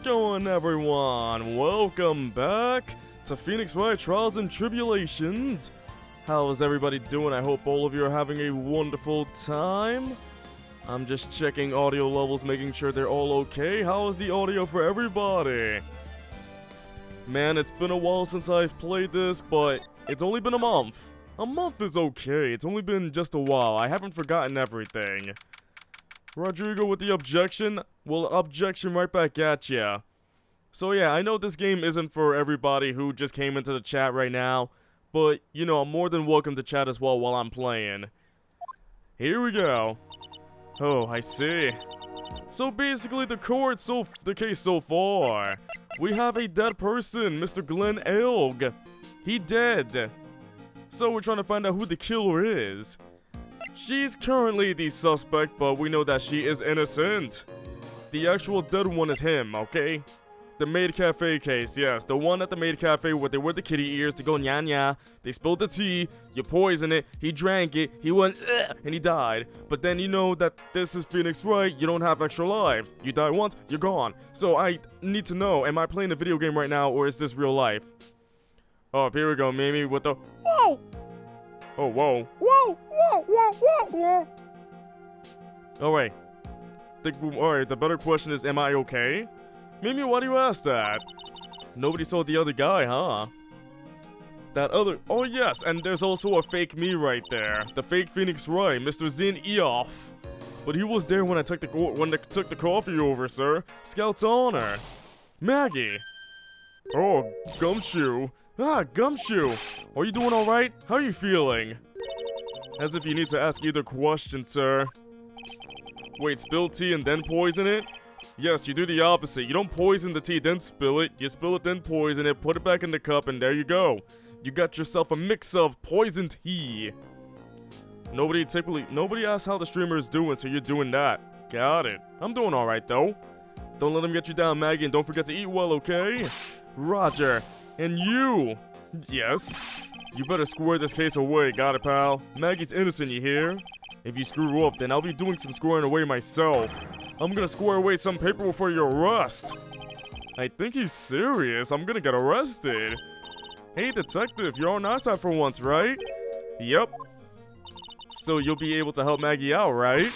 going, everyone? Welcome back to Phoenix Wright Trials and Tribulations. How is everybody doing? I hope all of you are having a wonderful time. I'm just checking audio levels, making sure they're all okay. How is the audio for everybody? Man, it's been a while since I've played this, but it's only been a month. A month is okay. It's only been just a while. I haven't forgotten everything. Rodrigo with the objection? Well, objection right back at ya. So yeah, I know this game isn't for everybody who just came into the chat right now, but, you know, I'm more than welcome to chat as well while I'm playing. Here we go. Oh, I see. So basically, the case so far. We have a dead person, Mr. Glenn Elg. He dead. So we're trying to find out who the killer is. She's currently the suspect, but we know that she is innocent. The actual dead one is him, okay? The Maid Cafe case, yes. The one at the Maid Cafe where they wear the kitty ears to go nya-nya. They spilled the tea, you poison it, he drank it, he went ugh, and he died. But then you know that this is Phoenix Wright, you don't have extra lives. You die once, you're gone. So I need to know, am I playing a video game right now or is this real life? Oh, here we go, Mimi with the whoa! Oh, whoa. Whoa, whoa, whoa, whoa, whoa. Alright. Alright, the better question is, am I okay? Mimi, why do you ask that? Nobody saw the other guy, huh? That other... Oh, yes, and there's also a fake me right there. The fake Phoenix Wright, Mr. Zin Eoff. But he was there when I took the coffee over, sir. Scout's honor. Maggie. Oh, Gumshoe. Ah, Gumshoe. Are you doing alright? How are you feeling? As if you need to ask either question, sir. Wait, spill tea and then poison it? Yes, you do the opposite. You don't poison the tea, then spill it. You spill it, then poison it, put it back in the cup, and there you go. You got yourself a mix of poisoned tea. Nobody asks how the streamer is doing, so you're doing that. Got it. I'm doing alright, though. Don't let him get you down, Maggie, and don't forget to eat well, okay? Roger. And you! Yes? You better square this case away, got it, pal? Maggie's innocent, you hear? If you screw up, then I'll be doing some squaring away myself. I'm gonna square away some paper for your arrest. I think he's serious. I'm gonna get arrested. Hey, detective, you're on our side for once, right? Yep. So you'll be able to help Maggie out, right?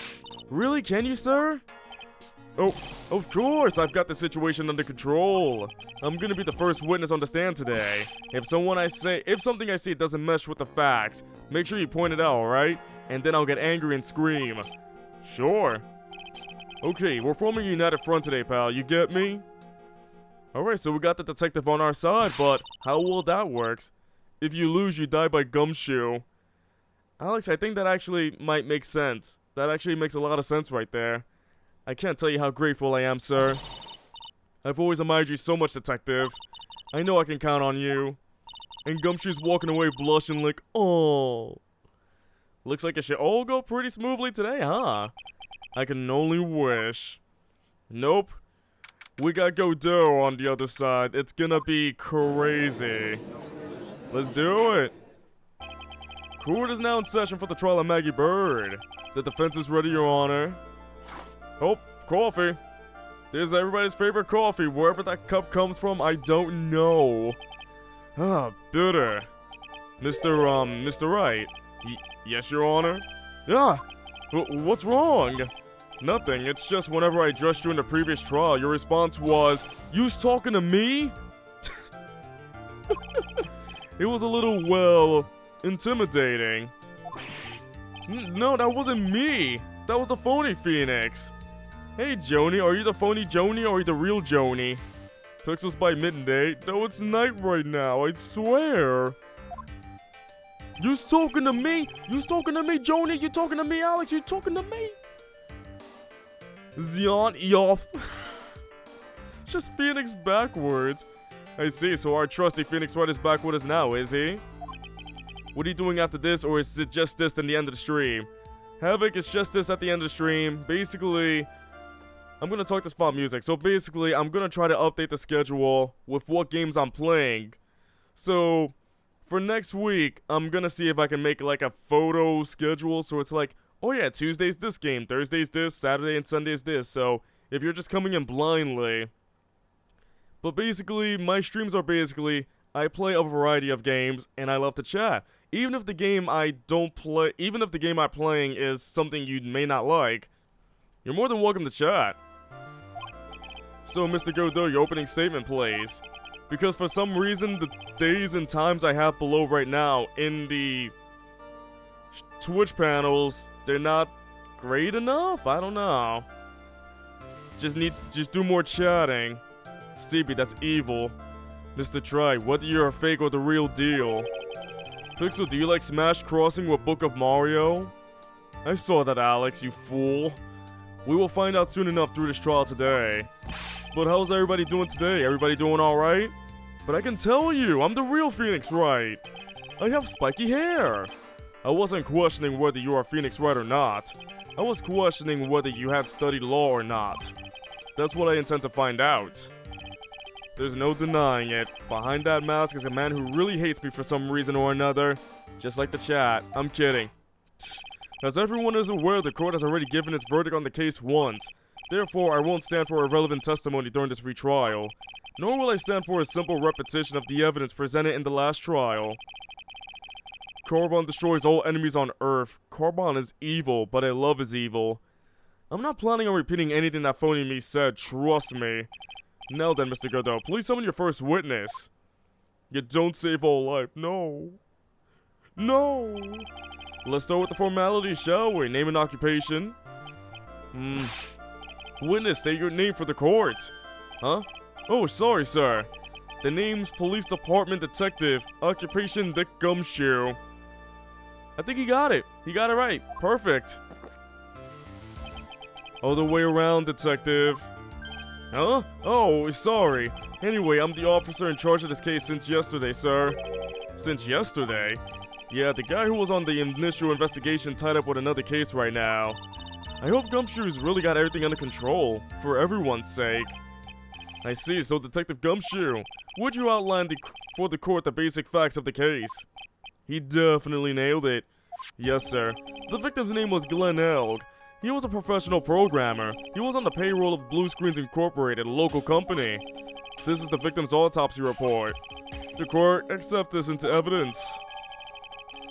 Really, can you, sir? Oh, of course, I've got the situation under control. I'm gonna be the first witness on the stand today. If something I say doesn't mesh with the facts, make sure you point it out, alright? And then I'll get angry and scream. Sure. Okay, we're forming a united front today, pal, you get me? Alright, so we got the detective on our side, but how will that work? If you lose, you die by Gumshoe. Alex, I think that actually might make sense. That actually makes a lot of sense right there. I can't tell you how grateful I am, sir. I've always admired you so much, detective. I know I can count on you. And Gumshoe's walking away blushing like, oh. Looks like it should all go pretty smoothly today, huh? I can only wish. Nope. We got Godot on the other side. It's gonna be crazy. Let's do it. Court is now in session for the trial of Maggie Bird. The defense is ready, Your Honor. Oh, coffee. This is everybody's favorite coffee. Wherever that cup comes from, I don't know. Ah, bitter. Mr. Wright. Yes, Your Honor? Ah, what's wrong? Nothing, it's just whenever I addressed you in the previous trial, your response was, "You's talking to me?" It was a little, well, intimidating. No, that wasn't me. That was the phony Phoenix. Hey, Joni, are you the phony Joni or are you the real Joni? Pixels by midday. No, it's night right now, I swear. You's talking to me? You's talking to me, Joni? You talking to me, Alex? You talking to me? Zion Eoff. Just Phoenix backwards. I see, so our trusty Phoenix Wright is back with us now, is he? What are you doing after this, or is it just this in the end of the stream? Havoc, it's just this at the end of the stream. Basically, I'm gonna talk to Spot Music. So basically, I'm gonna try to update the schedule with what games I'm playing. So, for next week, I'm gonna see if I can make like a photo schedule. So it's like, oh yeah, Tuesday's this game, Thursday's this, Saturday and Sunday's this. So if you're just coming in blindly, But basically, my streams are basically, I play a variety of games, and I love to chat. Even if the game even if the game I'm playing is something you may not like, you're more than welcome to chat. So, Mr. Godot, your opening statement, please. Because for some reason, the days and times I have below right now in the Twitch panels, they're not great enough? I don't know. Just do more chatting. CB, that's evil. Mr. Try, whether you're a fake or the real deal. Pixel, do you like Smash Crossing with Book of Mario? I saw that, Alex, you fool. We will find out soon enough through this trial today. But how's everybody doing today? Everybody doing alright? But I can tell you, I'm the real Phoenix Wright. I have spiky hair. I wasn't questioning whether you are Phoenix Wright or not. I was questioning whether you had studied law or not. That's what I intend to find out. There's no denying it. Behind that mask is a man who really hates me for some reason or another. Just like the chat. I'm kidding. As everyone is aware, the court has already given its verdict on the case once. Therefore, I won't stand for irrelevant testimony during this retrial. Nor will I stand for a simple repetition of the evidence presented in the last trial. Carbon destroys all enemies on Earth. Carbon is evil, but I love is evil. I'm not planning on repeating anything that Phony Me said, trust me. Now then, Mr. Godot, please summon your first witness. You don't save all life, no. No! Let's start with the formalities, shall we? Name and occupation. Witness, state your name for the court. Huh? Oh, sorry, sir. The name's Police Department Detective. Occupation, Dick Gumshoe. I think he got it. He got it right. Perfect. Other way around, Detective. Huh? Oh, sorry. Anyway, I'm the officer in charge of this case since yesterday, sir. Since yesterday? Yeah, the guy who was on the initial investigation tied up with another case right now. I hope Gumshoe's really got everything under control, for everyone's sake. I see, so Detective Gumshoe, would you outline for the court the basic facts of the case? He definitely nailed it. Yes, sir. The victim's name was Glenn Elg. He was a professional programmer. He was on the payroll of Blue Screens Incorporated, a local company. This is the victim's autopsy report. The court accepts this into evidence.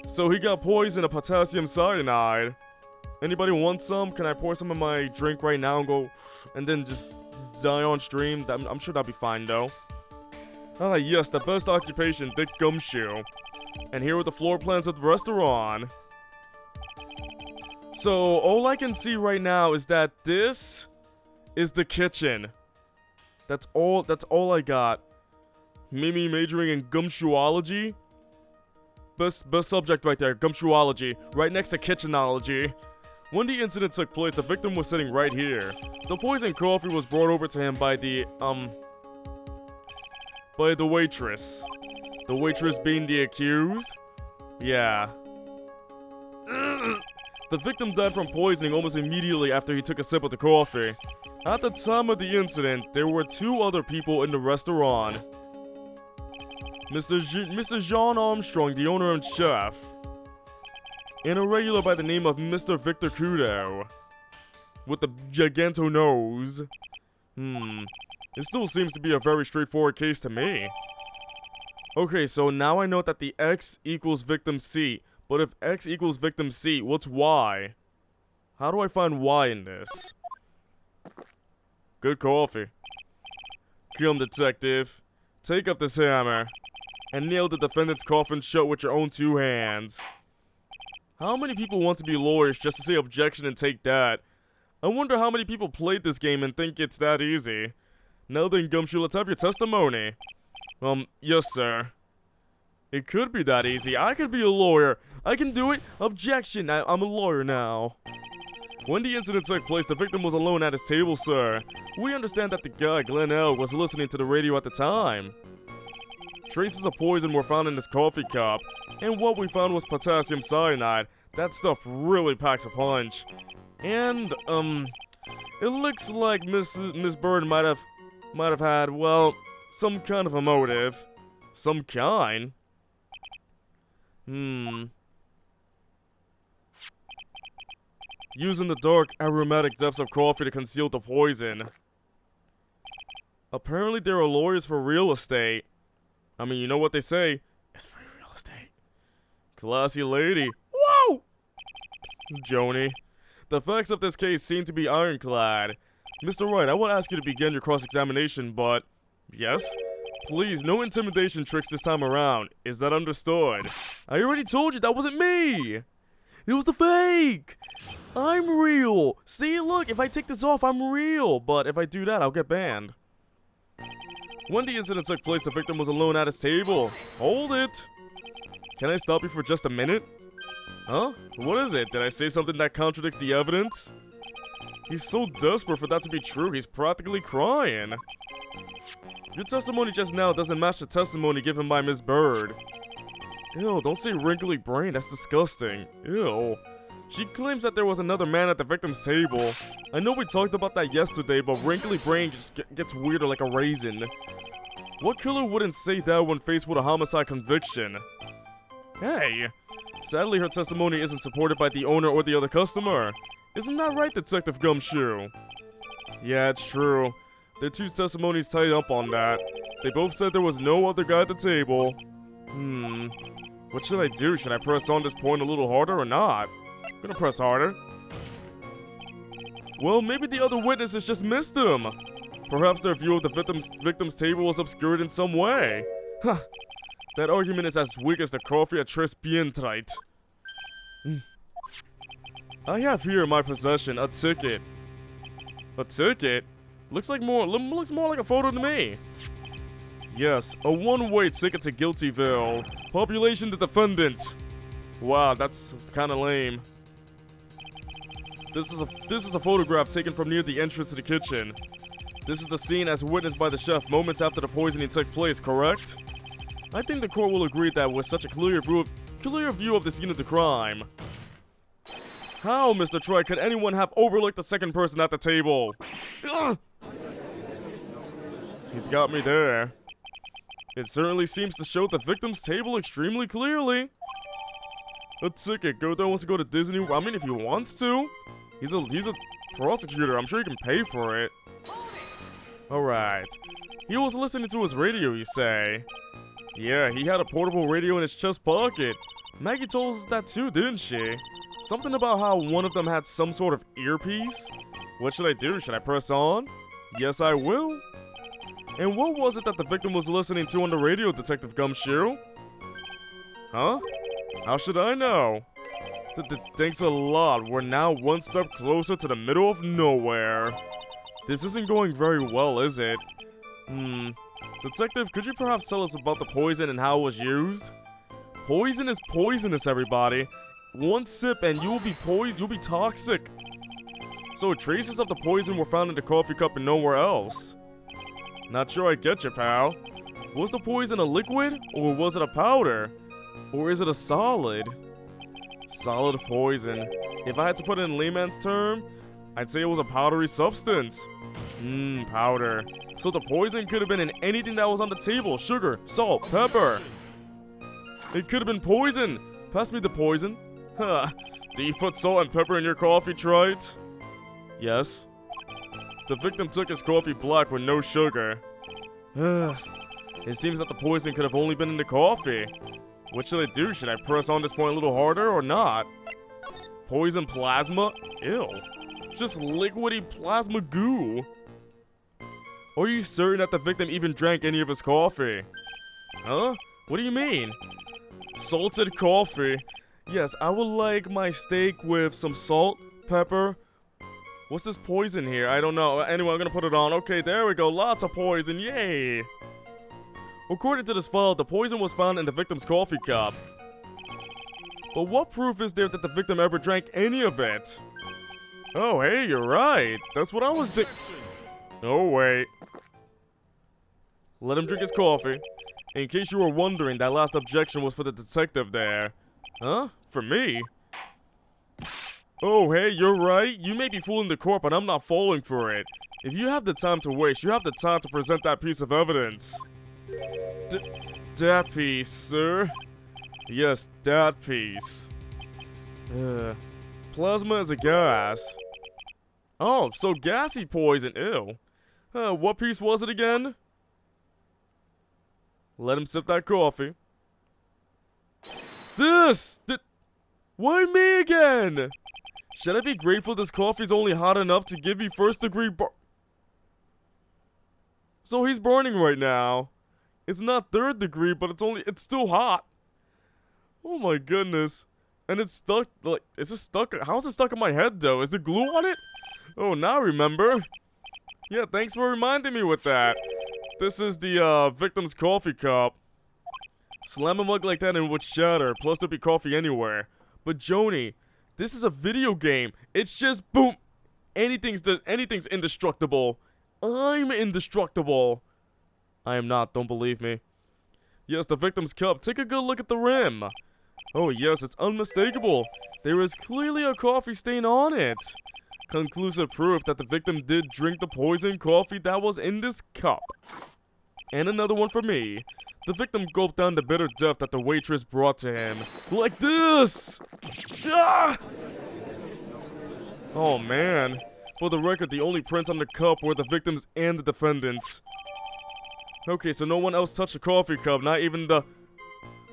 So he got poisoned of potassium cyanide. Anybody want some? Can I pour some in my drink right now and then just die on stream? I'm sure that'd be fine though. Ah yes, the best occupation, Dick Gumshoe. And here are the floor plans of the restaurant. So all I can see right now is that this is the kitchen. That's all I got. Mimi majoring in gumshoeology. Best subject right there, gumshoeology. Right next to kitchenology. When the incident took place, the victim was sitting right here. The poisoned coffee was brought over to him by the waitress. The waitress being the accused? Yeah. The victim died from poisoning almost immediately after he took a sip of the coffee. At the time of the incident, there were two other people in the restaurant. Mr. Jean Armstrong, the owner and chef. And a regular by the name of Mr. Victor Kudo. With the giganto nose. It still seems to be a very straightforward case to me. Okay, so now I know that the X equals victim C. But if X equals victim C, what's Y? How do I find Y in this? Good coffee. Come, detective. Take up this hammer. And nail the defendant's coffin shut with your own two hands. How many people want to be lawyers just to say objection and take that? I wonder how many people played this game and think it's that easy. Now then, Gumshoe, let's have your testimony. Yes, sir. It could be that easy. I could be a lawyer. I can do it. Objection. I'm a lawyer now. When the incident took place, the victim was alone at his table, sir. We understand that the guy, Glenn L., was listening to the radio at the time. Traces of poison were found in his coffee cup, and what we found was potassium cyanide. That stuff really packs a punch. And, it looks like Miss Bird might have had, well, some kind of a motive. Some kind? Using the dark, aromatic depths of coffee to conceal the poison. Apparently there are lawyers for real estate. I mean, you know what they say. It's free real estate. Classy lady. Whoa! Joni. The facts of this case seem to be ironclad. Mr. Wright, I will ask you to begin your cross-examination, but... Yes? Please, no intimidation tricks this time around. Is that understood? I already told you that wasn't me! It was the fake! I'm real! See, look, if I take this off, I'm real! But if I do that, I'll get banned. When the incident took place, the victim was alone at his table. Hold it! Can I stop you for just a minute? Huh? What is it? Did I say something that contradicts the evidence? He's so desperate for that to be true, he's practically crying. Your testimony just now doesn't match the testimony given by Miss Bird. Ew, don't say wrinkly brain, that's disgusting. Ew. She claims that there was another man at the victim's table. I know we talked about that yesterday, but wrinkly brain just gets weirder like a raisin. What killer wouldn't say that when faced with a homicide conviction? Hey! Sadly, her testimony isn't supported by the owner or the other customer. Isn't that right, Detective Gumshoe? Yeah, it's true. Their two testimonies tied up on that. They both said there was no other guy at the table. What should I do? Should I press on this point a little harder or not? I'm gonna press harder. Well, maybe the other witnesses just missed him. Perhaps their view of the victim's table was obscured in some way. Huh. That argument is as weak as the coffee at Tribulations. I have here in my possession a ticket. A ticket? Looks more like a photo to me. Yes, a one-way ticket to Guiltyville. Population the defendant. Wow, that's kind of lame. This is a photograph taken from near the entrance to the kitchen. This is the scene as witnessed by the chef moments after the poisoning took place, correct? I think the court will agree that with such a clear view of the scene of the crime. How, Mr. Troy, could anyone have overlooked the second person at the table? Ugh! He's got me there. It certainly seems to show the victim's table extremely clearly. A ticket. Godo wants to go to Disney. I mean, if he wants to. He's a prosecutor. I'm sure he can pay for it. Alright. He was listening to his radio, you say? Yeah, he had a portable radio in his chest pocket. Maggie told us that too, didn't she? Something about how one of them had some sort of earpiece? What should I do? Should I press on? Yes, I will. And what was it that the victim was listening to on the radio, Detective Gumshoe? Huh? How should I know? Thanks a lot. We're now one step closer to the middle of nowhere. This isn't going very well, is it? Detective, could you perhaps tell us about the poison and how it was used? Poison is poisonous, everybody. One sip and you'll be toxic. So traces of the poison were found in the coffee cup and nowhere else. Not sure I get you, pal. Was the poison a liquid, or was it a powder? Or is it a solid? Solid poison. If I had to put it in layman's term, I'd say it was a powdery substance. Powder. So the poison could have been in anything that was on the table. Sugar, salt, pepper. It could have been poison. Pass me the poison. Huh. Do you put salt and pepper in your coffee, Trite? Yes. The victim took his coffee black with no sugar. It seems that the poison could have only been in the coffee. What should I do? Should I press on this point a little harder or not? Poison plasma? Ew. Just liquidy plasma goo. Are you certain that the victim even drank any of his coffee? Huh? What do you mean? Salted coffee. Yes, I would like my steak with some salt, pepper. What's this poison here? I don't know. Anyway, I'm gonna put it on. Okay, there we go. Lots of poison. Yay! According to this file, the poison was found in the victim's coffee cup. But what proof is there that the victim ever drank any of it? Oh, hey, you're right. That's what I was thinking. Oh, wait. Let him drink his coffee. In case you were wondering, that last objection was for the detective there. Huh? For me? Oh, hey, you're right. You may be fooling the court, but I'm not falling for it. If you have the time to waste, you have the time to present that piece of evidence. That piece, sir? Yes, that piece. Plasma is a gas. Oh, so gassy poison. Ew. What piece was it again? Let him sip that coffee. Why me again? Should I be grateful this coffee's only hot enough to give me first degree So he's burning right now. It's not third degree, but it's still hot. Oh my goodness. And it's stuck, like, is it stuck? How is it stuck in my head though? Is there glue on it? Oh, now I remember. Yeah, thanks for reminding me with that. This is the, victim's coffee cup. Slam a mug like that and it would shatter, plus there'd be coffee anywhere. But Joni, this is a video game. It's just boom. Anything's indestructible. I'm indestructible. I am not, don't believe me. Yes, the victim's cup. Take a good look at the rim. Oh yes, it's unmistakable. There is clearly a coffee stain on it. Conclusive proof that the victim did drink the poisoned coffee that was in this cup. And another one for me. The victim gulped down the bitter death that the waitress brought to him. Like this! Ah! Oh man. For the record, the only prints on the cup were the victims and the defendants. Okay, so no one else touched the coffee cup, not even the...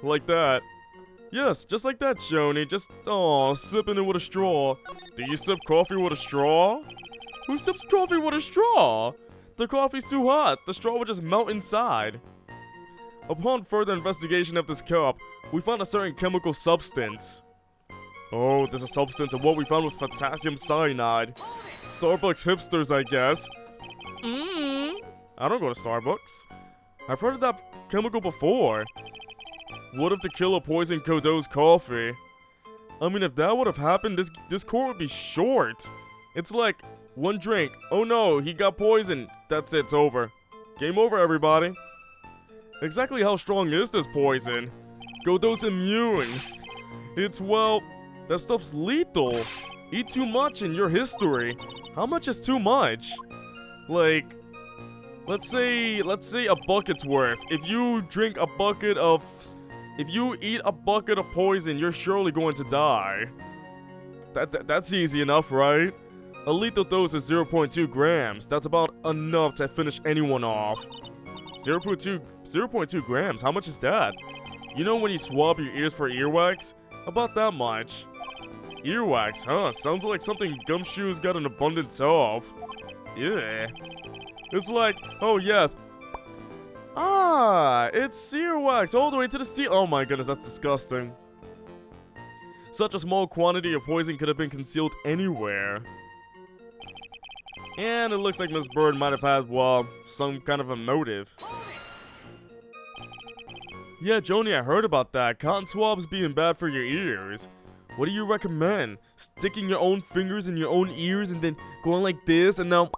Like that. Yes, just like that, Joni. Just, sipping it with a straw. Do you sip coffee with a straw? Who sips coffee with a straw? The coffee's too hot. The straw would just melt inside. Upon further investigation of this cup, we found a certain chemical substance. Oh, there's a substance, and what we found was potassium cyanide. Starbucks hipsters, I guess. I don't go to Starbucks. I've heard of that chemical before. What if the killer poisoned Kodo's coffee? I mean, if that would have happened, this court would be short. It's like, one drink. Oh no, he got poisoned. That's it, it's over. Game over, everybody. Exactly how strong is this poison? Kodo's immune. It's, well, that stuff's lethal. Eat too much in your history. How much is too much? Like, let's say a bucket's worth. If you eat a bucket of poison, you're surely going to die. That's easy enough, right? A lethal dose is 0.2 grams. That's about enough to finish anyone off. 0.2 grams, how much is that? You know when you swab your ears for earwax? About that much. Earwax, huh? Sounds like something Gumshoe's got an abundance of. Yeah. It's like, oh yes. Ah, it's earwax all the way to the sea. Oh my goodness, that's disgusting. Such a small quantity of poison could have been concealed anywhere. And it looks like Miss Bird might have had, well, some kind of a motive. Yeah, Joni, I heard about that. Cotton swabs being bad for your ears. What do you recommend? Sticking your own fingers in your own ears and then going like this and now...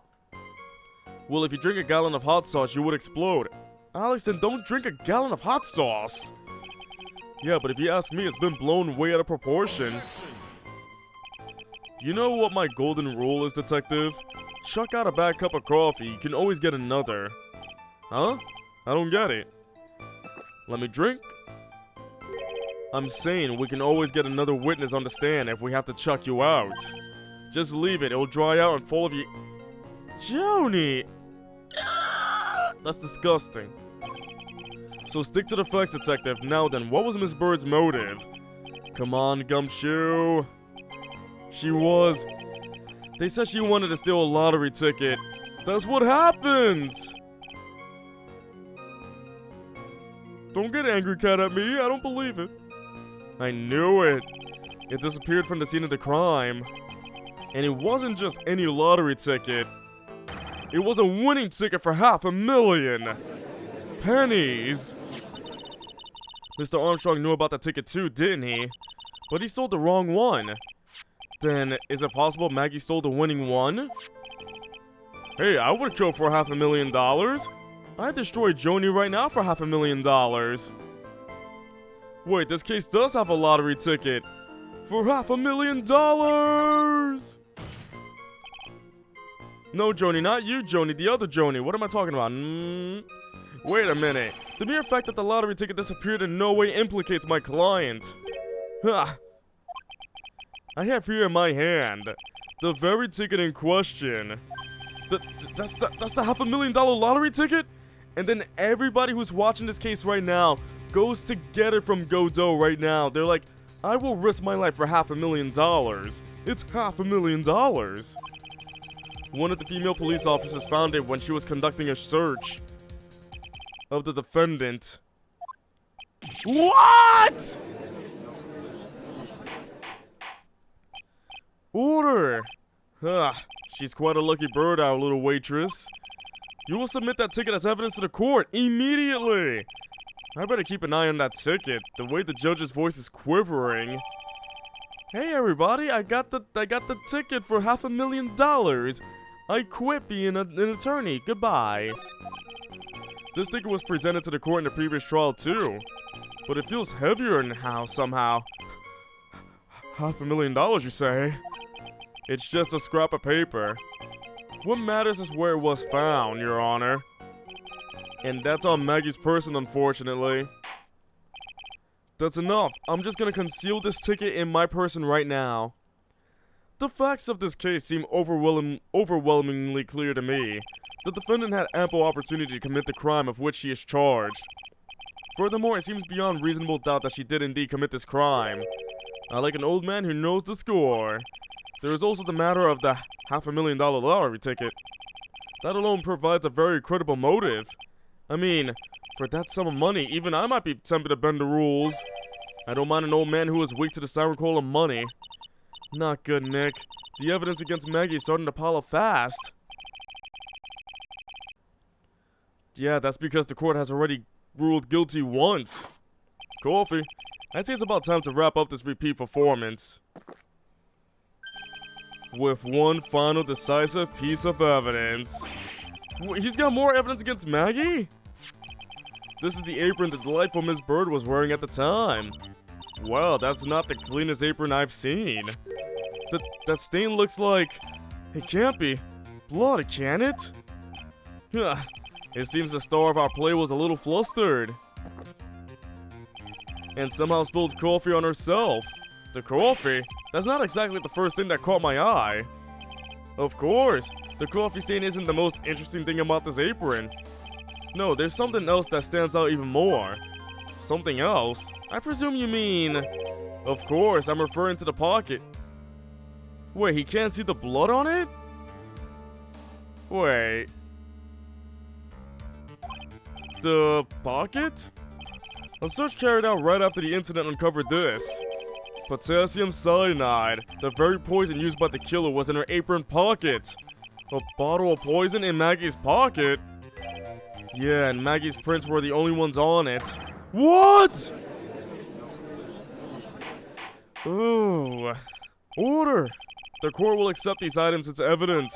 Well, if you drink a gallon of hot sauce, you would explode. Alex, then don't drink a gallon of hot sauce. Yeah, but if you ask me, it's been blown way out of proportion. You know what my golden rule is, detective? Chuck out a bad cup of coffee, you can always get another. Huh? I don't get it. Let me drink. I'm saying we can always get another witness on the stand if we have to chuck you out. Just leave it, it'll dry out and full of you. Joni! That's disgusting. So stick to the facts, detective. Now then, what was Miss Bird's motive? Come on, Gumshoe. They said she wanted to steal a lottery ticket. That's what happened! Don't get angry, cat, at me. I don't believe it. I knew it. It disappeared from the scene of the crime. And it wasn't just any lottery ticket. It was a winning ticket for $500,000 pennies. Mr. Armstrong knew about the ticket too, didn't he? But he sold the wrong one. Then, is it possible Maggie stole the winning one? Hey, I would kill for $500,000. I'd destroy Joni right now for $500,000. Wait, this case does have a lottery ticket. For $500,000! No, Joni, not you, Joni. The other Joni. What am I talking about? Wait a minute. The mere fact that the lottery ticket disappeared in no way implicates my client. Ha! I have here in my hand the very ticket in question. That's the $500,000 lottery ticket? And then everybody who's watching this case right now goes to get it from Godot right now. They're like, I will risk my life for $500,000. It's $500,000. One of the female police officers found it when she was conducting a search of the defendant. What? Order! She's quite a lucky bird, our little waitress. You will submit that ticket as evidence to the court immediately. I better keep an eye on that ticket. The way the judge's voice is quivering. Hey everybody, I got the ticket for $500,000. I quit being an attorney. Goodbye. This ticket was presented to the court in the previous trial too, but it feels heavier now somehow. $500,000, you say? It's just a scrap of paper. What matters is where it was found, Your Honor. And that's on Maggie's person, unfortunately. That's enough. I'm just gonna conceal this ticket in my person right now. The facts of this case seem overwhelmingly clear to me. The defendant had ample opportunity to commit the crime of which she is charged. Furthermore, it seems beyond reasonable doubt that she did indeed commit this crime. I like an old man who knows the score. There is also the matter of the $500,000 lottery ticket. That alone provides a very credible motive. I mean, for that sum of money, even I might be tempted to bend the rules. I don't mind an old man who is weak to the siren call of money. Not good, Nick. The evidence against Maggie is starting to pile up fast. Yeah, that's because the court has already ruled guilty once. Coffee. I'd say it's about time to wrap up this repeat performance with one final decisive piece of evidence. He's got more evidence against Maggie? This is the apron the delightful Miss Bird was wearing at the time. Well, that's not the cleanest apron I've seen. That stain looks like... It can't be blood, can it? It seems the star of our play was a little flustered. And somehow spilled coffee on herself. The coffee? That's not exactly the first thing that caught my eye. Of course, the coffee stain isn't the most interesting thing about this apron. No, there's something else that stands out even more. Something else? I presume you mean... Of course, I'm referring to the pocket. Wait, he can't see the blood on it? Wait. The pocket? A search carried out right after the incident uncovered this. Potassium cyanide, the very poison used by the killer, was in her apron pocket. A bottle of poison in Maggie's pocket? Yeah, and Maggie's prints were the only ones on it. What? Ooh. Order! The court will accept these items as evidence.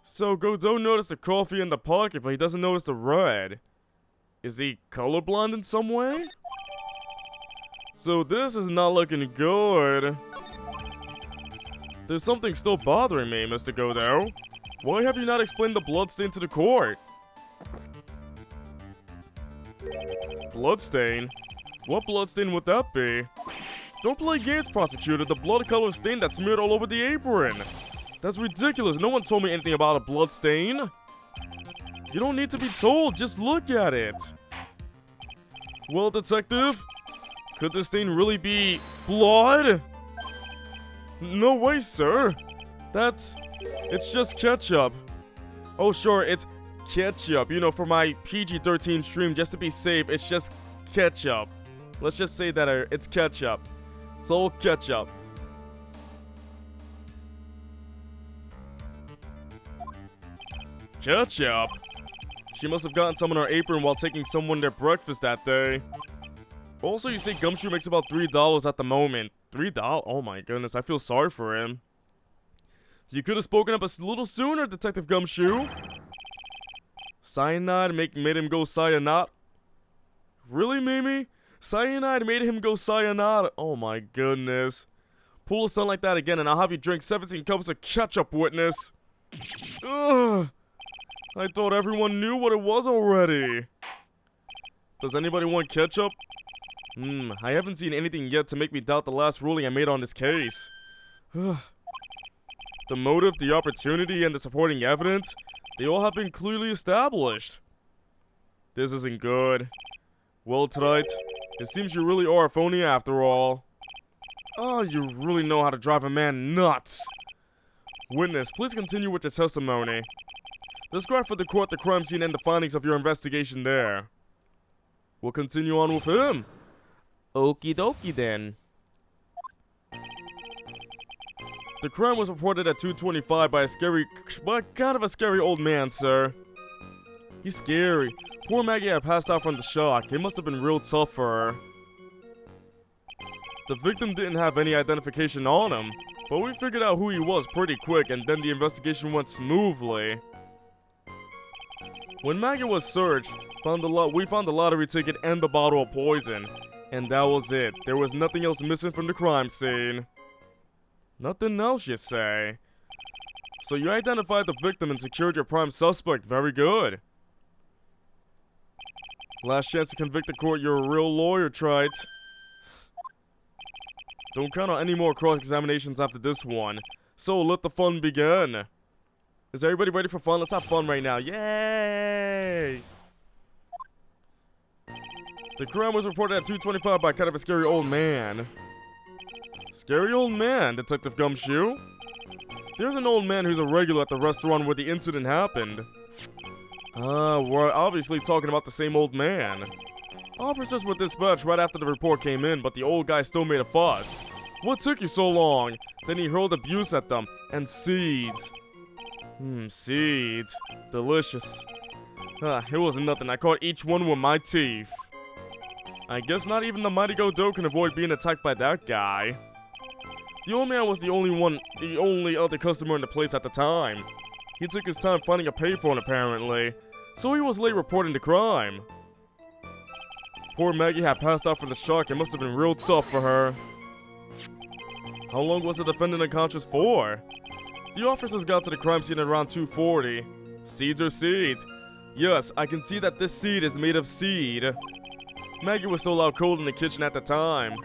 So Godot noticed the coffee in the pocket, but he doesn't notice the red. Is he colorblind in some way? So this is not looking good. There's something still bothering me, Mr. Godot. Why have you not explained the bloodstain to the court? Bloodstain? What bloodstain would that be? Don't play games, prosecutor. The blood color stain that's smeared all over the apron. That's ridiculous. No one told me anything about a blood stain. You don't need to be told. Just look at it. Well, detective, could this stain really be blood? No way, sir. It's just ketchup. Oh, sure, it's ketchup. You know, for my PG-13 stream, just to be safe, it's just ketchup. Let's just say that it's ketchup. It's all ketchup. Ketchup? She must have gotten some on her apron while taking someone their breakfast that day. Also, you say Gumshoe makes about $3 at the moment. $3? Oh my goodness, I feel sorry for him. You could have spoken up a little sooner, Detective Gumshoe. Cyanide made him go cyanide? Really, Mimi? Cyanide made him go cyanide? Oh my goodness. Pull a stunt like that again and I'll have you drink 17 cups of ketchup, witness. Ugh. I thought everyone knew what it was already. Does anybody want ketchup? I haven't seen anything yet to make me doubt the last ruling I made on this case. The motive, the opportunity, and the supporting evidence, they all have been clearly established. This isn't good. Well, Wright, it seems you really are a phony after all. Oh, you really know how to drive a man nuts. Witness, please continue with your testimony. Describe for the court the crime scene and the findings of your investigation there. We'll continue on with him. Okie dokie then. The crime was reported at 2:25 by kind of a scary old man, sir. He's scary. Poor Maggie had passed out from the shock. It must have been real tough for her. The victim didn't have any identification on him, but we figured out who he was pretty quick, and then the investigation went smoothly. When Maggie was searched, we found the lottery ticket and the bottle of poison. And that was it. There was nothing else missing from the crime scene. Nothing else, you say? So you identified the victim and secured your prime suspect. Very good. Last chance to convict the court. You're a real lawyer, Wright. Don't count on any more cross-examinations after this one. So let the fun begin. Is everybody ready for fun? Let's have fun right now. Yay! The crime was reported at 2:25 by kind of a scary old man. Scary old man, Detective Gumshoe? There's an old man who's a regular at the restaurant where the incident happened. We're obviously talking about the same old man. Officers were dispatched right after the report came in, but the old guy still made a fuss. What took you so long? Then he hurled abuse at them, and seeds. Seeds. Delicious. It wasn't nothing. I caught each one with my teeth. I guess not even the Mighty Godot can avoid being attacked by that guy. The old man was the only other customer in the place at the time. He took his time finding a payphone apparently, so he was late reporting the crime. Poor Maggie had passed out from the shock. It must have been real tough for her. How long was the defendant unconscious for? The officers got to the crime scene at around 2:40. Seeds are seeds. Yes, I can see that this seed is made of seed. Maggie was still out cold in the kitchen at the time.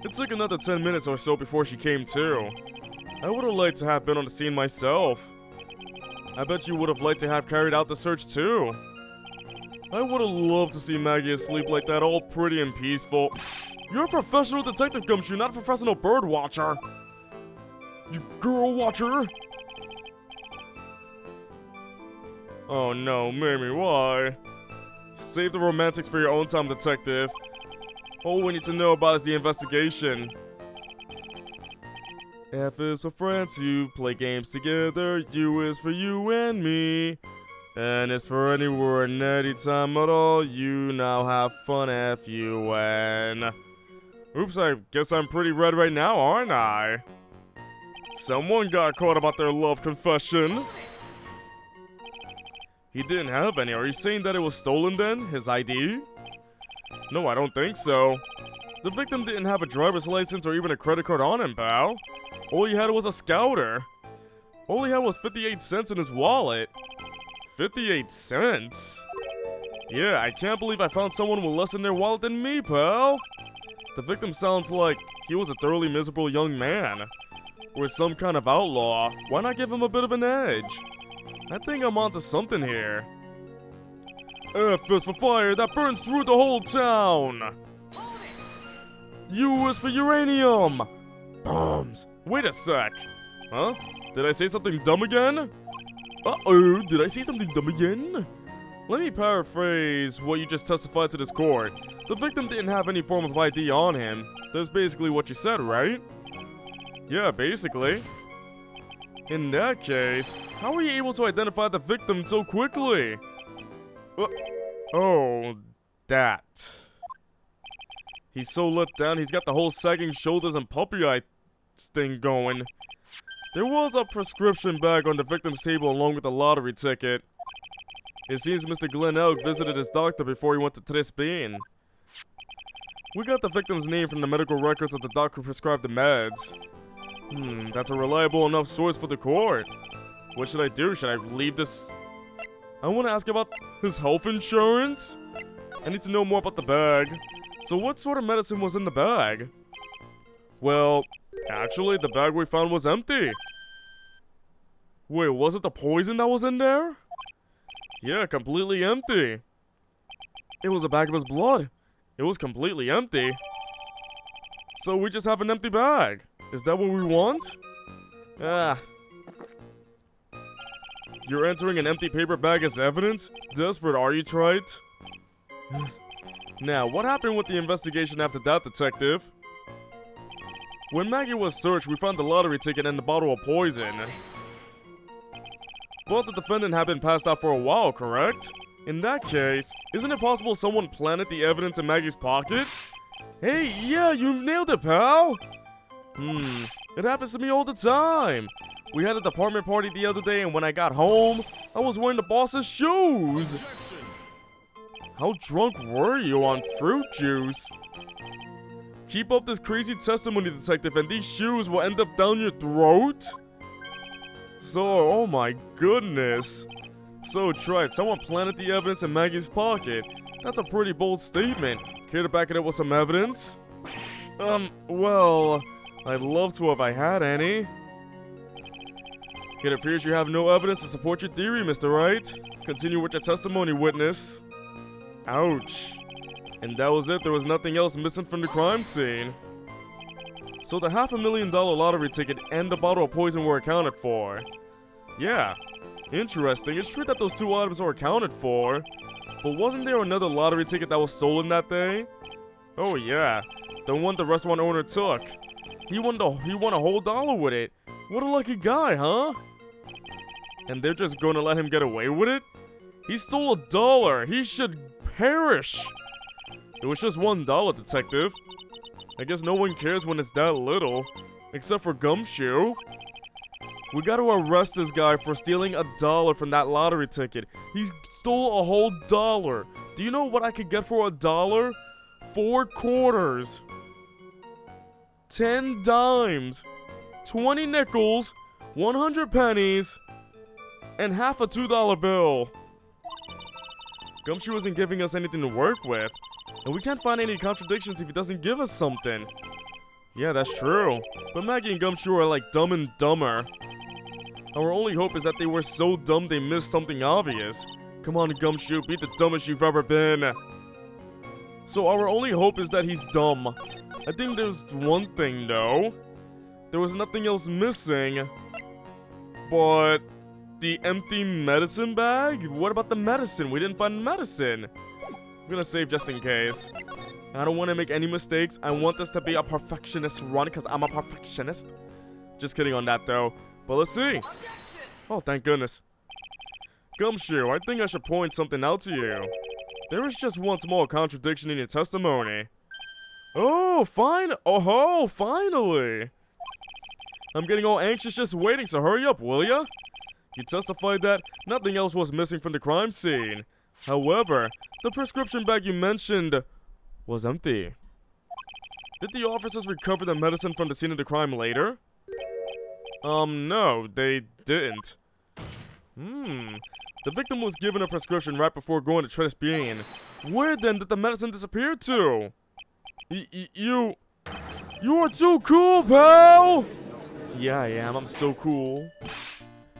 It took another 10 minutes or so before she came to. I would have liked to have been on the scene myself. I bet you would have liked to have carried out the search too. I would have loved to see Maggie asleep like that, all pretty and peaceful. You're a professional detective, Gumshoe, not a professional bird watcher. You girl watcher. Oh no, Mimi, why? Save the romantics for your own time, detective. All we need to know about is the investigation. F is for friends who play games together. U is for you and me. N is for anywhere and anytime at all. You now have fun, F-U-N. Oops, I guess I'm pretty red right now, aren't I? Someone got caught about their love confession. He didn't have any. Are you saying that it was stolen then? His ID? No, I don't think so. The victim didn't have a driver's license or even a credit card on him, pal. All he had was a scouter. All he had was 58 cents in his wallet. 58 cents? Yeah, I can't believe I found someone with less in their wallet than me, pal. The victim sounds like he was a thoroughly miserable young man. Or some kind of outlaw. Why not give him a bit of an edge? I think I'm onto something here. F is for fire that burns through the whole town. U is for uranium. Bombs. Wait a sec. Huh? Did I say something dumb again? Uh-oh, did I say something dumb again? Let me paraphrase what you just testified to this court. The victim didn't have any form of ID on him. That's basically what you said, right? Yeah, basically. In that case, how were you able to identify the victim so quickly? Oh, that. He's so let down, he's got the whole sagging shoulders and puppy eye thing going. There was a prescription bag on the victim's table along with a lottery ticket. It seems Mr. Glenn Elk visited his doctor before he went to Trispin. We got the victim's name from the medical records of the doctor who prescribed the meds. That's a reliable enough source for the court. What should I do? Should I leave this? I want to ask about his health insurance. I need to know more about the bag. So what sort of medicine was in the bag? Well, actually, the bag we found was empty. Wait, was it the poison that was in there? Yeah, completely empty. It was a bag of his blood. It was completely empty. So we just have an empty bag. Is that what we want? Ah. You're entering an empty paper bag as evidence? Desperate, are you, Wright? Now, what happened with the investigation after that, detective? When Maggie was searched, we found the lottery ticket and the bottle of poison. But the defendant had been passed out for a while, correct? In that case, isn't it possible someone planted the evidence in Maggie's pocket? Hey, yeah, you nailed it, pal! It happens to me all the time. We had a department party the other day, and when I got home, I was wearing the boss's shoes. How drunk were you on fruit juice? Keep up this crazy testimony, detective, and these shoes will end up down your throat? So, oh my goodness. So, Tribulations, someone planted the evidence in Maggie's pocket. That's a pretty bold statement. Care to back it up with some evidence? Well, I'd love to if I had any. It appears you have no evidence to support your theory, Mr. Wright. Continue with your testimony, witness. Ouch. And that was it, there was nothing else missing from the crime scene. So the $500,000 lottery ticket and the bottle of poison were accounted for. Yeah, interesting. It's true that those two items were accounted for. But wasn't there another lottery ticket that was stolen that day? Oh yeah, the one the restaurant owner took. He won a whole dollar with it. What a lucky guy, huh? And they're just gonna let him get away with it? He stole $1. He should perish. It was just $1, detective. I guess no one cares when it's that little. Except for Gumshoe. We gotta arrest this guy for stealing $1 from that lottery ticket. He stole a whole dollar. Do you know what I could get for $1? 4 quarters. 10 dimes. 20 nickels. 100 pennies. And half a $2 bill. Gumshoe isn't giving us anything to work with. And we can't find any contradictions if he doesn't give us something. Yeah, that's true. But Maggie and Gumshoe are like Dumb and Dumber. Our only hope is that they were so dumb they missed something obvious. Come on, Gumshoe, be the dumbest you've ever been. So our only hope is that he's dumb. I think there's one thing though. There was nothing else missing. But the empty medicine bag? What about the medicine? We didn't find medicine. I'm gonna save just in case. I don't want to make any mistakes. I want this to be a perfectionist run because I'm a perfectionist. Just kidding on that though. But let's see. Oh, thank goodness. Gumshoe, I think I should point something out to you. There is just one small contradiction in your testimony. Oh, fine. Oh, finally. I'm getting all anxious just waiting, so hurry up, will ya? You testified that nothing else was missing from the crime scene. However, the prescription bag you mentioned was empty. Did the officers recover the medicine from the scene of the crime later? No, they didn't. The victim was given a prescription right before going to Tribulations. Where then did the medicine disappear to? You are too cool, pal! Yeah, I am. I'm so cool.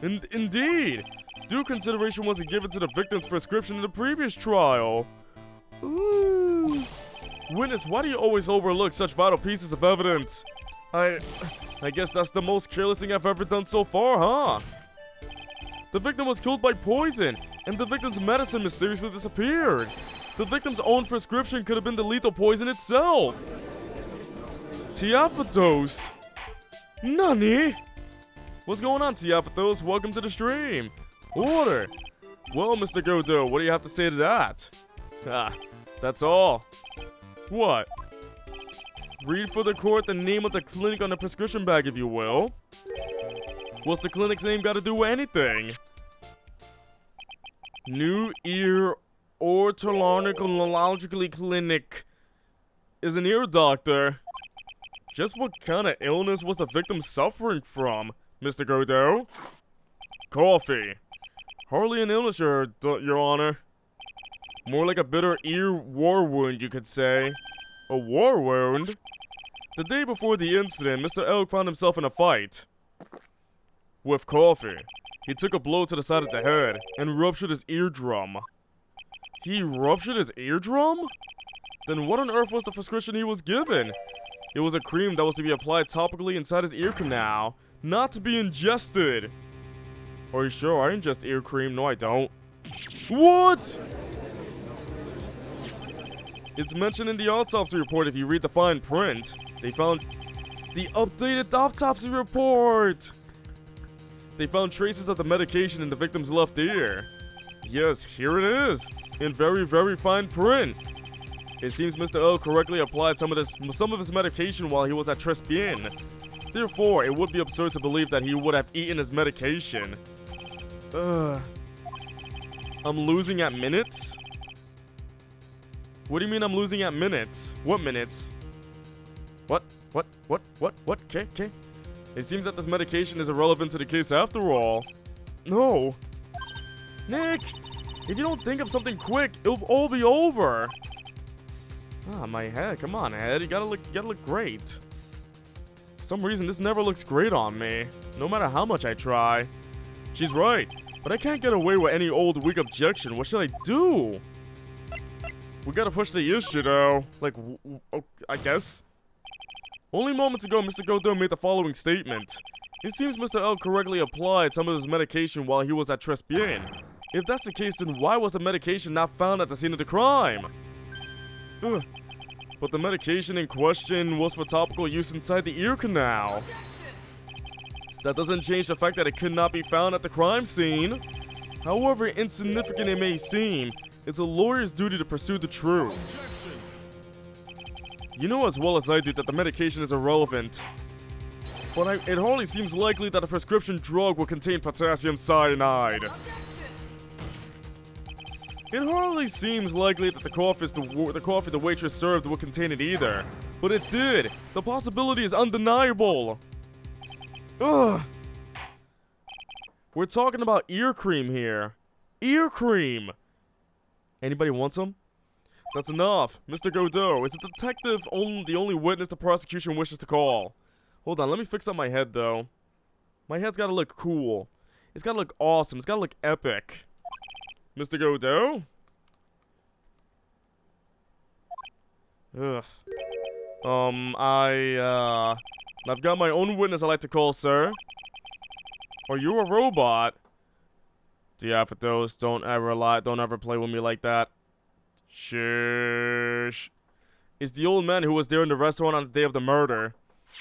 Indeed. Due consideration wasn't given to the victim's prescription in the previous trial. Ooh. Witness, why do you always overlook such vital pieces of evidence? I guess that's the most careless thing I've ever done so far, huh? The victim was killed by poison, and the victim's medicine mysteriously disappeared. The victim's own prescription could have been the lethal poison itself. Tiafatos. Nani? What's going on, Tiafatos? Welcome to the stream. Order. Well, Mr. Godot, what do you have to say to that? That's all. What? Read for the court the name of the clinic on the prescription bag, if you will. What's the clinic's name got to do with anything? New Ear Otolaryngological Clinic is an ear doctor. Just what kind of illness was the victim suffering from, Mr. Godot? Coffee. Hardly an illness, Your Honor. More like a bitter ear war wound, you could say. A war wound? The day before the incident, Mr. Elk found himself in a fight. With coffee. He took a blow to the side of the head and ruptured his eardrum. He ruptured his eardrum? Then what on earth was the prescription he was given? It was a cream that was to be applied topically inside his ear canal, not to be ingested. Are you sure I ingest ear cream? No, I don't. What? It's mentioned in the autopsy report if you read the fine print. They found the updated autopsy report. They found traces of the medication in the victim's left ear. Yes, here it is, in very, very fine print. It seems Mr. L correctly applied some of his medication while he was at Tribulations. Therefore, it would be absurd to believe that he would have eaten his medication. I'm losing at minutes? What do you mean I'm losing at minutes? What minutes? What? Okay. It seems that this medication is irrelevant to the case after all. No. Nick, if you don't think of something quick, it'll all be over. Ah, my head. Come on, head. You gotta look great. For some reason, this never looks great on me, no matter how much I try. She's right, but I can't get away with any old weak objection. What should I do? We gotta push the issue, though. Like, I guess. Only moments ago, Mr. Godot made the following statement. It seems Mr. L correctly applied some of his medication while he was at Tribulations. If that's the case, then why was the medication not found at the scene of the crime? But the medication in question was for topical use inside the ear canal. That doesn't change the fact that it could not be found at the crime scene. However insignificant it may seem, it's a lawyer's duty to pursue the truth. You know as well as I do that the medication is irrelevant. But it hardly seems likely that a prescription drug will contain potassium cyanide. It hardly seems likely that the coffee the waitress served will contain it either. But it did. The possibility is undeniable. Ugh. We're talking about ear cream here. Ear cream. Anybody want some? That's enough. Mr. Godot, is the detective the only witness the prosecution wishes to call? Hold on, let me fix up my head, though. My head's gotta look cool. It's gotta look awesome. It's gotta look epic. Mr. Godot? Ugh. I've got my own witness I like to call, sir. Are you a robot? Diaphatos, don't ever play with me like that. Shush. It's the old man who was there in the restaurant on the day of the murder.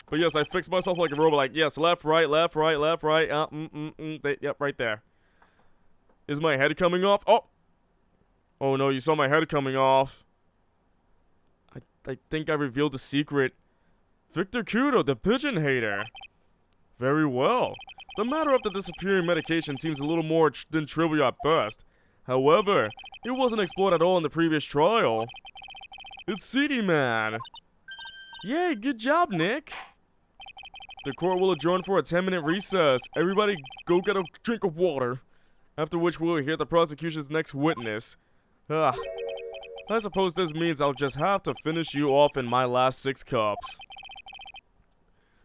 But yes, I fixed myself like a robot, like, yes, left, right. Yep, right there. Is my head coming off? Oh no, you saw my head coming off. I think I revealed the secret. Victor Kudo, the pigeon hater. Very well. The matter of the disappearing medication seems a little more than trivial at best. However, it wasn't explored at all in the previous trial. It's CD Man. Yay, good job, Nick. The court will adjourn for a 10-minute recess. Everybody go get a drink of water. After which we will hear the prosecution's next witness. I suppose this means I'll just have to finish you off in my last 6 cups.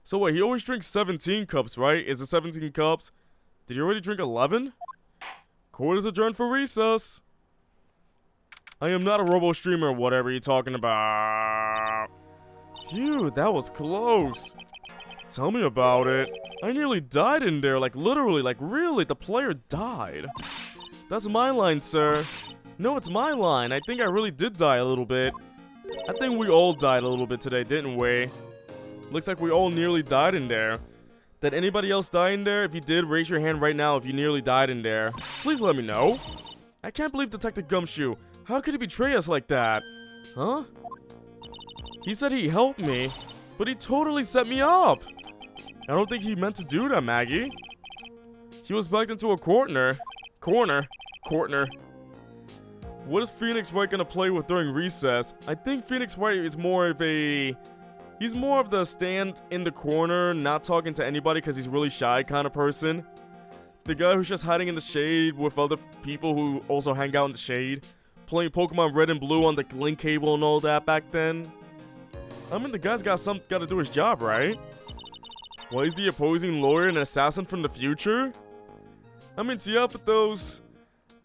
So wait, he always drinks 17 cups, right? Is it 17 cups? Did he already drink 11? Court is adjourned for recess. I am not a robo streamer, whatever you're talking about. Phew, that was close. Tell me about it. I nearly died in there, like literally, like really, the player died. That's my line, sir. No, it's my line. I think I really did die a little bit. I think we all died a little bit today, didn't we? Looks like we all nearly died in there. Did anybody else die in there? If you did, raise your hand right now if you nearly died in there. Please let me know. I can't believe Detective Gumshoe. How could he betray us like that? Huh? He said he helped me, but he totally set me up. I don't think he meant to do that, Maggie. He was backed into a corner. What is Phoenix Wright gonna play with during recess? I think Phoenix Wright is more of a... He's more of the stand in the corner, not talking to anybody because he's really shy kind of person. The guy who's just hiding in the shade with other people who also hang out in the shade. Playing Pokemon Red and Blue on the link cable and all that back then. I mean, the guy's got to do his job, right? Why is the opposing lawyer an assassin from the future? I mean, yeah, but those...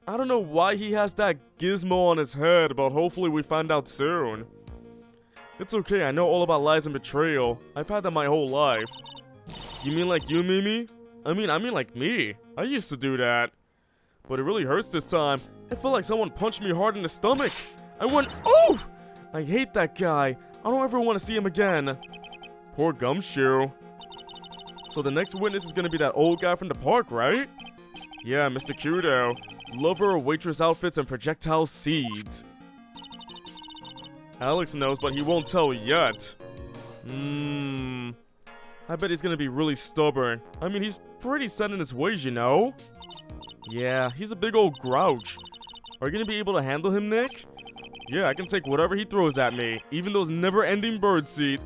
I don't know why he has that gizmo on his head, but hopefully we find out soon. It's okay, I know all about lies and betrayal. I've had that my whole life. You mean like you, Mimi? I mean like me. I used to do that. But it really hurts this time. It felt like someone punched me hard in the stomach. I went, oh! I hate that guy. I don't ever want to see him again. Poor Gumshoe. So the next witness is gonna be that old guy from the park, right? Yeah, Mr. Kudo. Lover, waitress outfits, and projectile seeds. Alex knows, but he won't tell yet. I bet he's gonna be really stubborn. I mean, he's pretty set in his ways, you know? Yeah, he's a big old grouch. Are you gonna be able to handle him, Nick? Yeah, I can take whatever he throws at me. Even those never-ending bird seeds.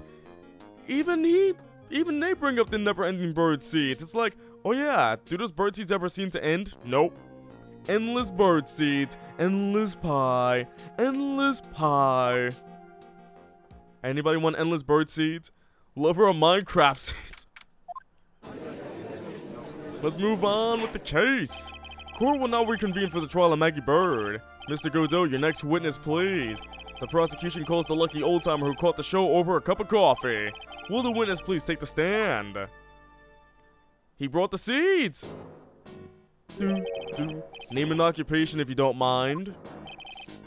Even they bring up the never-ending bird seeds. It's like, oh yeah, do those bird seeds ever seem to end? Nope. Endless bird seeds. Endless pie. Endless pie. Anybody want endless bird seeds? Lover of Minecraft seeds. Let's move on with the case. Court will now reconvene for the trial of Maggie Bird. Mr. Godot, your next witness, please. The prosecution calls the lucky old-timer who caught the show over a cup of coffee. Will the witness please take the stand? He brought the seeds! Name and occupation if you don't mind.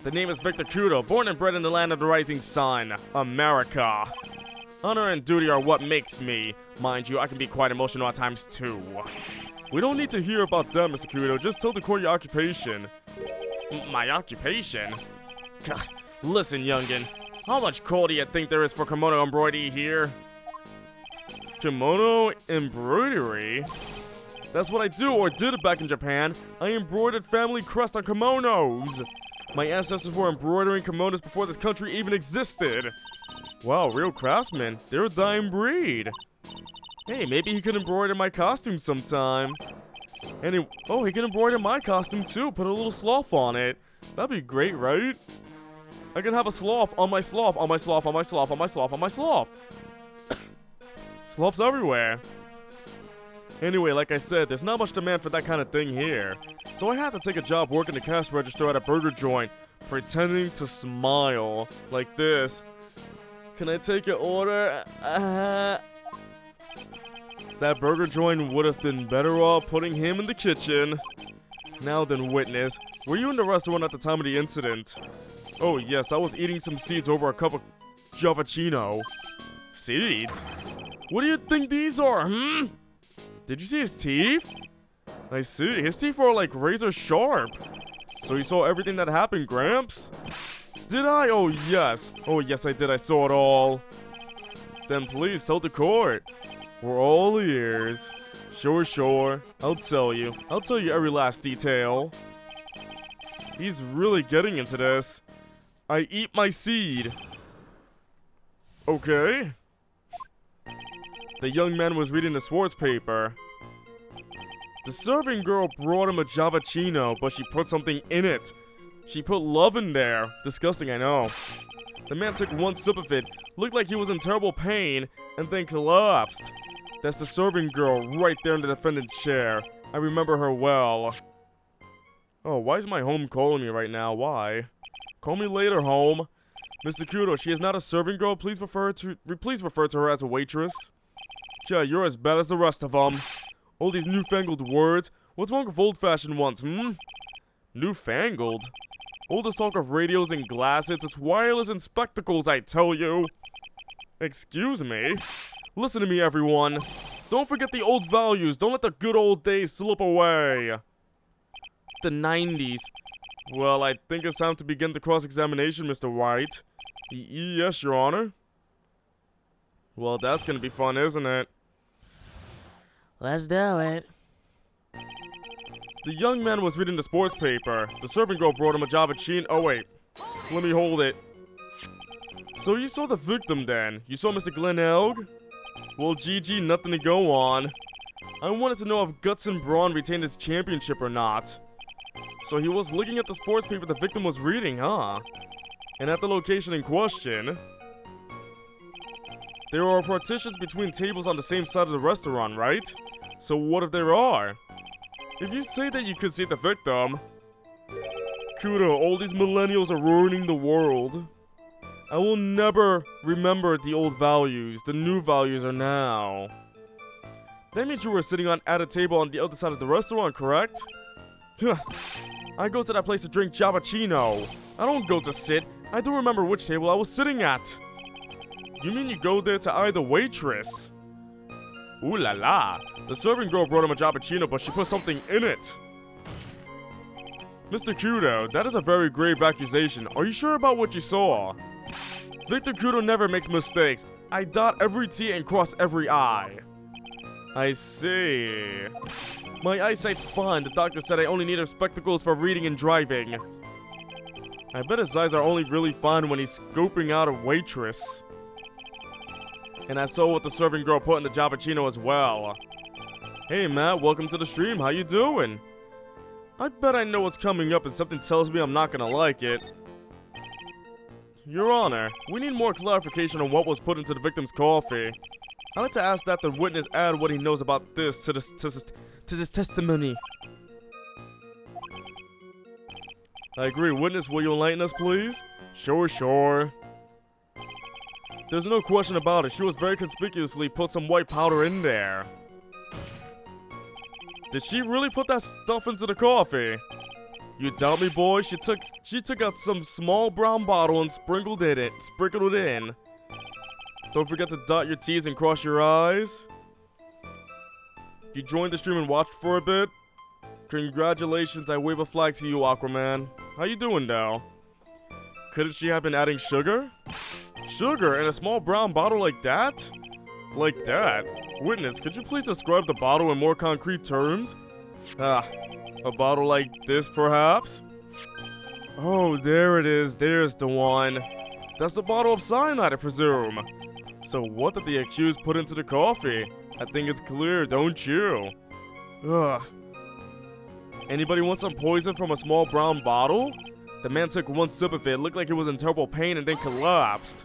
The name is Victor Kudo, born and bred in the land of the rising sun, America. Honor and duty are what makes me. Mind you, I can be quite emotional at times too. We don't need to hear about them, Mr. Kudo. Just tell the court your occupation. My occupation? Listen, youngin. How much coal do you think there is for kimono embroidery here? Kimono embroidery? That's what I do, or did it back in Japan. I embroidered family crest on kimonos. My ancestors were embroidering kimonos before this country even existed. Wow, real craftsmen. They're a dying breed. Hey, maybe he could embroider my costume sometime. And oh, he can embroider my costume too. Put a little sloth on it. That'd be great, right? I can have a sloth on my sloth, on my sloth, on my sloth, on my sloth, on my sloth. Sloths everywhere. Anyway, like I said, there's not much demand for that kind of thing here. So I had to take a job working the cash register at a burger joint, pretending to smile. Like this. Can I take your order? That burger joint would have been better off putting him in the kitchen. Now then, witness, were you in the restaurant at the time of the incident? Oh yes, I was eating some seeds over a cup of Javachino. Seeds? What do you think these are, Did you see his teeth? I see, his teeth were like razor sharp. So you saw everything that happened, Gramps? Did I? Oh yes. Oh yes, I did, I saw it all. Then please tell the court. We're all ears. Sure. I'll tell you. I'll tell you every last detail. He's really getting into this. I eat my seed. Okay. The young man was reading the sports paper. The serving girl brought him a Javachino, but she put something in it. She put love in there. Disgusting, I know. The man took one sip of it, looked like he was in terrible pain, and then collapsed. That's the serving girl right there in the defendant's chair. I remember her well. Oh, why is my home calling me right now? Why? Call me later, home. Mr. Kudo, she is not a serving girl. Please refer to her as a waitress. Yeah, you're as bad as the rest of them. All these newfangled words. What's wrong with old-fashioned ones, Newfangled? All this talk of radios and glasses, it's wireless and spectacles, I tell you. Excuse me? Listen to me, everyone. Don't forget the old values. Don't let the good old days slip away. The 90s. Well, I think it's time to begin the cross-examination, Mr. Wright. Yes, Your Honor. Well, that's gonna be fun, isn't it? Let's do it. The young man was reading the sports paper. The serving girl brought him a Javachino. Oh, wait. Let me hold it. So you saw the victim, then? You saw Mr. Glenn Elg? Well, GG, nothing to go on. I wanted to know if Guts and Braun retained his championship or not. So he was looking at the sports paper the victim was reading, huh? And at the location in question, there are partitions between tables on the same side of the restaurant, right? So what if there are? If you say that you could see the victim... Kudo, all these millennials are ruining the world. I will never remember the old values. The new values are now. That means you were sitting at a table on the other side of the restaurant, correct? I go to that place to drink Javachino. I don't go to sit. I don't remember which table I was sitting at. You mean you go there to eye the waitress? Ooh la la. The serving girl brought him a Javachino, but she put something in it. Mr. Kudo, that is a very grave accusation. Are you sure about what you saw? Victor Kudo never makes mistakes. I dot every T and cross every I. I see. My eyesight's fine. The doctor said I only need spectacles for reading and driving. I bet his eyes are only really fine when he's scoping out a waitress. And I saw what the serving girl put in the Javachino as well. Hey Matt, welcome to the stream. How you doing? I bet I know what's coming up and something tells me I'm not gonna like it. Your Honor, we need more clarification on what was put into the victim's coffee. I'd like to ask that the witness add what he knows about this to this testimony. I agree. Witness, will you enlighten us, please? Sure. There's no question about it. She was very conspicuously put some white powder in there. Did she really put that stuff into the coffee? You doubt me, boy? She took out some small brown bottle and sprinkled it in. Don't forget to dot your T's and cross your I's. You joined the stream and watched for a bit? Congratulations, I wave a flag to you, Aquaman. How you doing now? Couldn't she have been adding sugar? Sugar in a small brown bottle like that? Like that? Witness, could you please describe the bottle in more concrete terms? A bottle like this, perhaps? Oh, there it is. There's the one. That's a bottle of cyanide, I presume. So what did the accused put into the coffee? I think it's clear, don't you? Ugh. Anybody want some poison from a small brown bottle? The man took one sip of it, looked like he was in terrible pain and then collapsed.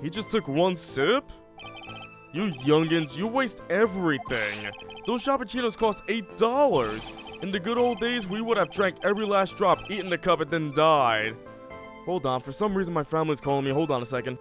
He just took one sip? You youngins, you waste everything. Those Jappuccinos cost $8. In the good old days, we would have drank every last drop, eaten the cup, and then died. Hold on, for some reason my family's calling me. Hold on a second.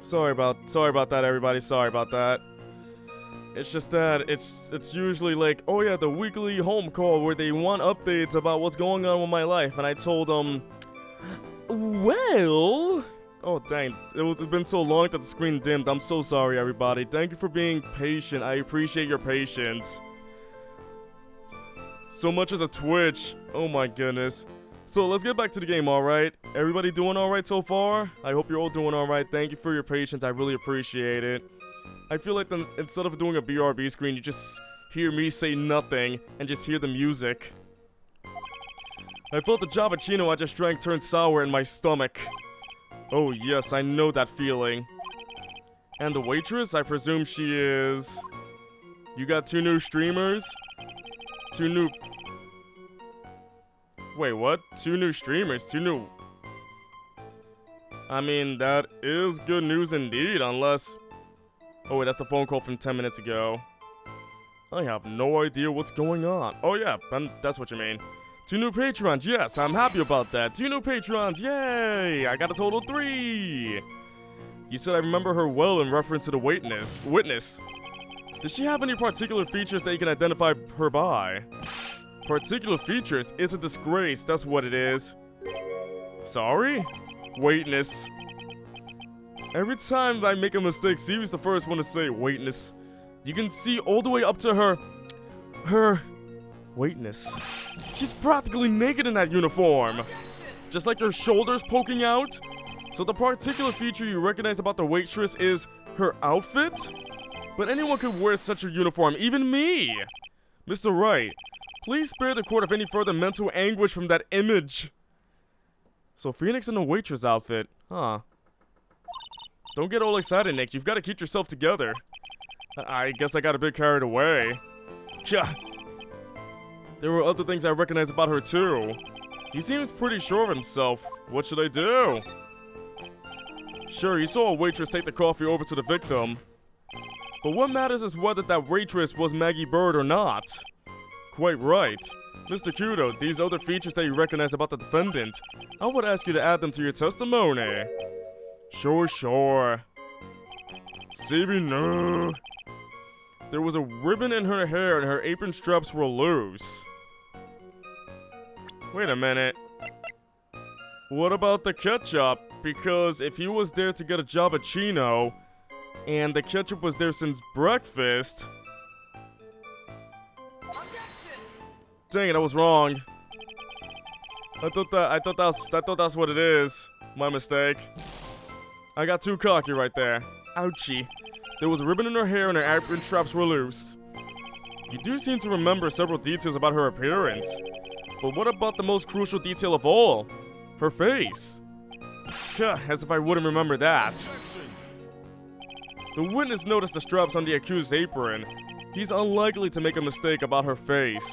Sorry about that, everybody. Sorry about that. It's just that it's usually like, oh yeah, the weekly home call where they want updates about what's going on with my life, and I told them, well, oh dang, it's been so long that the screen dimmed. I'm so sorry, everybody. Thank you for being patient. I appreciate your patience. So much as a twitch. Oh my goodness. So let's get back to the game, alright? Everybody doing alright so far? I hope you're all doing alright. Thank you for your patience. I really appreciate it. I feel like instead of doing a BRB screen, you just hear me say nothing and just hear the music. I felt the Javachino I just drank turn sour in my stomach. Oh yes, I know that feeling. And the waitress, I presume she is... You got 2 new streamers? 2 new... Wait, what? 2 new streamers? 2 new... I mean, that is good news indeed, unless... Oh wait, that's the phone call from 10 minutes ago. I have no idea what's going on. Oh yeah, that's what you mean. 2 new patrons, yes, I'm happy about that. 2 new patrons, yay! I got a total 3! You said I remember her well in reference to the witness. Does she have any particular features that you can identify her by? Particular features? It's a disgrace, that's what it is. Sorry? Witness. Every time I make a mistake, Stevie's the first one to say witness. You can see all the way up to her witness. She's practically naked in that uniform. Just like her shoulders poking out. So the particular feature you recognize about the waitress is her outfit? But anyone could wear such a uniform, even me. Mr. Wright, please spare the court of any further mental anguish from that image. So Phoenix in a waitress outfit, huh? Don't get all excited, Nick. You've got to keep yourself together. I guess I got a bit carried away. Yeah. There were other things I recognized about her, too. He seems pretty sure of himself. What should I do? Sure, you saw a waitress take the coffee over to the victim. But what matters is whether that waitress was Maggie Bird or not. Quite right. Mr. Kudo, these other features that you recognize about the defendant, I would ask you to add them to your testimony. Sure. Sabi, no. There was a ribbon in her hair and her apron straps were loose. Wait a minute. What about the ketchup? Because if he was there to get a Javachino, and the ketchup was there since breakfast... Dang it, I was wrong. I thought that's what it is. My mistake. I got too cocky right there. Ouchie. There was a ribbon in her hair and her apron straps were loose. You do seem to remember several details about her appearance. But what about the most crucial detail of all? Her face. As if I wouldn't remember that. The witness noticed the straps on the accused's apron. He's unlikely to make a mistake about her face.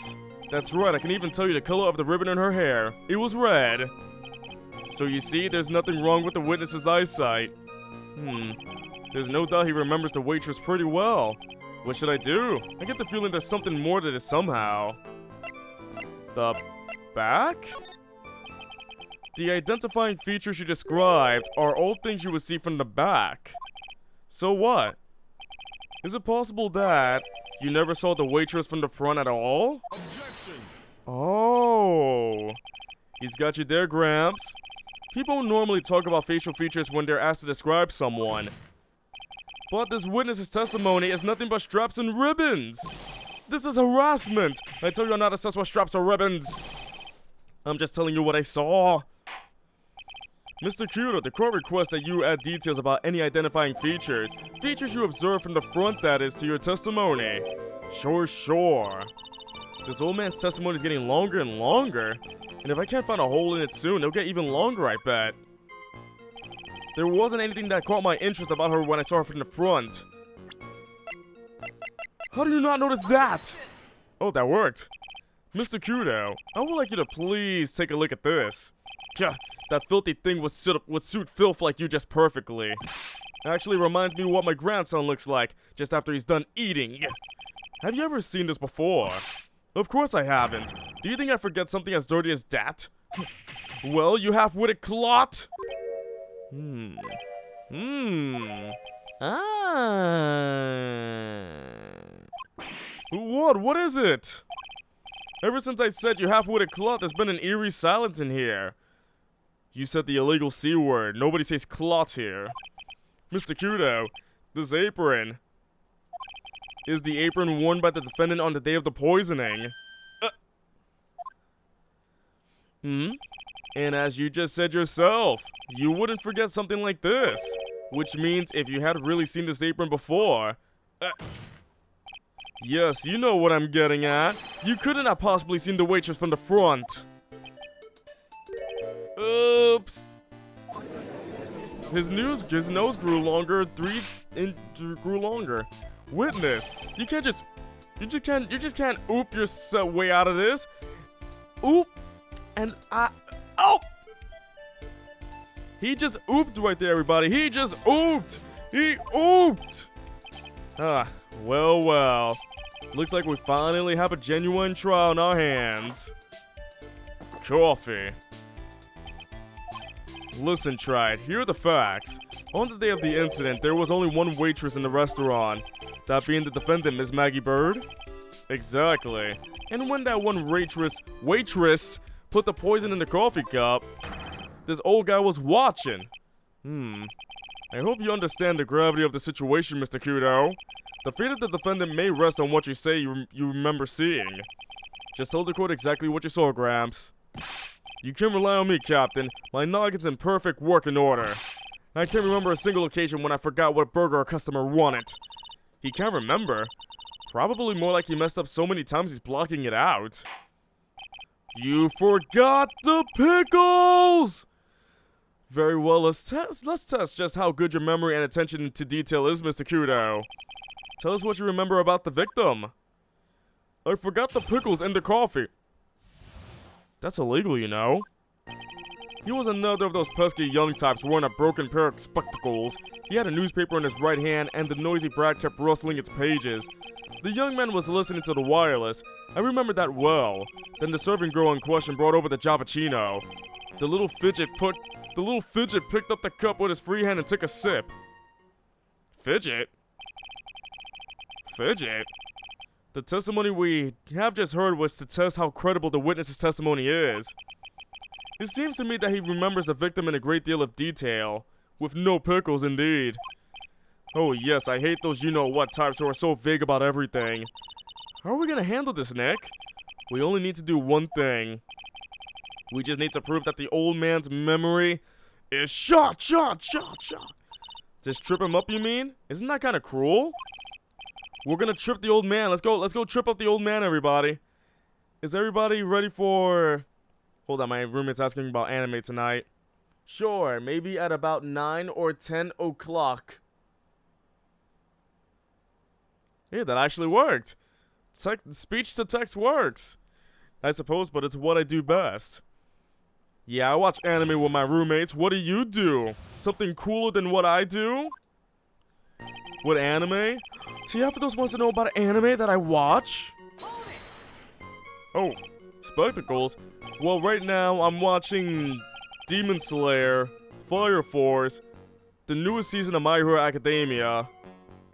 That's right, I can even tell you the color of the ribbon in her hair. It was red. So you see, there's nothing wrong with the witness's eyesight. There's no doubt he remembers the waitress pretty well. What should I do? I get the feeling there's something more to this somehow. The back? The identifying features you described are all things you would see from the back. So what? Is it possible that you never saw the waitress from the front at all? Objection! Oh. He's got you there, Gramps. People normally talk about facial features when they're asked to describe someone. But this witness's testimony is nothing but straps and ribbons. This is harassment. I tell you I'm not assessed with straps or ribbons. I'm just telling you what I saw. Mr. Kudo, the court requests that you add details about any identifying features. Features you observe from the front, that is, to your testimony. Sure. This old man's testimony is getting longer and longer. And if I can't find a hole in it soon, it'll get even longer, I bet. There wasn't anything that caught my interest about her when I saw her from the front. How do you not notice that? Oh, that worked. Mr. Kudo, I would like you to please take a look at this. That filthy thing would suit filth like you just perfectly. Actually reminds me of what my grandson looks like just after he's done eating. Have you ever seen this before? Of course I haven't. Do you think I forget something as dirty as that? Well, you half-witted clot! What is it? Ever since I said you half-witted clot, there's been an eerie silence in here. You said the illegal C word. Nobody says clot here. Mr. Kudo, this apron. Is the apron worn by the defendant on the day of the poisoning? And as you just said yourself, you wouldn't forget something like this. Which means if you had really seen this apron before... yes, you know what I'm getting at. You couldn't have possibly seen the waitress from the front. Oops. His nose grew longer, grew longer. Witness, you just can't oop your way out of this. Oop, and oh! He just ooped right there, everybody. He just ooped. He ooped. Well. Looks like we finally have a genuine trial in our hands. Coffee. Listen, Tried, here are the facts. On the day of the incident, there was only one waitress in the restaurant. That being the defendant, Miss Maggie Bird? Exactly. And when that one waitress put the poison in the coffee cup, this old guy was watching. I hope you understand the gravity of the situation, Mr. Kudo. The fate of the defendant may rest on what you say you remember seeing. Just tell the court exactly what you saw, Gramps. You can rely on me, Captain. My noggin's in perfect working order. I can't remember a single occasion when I forgot what burger a customer wanted. He can't remember. Probably more like he messed up so many times he's blocking it out. You forgot the pickles! Very well, let's test just how good your memory and attention to detail is, Mr. Kudo. Tell us what you remember about the victim. I forgot the pickles in the coffee. That's illegal, you know. He was another of those pesky young types wearing a broken pair of spectacles. He had a newspaper in his right hand, and the noisy brat kept rustling its pages. The young man was listening to the wireless. I remember that well. Then the serving girl in question brought over the Javachino. The little fidget picked up the cup with his free hand and took a sip. Fidget? The testimony we have just heard was to test how credible the witness's testimony is. It seems to me that he remembers the victim in a great deal of detail. With no pickles, indeed. Oh yes, I hate those you-know-what types who are so vague about everything. How are we gonna handle this, Nick? We only need to do one thing. We just need to prove that the old man's memory is shot. Just trip him up, you mean? Isn't that kind of cruel? We're gonna trip the old man. Let's go trip up the old man, everybody. Is everybody ready for... Hold on, my roommate's asking about anime tonight. Sure, maybe at about 9 or 10 o'clock. Yeah, that actually worked. Speech to text works. I suppose, but it's what I do best. Yeah, I watch anime with my roommates. What do you do? Something cooler than what I do? What anime? TF for those ones that know about anime that I watch? Oh, spectacles? Well, right now I'm watching Demon Slayer, Fire Force, the newest season of My Hero Academia.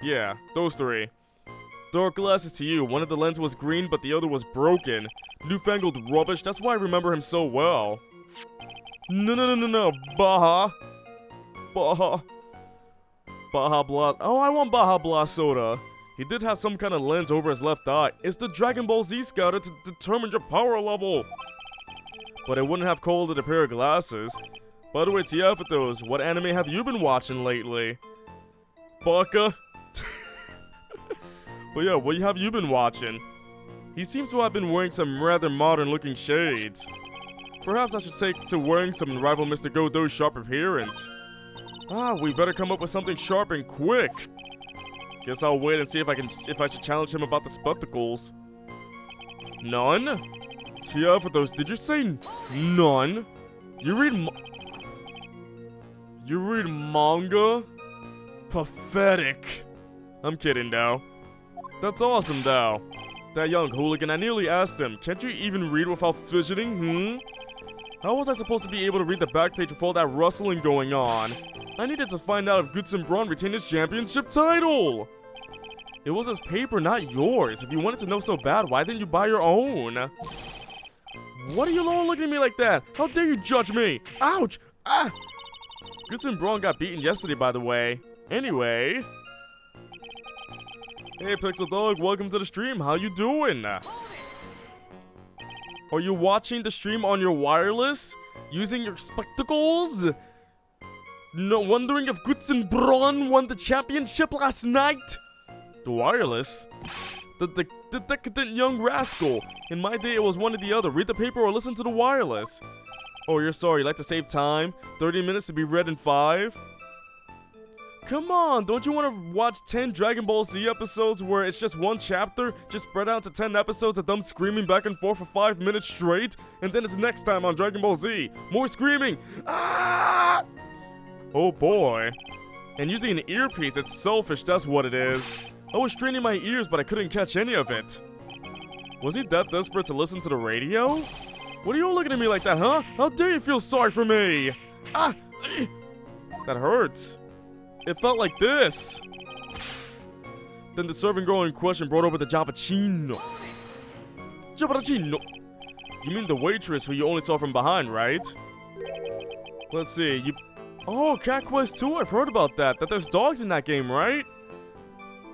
Yeah, those three. Dark glasses to you. One of the lenses was green, but the other was broken. Newfangled rubbish. That's why I remember him so well. No. Baja Blast. Oh, I want Baja Blast soda. He did have some kind of lens over his left eye. It's the Dragon Ball Z Scouter to determine your power level. But I wouldn't have called it a pair of glasses. By the way, TF with those, what anime have you been watching lately? Baka? But yeah, what have you been watching? He seems to have been wearing some rather modern looking shades. Perhaps I should take to wearing some to rival Mr. Godot's sharp appearance. We better come up with something sharp and quick. Guess I'll wait and see if I should challenge him about the spectacles. None? TF for those, did you say none? You read manga? Pathetic. I'm kidding, though. That's awesome, though. That young hooligan, I nearly asked him, can't you even read without fidgeting, How was I supposed to be able to read the back page with all that rustling going on? I needed to find out if Goodson Braun retained his championship title. It was his paper, not yours. If you wanted to know so bad, why didn't you buy your own? What are you all looking at me like that? How dare you judge me? Ouch! Ah! Goodson Braun got beaten yesterday, by the way. Anyway. Hey, Pixel Dog, welcome to the stream. How you doing? Are you watching the stream on your wireless? Using your spectacles? No, wondering if Goodson Braun won the championship last night? The wireless? The decadent young rascal. In my day, it was one or the other. Read the paper or listen to the wireless. Oh, you're sorry. You like to save time? 30 minutes to be read in 5? Come on, don't you want to watch 10 Dragon Ball Z episodes where it's just one chapter, just spread out to 10 episodes of them screaming back and forth for 5 minutes straight, and then it's next time on Dragon Ball Z. More screaming! Ah! Oh boy. And using an earpiece, it's selfish, that's what it is. I was straining my ears, but I couldn't catch any of it. Was he that desperate to listen to the radio? What are you all looking at me like that, huh? How dare you feel sorry for me? Ah! That hurts. It felt like this. Then the serving girl in question brought over the Javachino. Javachino. You mean the waitress who you only saw from behind, right? Let's see, Oh, Cat Quest 2, I've heard about that. That there's dogs in that game, right?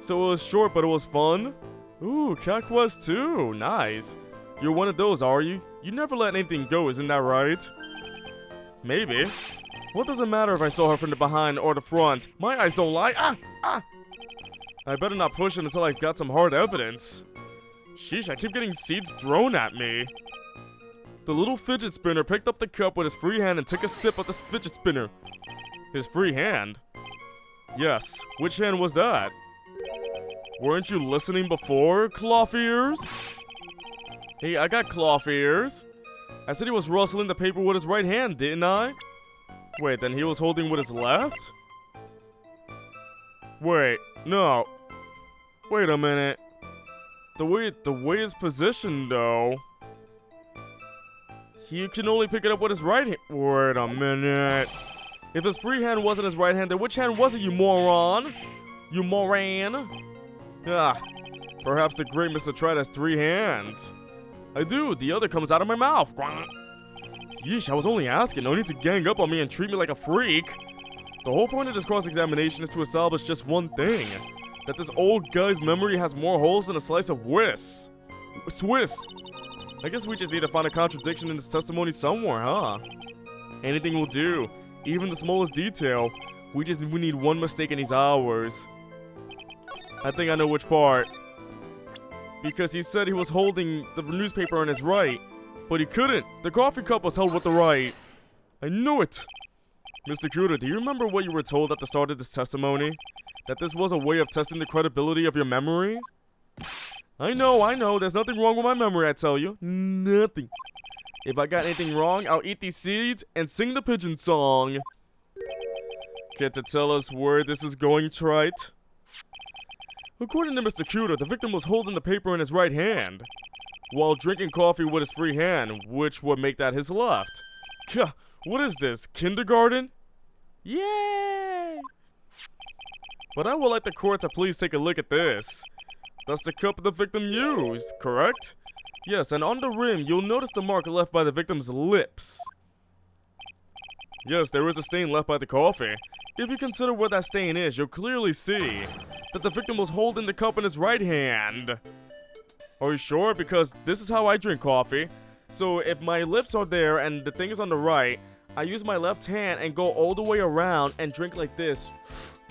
So it was short, but it was fun? Ooh, Cat Quest 2, nice. You're one of those, are you? You never let anything go, isn't that right? Maybe. What does it matter if I saw her from the behind or the front? My eyes don't lie. Ah! Ah! I better not push it until I've got some hard evidence. Sheesh, I keep getting seeds thrown at me. The little fidget spinner picked up the cup with his free hand and took a sip of the fidget spinner. His free hand? Yes, which hand was that? Weren't you listening before, cloth ears? Hey, I got cloth ears. I said he was rustling the paper with his right hand, didn't I? Wait, then he was holding with his left? Wait, no. Wait a minute. The way it's positioned, though. He can only pick it up with his right hand. Wait a minute. If his free hand wasn't his right hand, then which hand was it, you moron? You moran? Ah, perhaps the great Mr. Trite has 3 hands. I do, the other comes out of my mouth. Yeesh, I was only asking. No need to gang up on me and treat me like a freak. The whole point of this cross-examination is to establish just one thing. That this old guy's memory has more holes than a slice of Swiss. I guess we just need to find a contradiction in his testimony somewhere, huh? Anything will do. Even the smallest detail. We need one mistake in these hours. I think I know which part. Because he said he was holding the newspaper on his right. But he couldn't. The coffee cup was held with the right. I knew it. Mr. Cuda, do you remember what you were told at the start of this testimony? That this was a way of testing the credibility of your memory? I know. There's nothing wrong with my memory, I tell you. Nothing. If I got anything wrong, I'll eat these seeds and sing the pigeon song. Care to tell us where this is going, Trite? According to Mr. Cuda, the victim was holding the paper in his right hand, while drinking coffee with his free hand, which would make that his left. What is this, kindergarten? Yay! But I would like the court to please take a look at this. That's the cup the victim used, correct? Yes, and on the rim, you'll notice the mark left by the victim's lips. Yes, there is a stain left by the coffee. If you consider what that stain is, you'll clearly see that the victim was holding the cup in his right hand. Are you sure? Because this is how I drink coffee. So if my lips are there and the thing is on the right, I use my left hand and go all the way around and drink like this.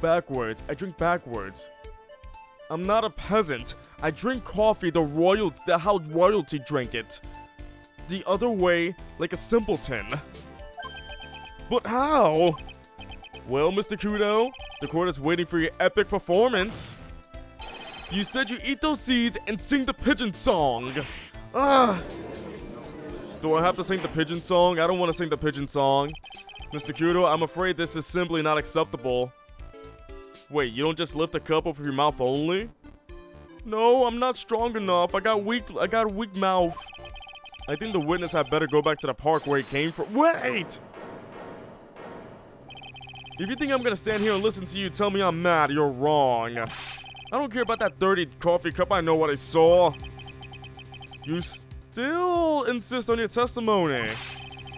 Backwards. I drink backwards. I'm not a peasant. I drink coffee how royalty drank it. The other way, like a simpleton. But how? Well, Mr. Kudo, the court is waiting for your epic performance. You said you eat those seeds and sing the pigeon song. Ugh. Do I have to sing the pigeon song? I don't want to sing the pigeon song. Mr. Kudo, I'm afraid this is simply not acceptable. Wait, you don't just lift the cup over your mouth only? No, I'm not strong enough. I got a weak mouth. I think the witness had better go back to the park where he came from. Wait! If you think I'm gonna stand here and listen to you tell me I'm mad, you're wrong. I don't care about that dirty coffee cup, I know what I saw. You still insist on your testimony.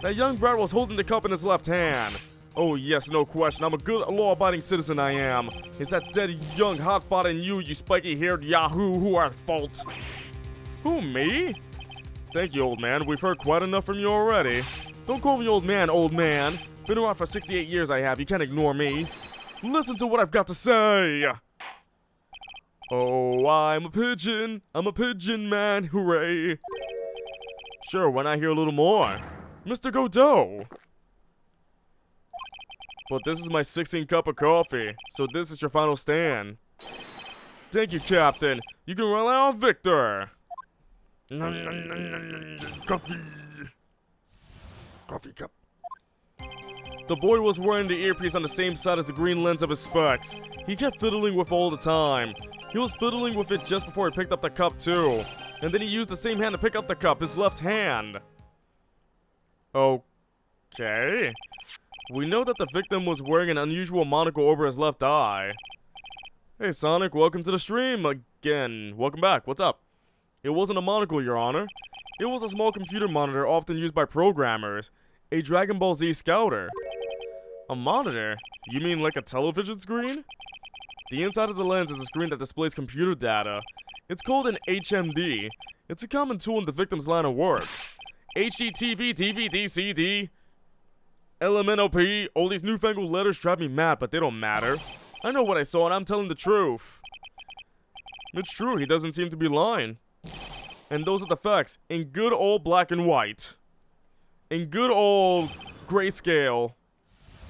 That young brat was holding the cup in his left hand. Oh yes, no question, I'm a good law-abiding citizen, I am. It's that dead young hotbot and you spiky-haired yahoo who are at fault. Who, me? Thank you, old man, we've heard quite enough from you already. Don't call me old man, old man. Been around for 68 years I have, you can't ignore me. Listen to what I've got to say. Oh, I'm a pigeon man, hooray. Sure, why not hear a little more? Mr. Godot. But this is my 16th cup of coffee, so this is your final stand. Thank you, Captain. You can rely on Victor. Coffee. Coffee cup. The boy was wearing the earpiece on the same side as the green lens of his specs. He kept fiddling with it all the time. He was fiddling with it just before he picked up the cup too. And then he used the same hand to pick up the cup, his left hand. Okay. We know that the victim was wearing an unusual monocle over his left eye. Hey Sonic, welcome to the stream again. Welcome back, what's up? It wasn't a monocle, Your Honor. It was a small computer monitor often used by programmers. A Dragon Ball Z Scouter. A monitor? You mean like a television screen? The inside of the lens is a screen that displays computer data. It's called an HMD. It's a common tool in the victim's line of work. HDTV, DVD, CD, LMNOP, all these newfangled letters drive me mad, but they don't matter. I know what I saw and I'm telling the truth. It's true, he doesn't seem to be lying. And those are the facts, in good old black and white. In good old grayscale.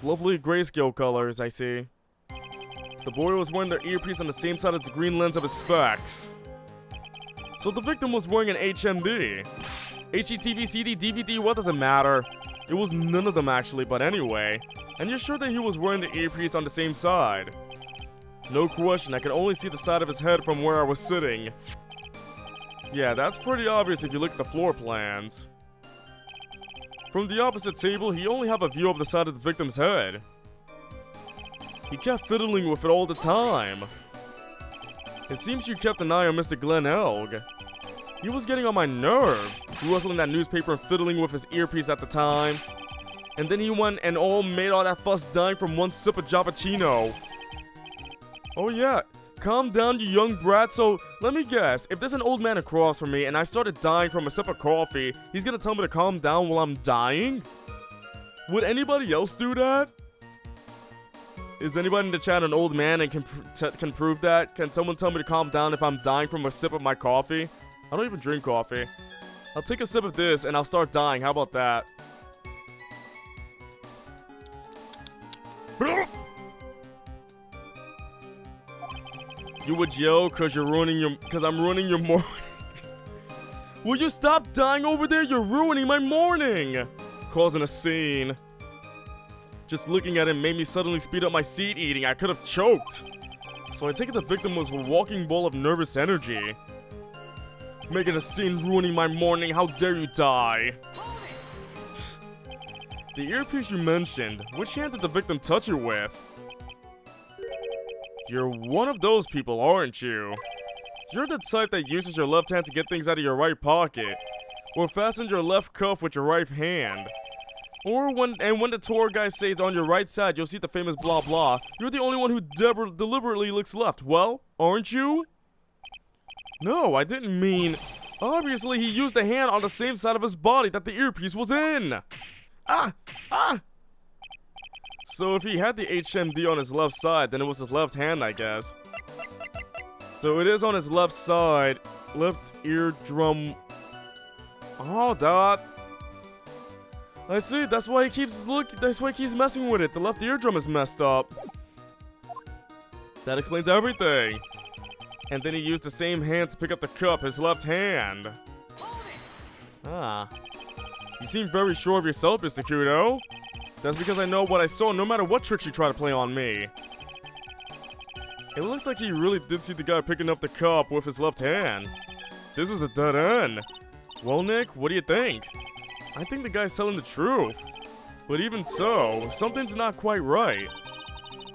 Lovely grayscale colors, I see. The boy was wearing the earpiece on the same side as the green lens of his specs. So the victim was wearing an HMD. HDTV, CD, DVD, what does it matter? It was none of them actually, but anyway. And you're sure that he was wearing the earpiece on the same side? No question, I could only see the side of his head from where I was sitting. Yeah, that's pretty obvious if you look at the floor plans. From the opposite table, he only had a view of the side of the victim's head. He kept fiddling with it all the time. It seems you kept an eye on Mr. Glenn Elg. He was getting on my nerves, rustling that newspaper and fiddling with his earpiece at the time. And then he went and made all that fuss dying from one sip of Javachino. Oh yeah, calm down you young brat. So, let me guess, if there's an old man across from me and I started dying from a sip of coffee, he's gonna tell me to calm down while I'm dying? Would anybody else do that? Is anybody in the chat an old man and can prove that? Can someone tell me to calm down if I'm dying from a sip of my coffee? I don't even drink coffee. I'll take a sip of this and I'll start dying. How about that? You would yell cause I'm ruining your morning. Will you stop dying over there? You're ruining my morning. Causing a scene. Just looking at him made me suddenly speed up my seed eating. I could have choked. So I take it the victim was a walking ball of nervous energy. Making a scene, ruining my morning. How dare you die? The earpiece you mentioned, which hand did the victim touch it with? You're one of those people, aren't you? You're the type that uses your left hand to get things out of your right pocket. Or fastens your left cuff with your right hand. Or when the tour guide says on your right side you'll see the famous blah blah, you're the only one who deliberately looks left. Well, aren't you? No, I didn't mean... Obviously, he used a hand on the same side of his body that the earpiece was in. So if he had the HMD on his left side, then it was his left hand, I guess. So it is on his left side. Left eardrum. Oh, that. I see, that's why he keeps messing with it. The left eardrum is messed up. That explains everything. And then he used the same hand to pick up the cup, his left hand. Ah. You seem very sure of yourself, Mr. Kudo. That's because I know what I saw no matter what tricks you try to play on me. It looks like he really did see the guy picking up the cup with his left hand. This is a dead end. Well, Nick, what do you think? I think the guy's telling the truth. But even so, something's not quite right.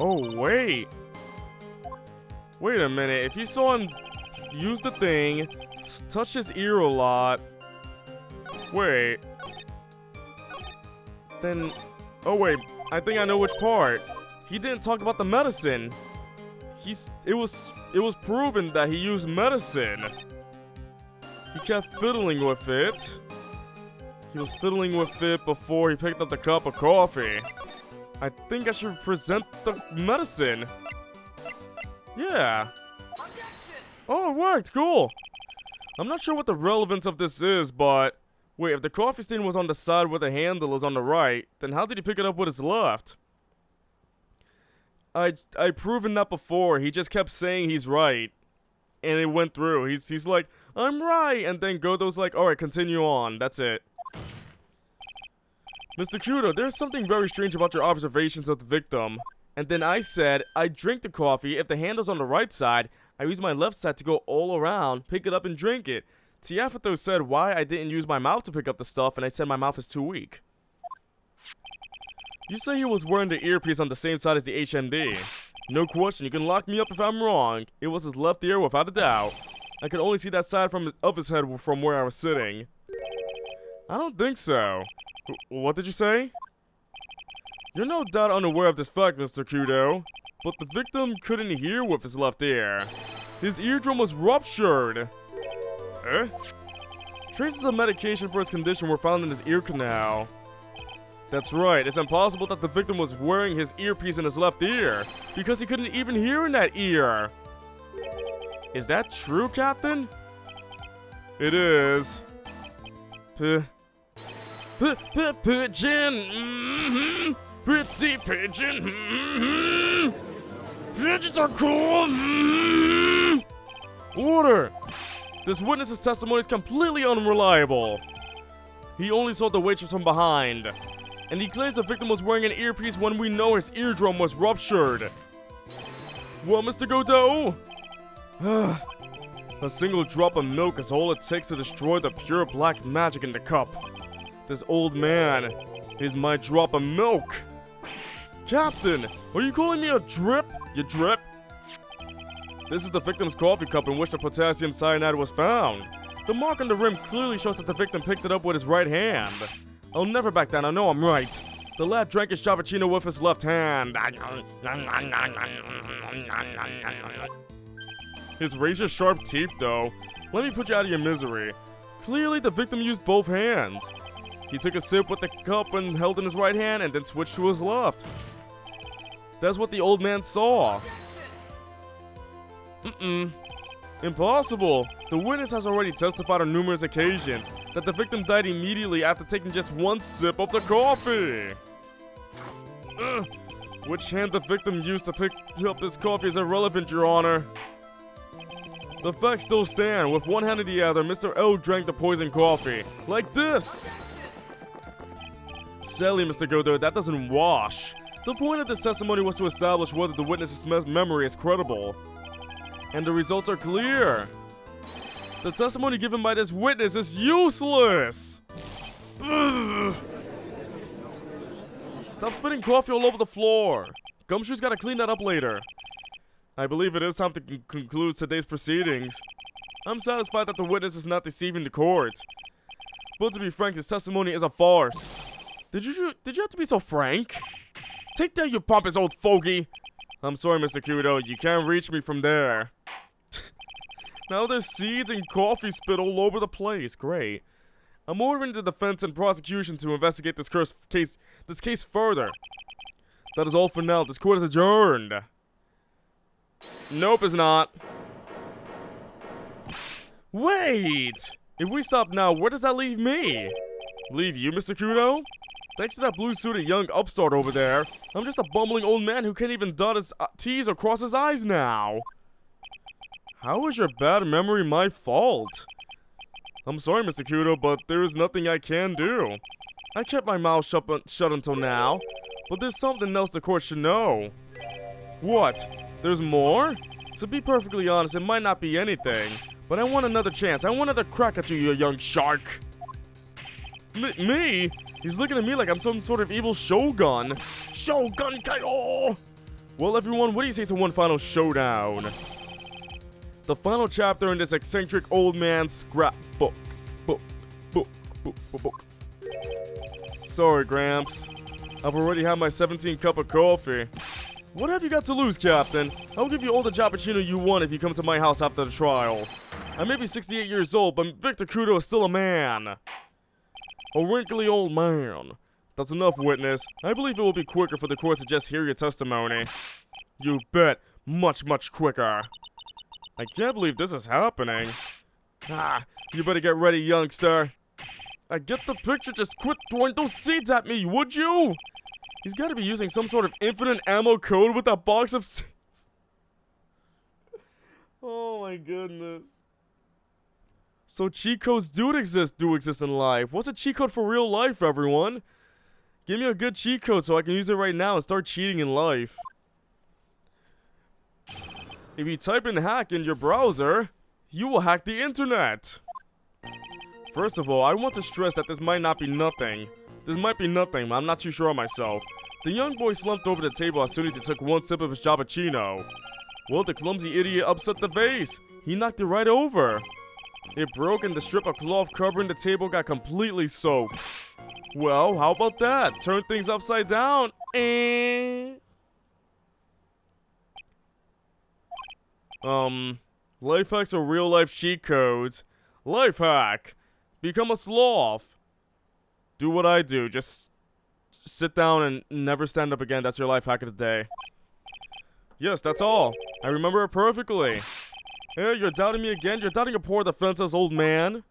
Oh, wait. Wait a minute. If you saw him use the thing, touch his ear a lot. Wait. Then... Oh, wait. I think I know which part. He didn't talk about the medicine. It was proven that he used medicine. He kept fiddling with it. He was fiddling with it before he picked up the cup of coffee. I think I should present the medicine. Yeah. Oh, it worked. Cool. I'm not sure what the relevance of this is, but... Wait, if the coffee stain was on the side where the handle is on the right, then how did he pick it up with his left? I proven that before. He just kept saying he's right. And it went through. He's like, I'm right. And then Godo's like, alright, continue on. That's it. Mr. Kudo, there's something very strange about your observations of the victim. And then I said, I drink the coffee. If the handle's on the right side, I use my left side to go all around, pick it up and drink it. Tiafato said why I didn't use my mouth to pick up the stuff, and I said my mouth is too weak. You say he was wearing the earpiece on the same side as the HMD. No question, you can lock me up if I'm wrong. It was his left ear without a doubt. I could only see that side of his head from where I was sitting. I don't think so. What did you say? You're no doubt unaware of this fact, Mr. Kudo. But the victim couldn't hear with his left ear. His eardrum was ruptured. Traces of medication for his condition were found in his ear canal. That's right, it's impossible that the victim was wearing his earpiece in his left ear, because he couldn't even hear in that ear. Is that true, Captain? It is. Pigeon! Pretty pigeon! Pigeons are cool! Order! This witness's testimony is completely unreliable. He only saw the waitress from behind. And he claims the victim was wearing an earpiece when we know his eardrum was ruptured. Well, Mr. Godot? A single drop of milk is all it takes to destroy the pure black magic in the cup. This old man is my drop of milk. Captain, are you calling me a drip? You drip? This is the victim's coffee cup in which the potassium cyanide was found. The mark on the rim clearly shows that the victim picked it up with his right hand. I'll never back down, I know I'm right. The lad drank his cappuccino with his left hand. His razor-sharp teeth, though. Let me put you out of your misery. Clearly, the victim used both hands. He took a sip with the cup and held in his right hand and then switched to his left. That's what the old man saw. Impossible. The witness has already testified on numerous occasions that the victim died immediately after taking just one sip of the coffee. Which hand the victim used to pick up this coffee is irrelevant, Your Honor. The facts still stand. With one hand in the other, Mr. L drank the poisoned coffee. Like this. Sadly, Mr. Godot, that doesn't wash. The point of this testimony was to establish whether the witness's memory is credible. And the results are clear. The testimony given by this witness is useless! Ugh. Stop spitting coffee all over the floor. Gumshoe's gotta clean that up later. I believe it is time to conclude today's proceedings. I'm satisfied that the witness is not deceiving the court. But to be frank, this testimony is a farce. Did you have to be so frank? Take that, you pompous old fogey! I'm sorry, Mr. Kudo, you can't reach me from there. Now there's seeds and coffee spit all over the place. Great. I'm ordering the defense and prosecution to investigate this case further. That is all for now. This court is adjourned. Nope, it's not. Wait! If we stop now, where does that leave me? Leave you, Mr. Kudo? Thanks to that blue-suited young upstart over there, I'm just a bumbling old man who can't even dot his T's or cross his I's now. How is your bad memory my fault? I'm sorry, Mr. Kudo, but there is nothing I can do. I kept my mouth shut until now, but there's something else the court should know. What? There's more? To be perfectly honest, it might not be anything, but I want another chance. I want another crack at you, you young shark. Me? He's looking at me like I'm some sort of evil shogun. Shogun Kaio! Well, everyone, what do you say to one final showdown? The final chapter in this eccentric old man's scrapbook. Book. Sorry, Gramps. I've already had my 17th cup of coffee. What have you got to lose, Captain? I'll give you all the Jappuccino you want if you come to my house after the trial. I may be 68 years old, but Victor Kudo is still a man. A wrinkly old man. That's enough, witness. I believe it will be quicker for the court to just hear your testimony. You bet. Much, much quicker. I can't believe this is happening. You better get ready, youngster. I get the picture, just quit throwing those seeds at me, would you? He's gotta be using some sort of infinite ammo code with that box of seeds. Oh my goodness. So cheat codes do exist in life. What's a cheat code for real life, everyone? Give me a good cheat code so I can use it right now and start cheating in life. If you type in hack in your browser, you will hack the internet. First of all, I want to stress that this might not be nothing. This might be nothing, but I'm not too sure of myself. The young boy slumped over the table as soon as he took one sip of his Jappuccino. Well, the clumsy idiot upset the vase. He knocked it right over. It broke and the strip of cloth covering the table got completely soaked. Well, how about that? Turn things upside down. Life hacks are real life cheat codes. Life hack. Become a sloth. Do what I do. Just sit down and never stand up again. That's your life hack of the day. Yes, that's all. I remember it perfectly. Hey, you're doubting me again? You're doubting a poor defenseless old man?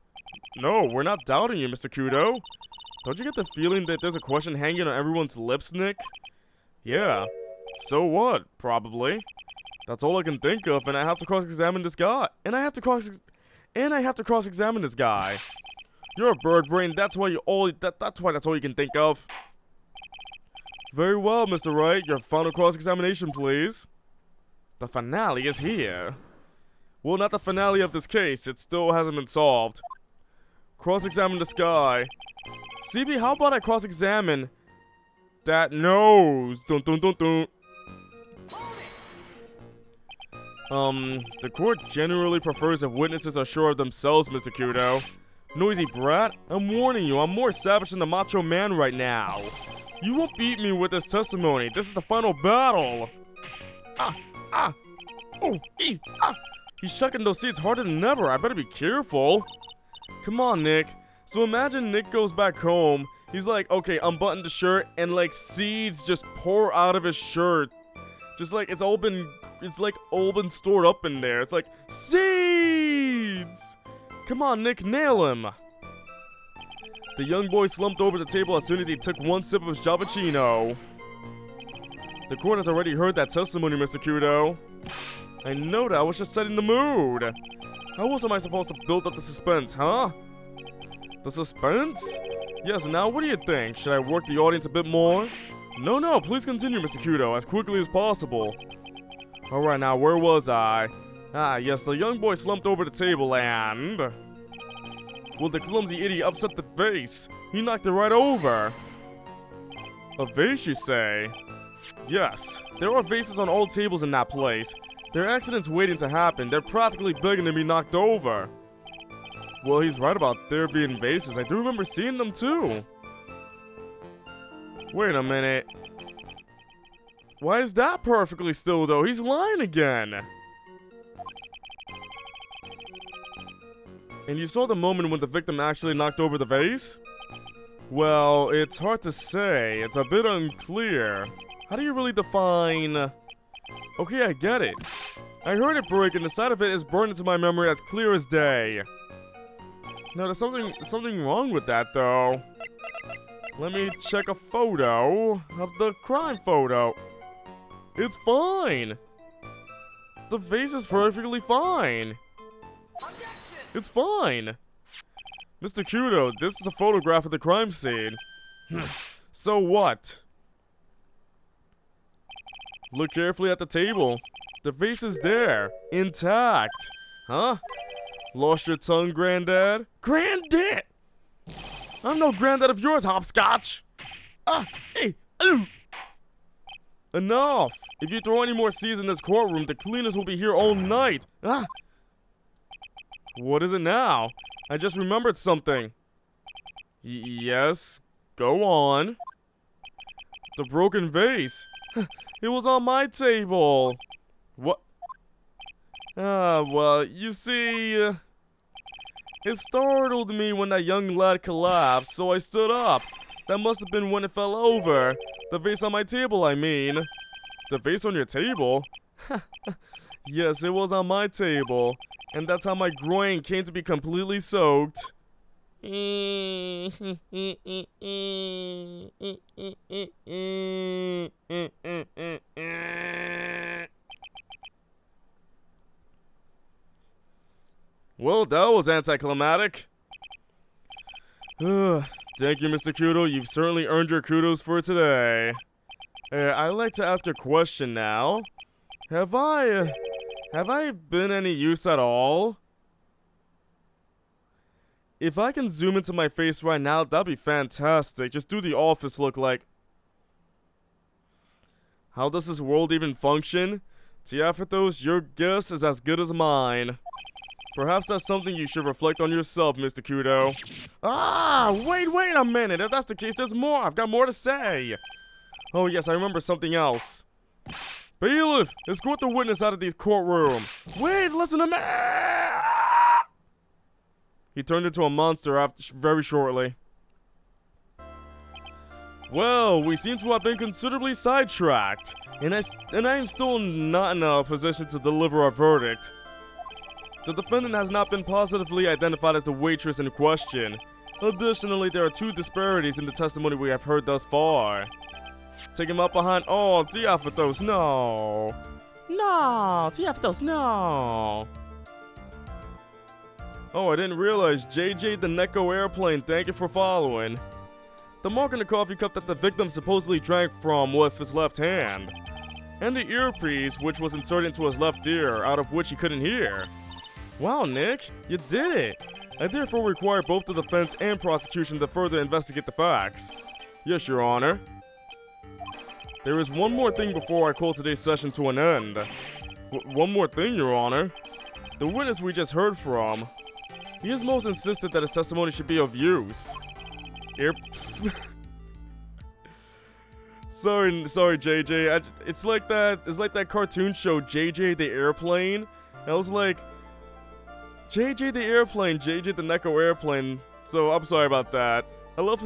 No, we're not doubting you, Mr. Kudo. Don't you get the feeling that there's a question hanging on everyone's lips, Nick? Yeah. So what? Probably. That's all I can think of, and I have to cross-examine this guy. cross-examine this guy. You're a bird brain. That's why that's all you can think of. Very well, Mr. Wright. Your final cross-examination, please. The finale is here. Well, not the finale of this case. It still hasn't been solved. Cross-examine this guy. CB, how about I cross-examine that nose? Dun dun dun dun. The court generally prefers if witnesses are sure of themselves, Mr. Kudo. Noisy brat, I'm warning you, I'm more savage than the Macho Man right now. You won't beat me with this testimony. This is the final battle. He's chucking those seeds harder than ever. I better be careful. Come on, Nick. So imagine Nick goes back home. He's like, okay, unbutton the shirt, and like seeds just pour out of his shirt. Just like it's all been stored up in there. It's like, seeds! Come on, Nick, nail him. The young boy slumped over the table as soon as he took one sip of his Jappuccino. The court has already heard that testimony, Mr. Kudo. I know that, I was just setting the mood. How else am I supposed to build up the suspense, huh? The suspense? Yes, now what do you think? Should I work the audience a bit more? No, please continue, Mr. Kudo, as quickly as possible. Alright, now where was I? Yes, the young boy slumped over the table and... Well, the clumsy idiot upset the vase. He knocked it right over. A vase, you say? Yes, there are vases on all tables in that place. There are accidents waiting to happen. They're practically begging to be knocked over. Well, he's right about there being vases. I do remember seeing them too. Wait a minute. Why is that perfectly still though? He's lying again. And you saw the moment when the victim actually knocked over the vase? Well, it's hard to say. It's a bit unclear. How do you really define... Okay, I get it. I heard it break and the side of it is burned into my memory as clear as day. No, there's something wrong with that though. Let me check a photo of the crime photo. It's fine. The vase is perfectly fine. It's fine. Mr. Kudo, this is a photograph of the crime scene. So what? Look carefully at the table. The vase is there, intact. Huh? Lost your tongue, Granddad? Granddad! I'm no granddad of yours, Hopscotch! Hey! Enough! If you throw any more seeds in this courtroom, the cleaners will be here all night. Ah! What is it now? I just remembered something. Yes, go on. The broken vase. It was on my table. What? Well, you see, it startled me when that young lad collapsed, so I stood up. That must have been when it fell over. The vase on my table, I mean. The vase on your table? Yes, it was on my table. And that's how my groin came to be completely soaked. Well, that was anticlimactic. Thank you, Mr. Kudo. You've certainly earned your kudos for today. I'd like to ask a question now. Have I been any use at all? If I can zoom into my face right now, that'd be fantastic. Just do the office look like. How does this world even function? Tiafatos, your guess is as good as mine. Perhaps that's something you should reflect on yourself, Mr. Kudo. Wait a minute. If that's the case, there's more. I've got more to say. Oh yes, I remember something else. Bailiff, escort the witness out of the courtroom. Wait, listen to me. He turned into a monster very shortly. Well, we seem to have been considerably sidetracked, and I am still not in a position to deliver a verdict. The defendant has not been positively identified as the waitress in question. Additionally, there are two disparities in the testimony we have heard thus far. Take him up behind. Oh, Tiafatos, no. No, Tiafatos, no. Oh, I didn't realize. JJ the Neko Airplane, thank you for following. The mark on the coffee cup that the victim supposedly drank from with his left hand. And the earpiece, which was inserted into his left ear, out of which he couldn't hear. Wow, Nick, you did it! I therefore require both the defense and prosecution to further investigate the facts. Yes, Your Honor. There is one more thing before I call today's session to an end. One more thing, Your Honor. The witness we just heard from, he has most insisted that his testimony should be of use. Sorry, JJ. It's like that cartoon show, JJ the Airplane. I was like, JJ the Airplane, JJ the Neko Airplane. So I'm sorry about that. I love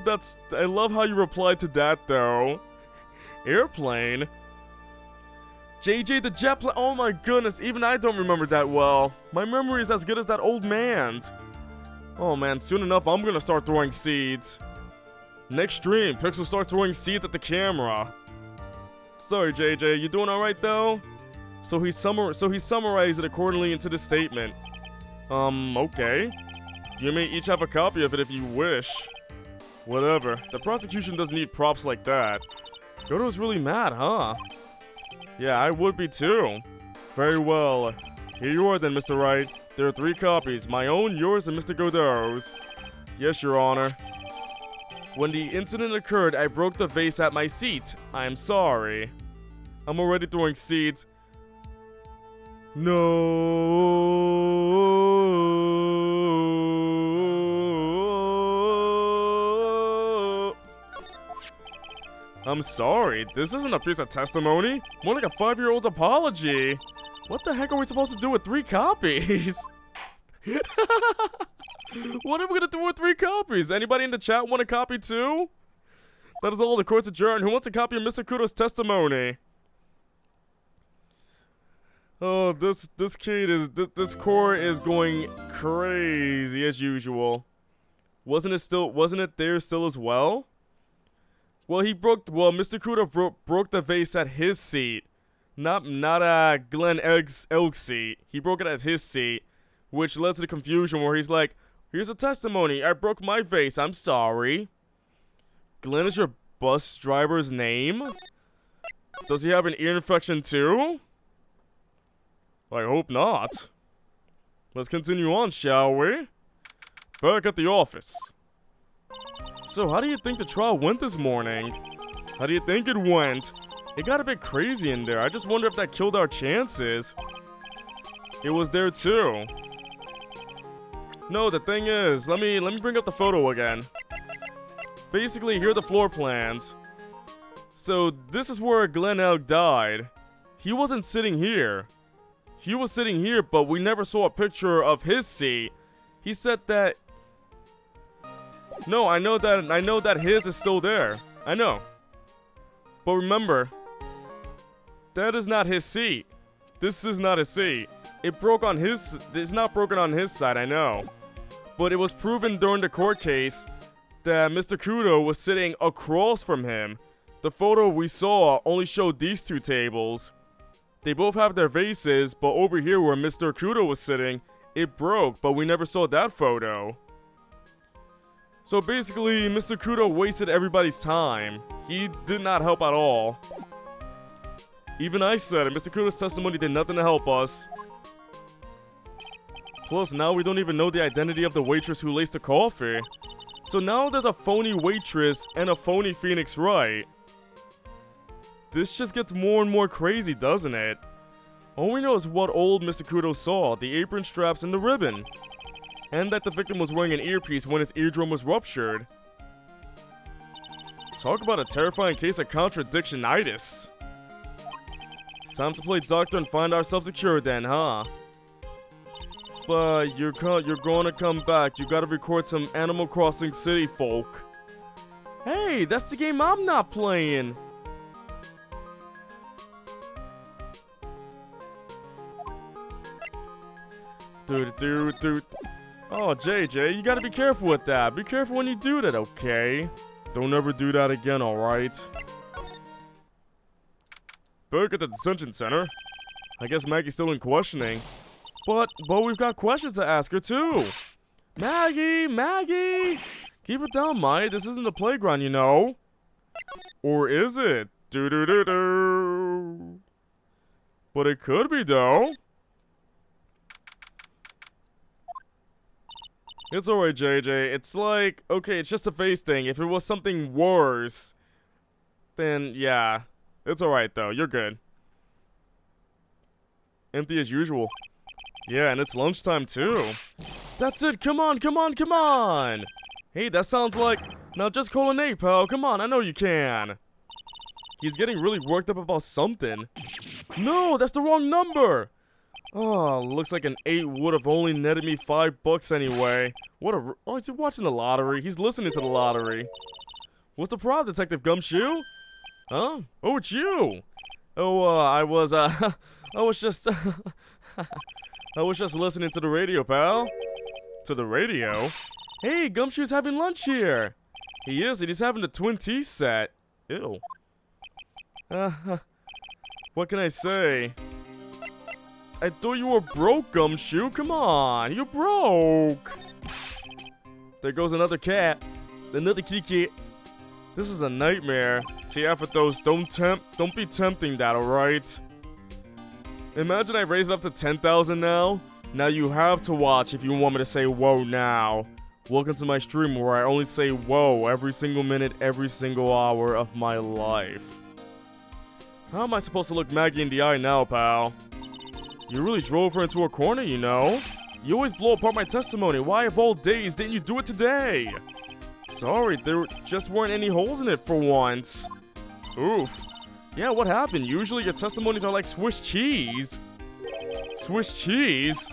how you replied to that though. Airplane? JJ the Jetplane. Oh my goodness, even I don't remember that well. My memory is as good as that old man's. Oh man, soon enough I'm gonna start throwing seeds. Next stream, Pixel start throwing seeds at the camera. Sorry JJ, you doing alright though? So he summarized it accordingly into the statement. Okay. You may each have a copy of it if you wish. Whatever, the prosecution doesn't need props like that. Godo's really mad, huh? Yeah, I would be too. Very well. Here you are then, Mr. Wright. There are 3 copies, my own, yours, and Mr. Godot's. Yes, Your Honor. When the incident occurred, I broke the vase at my seat. I am sorry. I'm already throwing seeds. No. I'm sorry. This isn't a piece of testimony. More like a 5-year-old's apology. What the heck are we supposed to do with 3 copies? What are we gonna do with 3 copies? Anybody in the chat want a copy too? That is all. The court's adjourned. Who wants a copy of Mr. Kudo's testimony? Oh, this court is going crazy as usual. Wasn't it there still as well? Well, Mr. Kudo broke the vase at his seat. Not Glenn Elk's seat. He broke it at his seat, which led to the confusion where he's like, here's a testimony. I broke my vase. I'm sorry. Glenn is your bus driver's name? Does he have an ear infection too? I hope not. Let's continue on, shall we? Back at the office. So, how do you think the trial went this morning? How do you think it went? It got a bit crazy in there. I just wonder if that killed our chances. It was there too. No, the thing is, let me bring up the photo again. Basically, here are the floor plans. So, this is where Glenn Elk died. He wasn't sitting here. He was sitting here, but we never saw a picture of his seat. He said that... No, I know that his is still there. I know. But remember, that is not his seat. This is not his seat. It broke on his... It's not broken on his side, I know. But it was proven during the court case that Mr. Kudo was sitting across from him. The photo we saw only showed these two tables. They both have their vases, but over here where Mr. Kudo was sitting, it broke, but we never saw that photo. So basically, Mr. Kudo wasted everybody's time. He did not help at all. Even I said it, Mr. Kudo's testimony did nothing to help us. Plus, now we don't even know the identity of the waitress who laced the coffee. So now there's a phony waitress and a phony Phoenix Wright. This just gets more and more crazy, doesn't it? All we know is what old Mr. Kudo saw, the apron straps and the ribbon. And that the victim was wearing an earpiece when his eardrum was ruptured. Talk about a terrifying case of contradictionitis. Time to play doctor and find ourselves a cure then, huh? But you're gonna come back. You gotta record some Animal Crossing City folk. Hey, that's the game I'm not playing. Dude. Oh, JJ, you gotta be careful with that. Be careful when you do that, okay? Don't ever do that again, alright? Back at the detention center. I guess Maggie's still in questioning. But we've got questions to ask her, too. Maggie! Keep it down, Mike. This isn't a playground, you know. Or is it? Do. But it could be, though. It's alright, JJ. It's like, okay, it's just a face thing. If it was something worse, then yeah. It's alright, though. You're good. Empty as usual. Yeah, and it's lunchtime, too. That's it. Come on. Hey, that sounds like... Now just call an 8, pal. Come on, I know you can. He's getting really worked up about something. No, that's the wrong number. Oh, looks like an 8 would have only netted me $5 anyway. Oh, is he watching the lottery? He's listening to the lottery. What's the problem, Detective Gumshoe? Huh? Oh, it's you. Oh, I was just... I was just listening to the radio, pal. To the radio? Hey, Gumshoe's having lunch here. He is, and he's having the twin tea set. Ew. What can I say? I thought you were broke, Gumshoe. Come on, you're broke. There goes another cat. Another kitty. This is a nightmare. TF with those. Don't be tempting that, alright? Imagine I raise it up to 10,000 now. Now you have to watch if you want me to say whoa now. Welcome to my stream where I only say whoa every single minute, every single hour of my life. How am I supposed to look Maggie in the eye now, pal? You really drove her into a corner, you know? You always blow apart my testimony. Why of all days didn't you do it today? Sorry, there just weren't any holes in it for once. Oof. Yeah, what happened? Usually your testimonies are like Swiss cheese. Swiss cheese?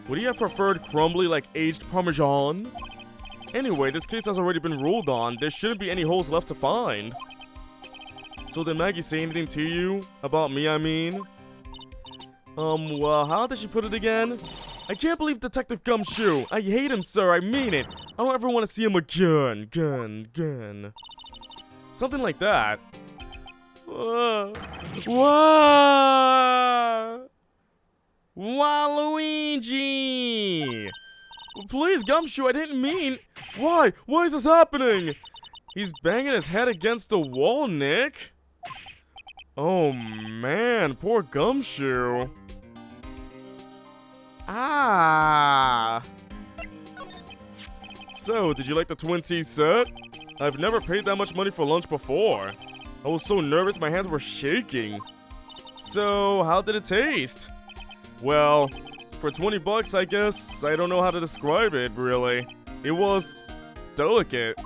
Would you have preferred crumbly like aged Parmesan? Anyway, this case has already been ruled on. There shouldn't be any holes left to find. So did Maggie say anything to you? About me, I mean? Well, how did she put it again? I can't believe Detective Gumshoe. I hate him, sir. I mean it. I don't ever want to see him again. Something like that. Waluigi! Please, Gumshoe, I didn't mean... Why? Why is this happening? He's banging his head against the wall, Nick. Oh, man. Poor Gumshoe. Ah! So, did you like the twin tea set? I've never paid that much money for lunch before. I was so nervous my hands were shaking. So, how did it taste? Well, for 20 bucks, I guess I don't know how to describe it, really. It was delicate.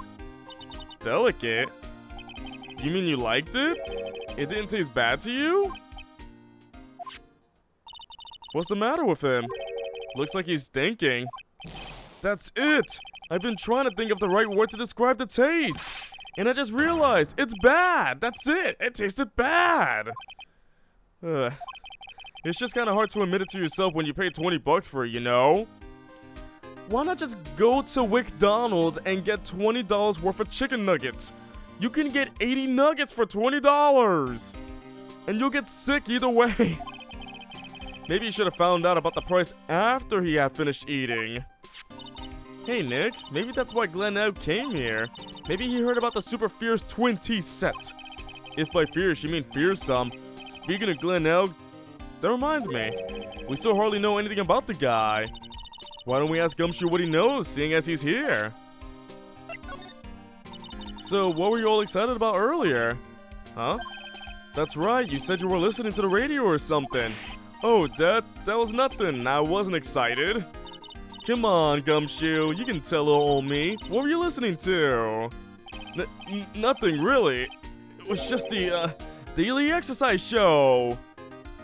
Delicate? You mean you liked it? It didn't taste bad to you? What's the matter with him? Looks like he's thinking. That's it! I've been trying to think of the right word to describe the taste. And I just realized, it's bad! That's it! It tasted bad! Ugh. It's just kind of hard to admit it to yourself when you pay 20 bucks for it, you know? Why not just go to McDonald's and get $20 worth of chicken nuggets? You can get 80 nuggets for $20! And you'll get sick either way. Maybe you should have found out about the price after he had finished eating. Hey Nick, maybe that's why Glenn Egg came here. Maybe he heard about the Super Fierce Twin Tea set. If by fierce you mean fearsome. Speaking of Glenn Egg, that reminds me. We still hardly know anything about the guy. Why don't we ask Gumshoe what he knows, seeing as he's here? So, what were you all excited about earlier? Huh? That's right, you said you were listening to the radio or something. Oh, that was nothing. I wasn't excited. Come on, Gumshoe, you can tell little old me. What were you listening to? Nothing, really. It was just the, daily exercise show.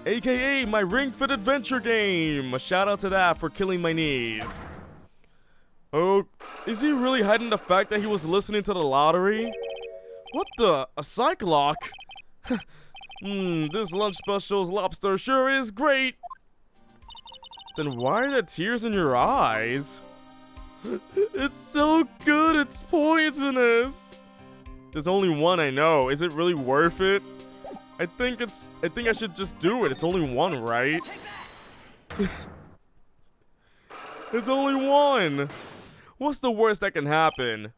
AKA my Ring Fit Adventure game. A shout out to that for killing my knees. Oh, is he really hiding the fact that he was listening to the lottery? What the? A Cyclock? This lunch special's lobster sure is great. Then why are there tears in your eyes? It's so good, it's poisonous. There's only one I know. Is it really worth it? I think I should just do it. It's only one, right? It's only one. What's the worst that can happen?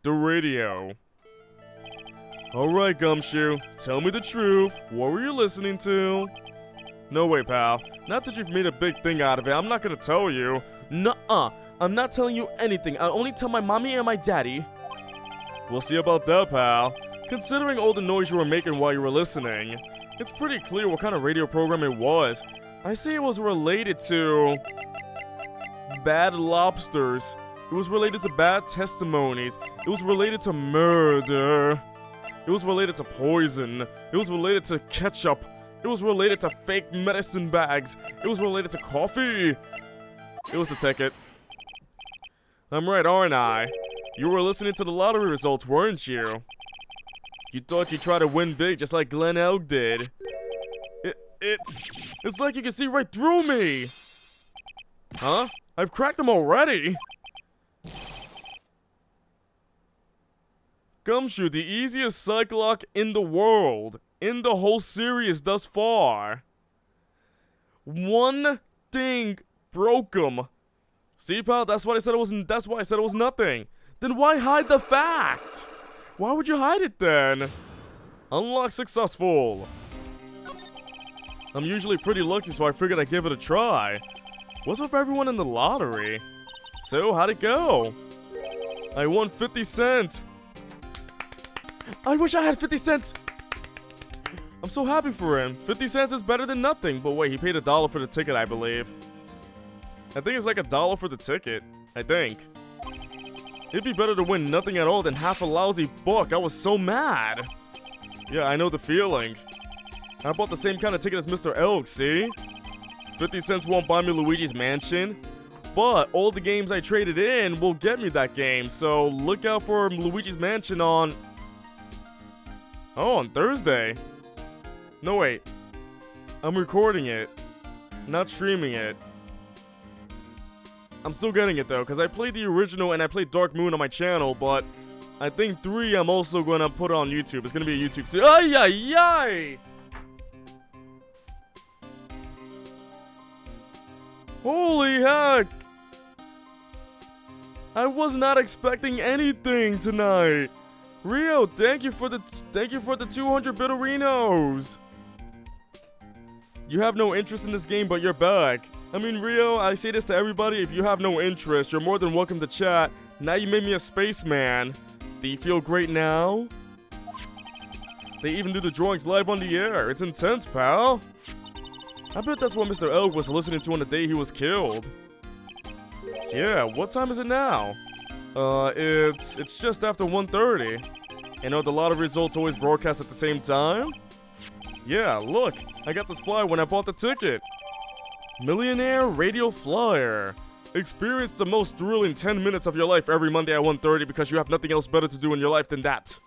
The radio. Alright, Gumshoe. Tell me the truth. What were you listening to? No way, pal. Not that you've made a big thing out of it. I'm not gonna tell you. Nuh-uh. I'm not telling you anything. I'll only tell my mommy and my daddy. We'll see about that, pal. Considering all the noise you were making while you were listening, it's pretty clear what kind of radio program it was. I say it was related to bad lobsters. It was related to bad testimonies. It was related to murder. It was related to poison. It was related to ketchup. It was related to fake medicine bags. It was related to coffee. It was the ticket. I'm right, aren't I? You were listening to the lottery results, weren't you? You thought you'd try to win big just like Glenn Elg did. It's like you can see right through me! Huh? I've cracked them already! Gumshoe, the easiest Cyclock in the world. In the whole series thus far. One thing broke him. See, pal, that's why I said it was nothing. Then why hide the fact? Why would you hide it then? Unlock successful. I'm usually pretty lucky, so I figured I'd give it a try. What's with everyone in the lottery? So, how'd it go? I won 50 cents. I wish I had 50 cents. I'm so happy for him. 50 cents is better than nothing. But wait, he paid $1 for the ticket, I believe. I think it's like $1 for the ticket. I think. It'd be better to win nothing at all than half a lousy book. I was so mad. Yeah, I know the feeling. I bought the same kind of ticket as Mr. Elk, see? 50 cents won't buy me Luigi's Mansion. But all the games I traded in will get me that game. So look out for Luigi's Mansion on... Oh, on Thursday. No, wait. I'm recording it. Not streaming it. I'm still getting it though, because I played the original and I played Dark Moon on my channel, but I think 3 I'm also going to put on YouTube. It's going to be a YouTube series. Ay, ay, ay! Holy heck! I was not expecting anything tonight. Rio, thank you for the 200 bitterinos. You have no interest in this game, but you're back. I mean, Rio, I say this to everybody, if you have no interest, you're more than welcome to chat. Now you made me a spaceman. Do you feel great now? They even do the drawings live on the air. It's intense, pal. I bet that's what Mr. Elk was listening to on the day he was killed. Yeah, what time is it now? It's just after 1:30. You know, the lottery results always broadcast at the same time? Yeah, look, I got this flyer when I bought the ticket. Millionaire Radio Flyer. Experience the most thrilling 10 minutes of your life every Monday at 1:30 because you have nothing else better to do in your life than that.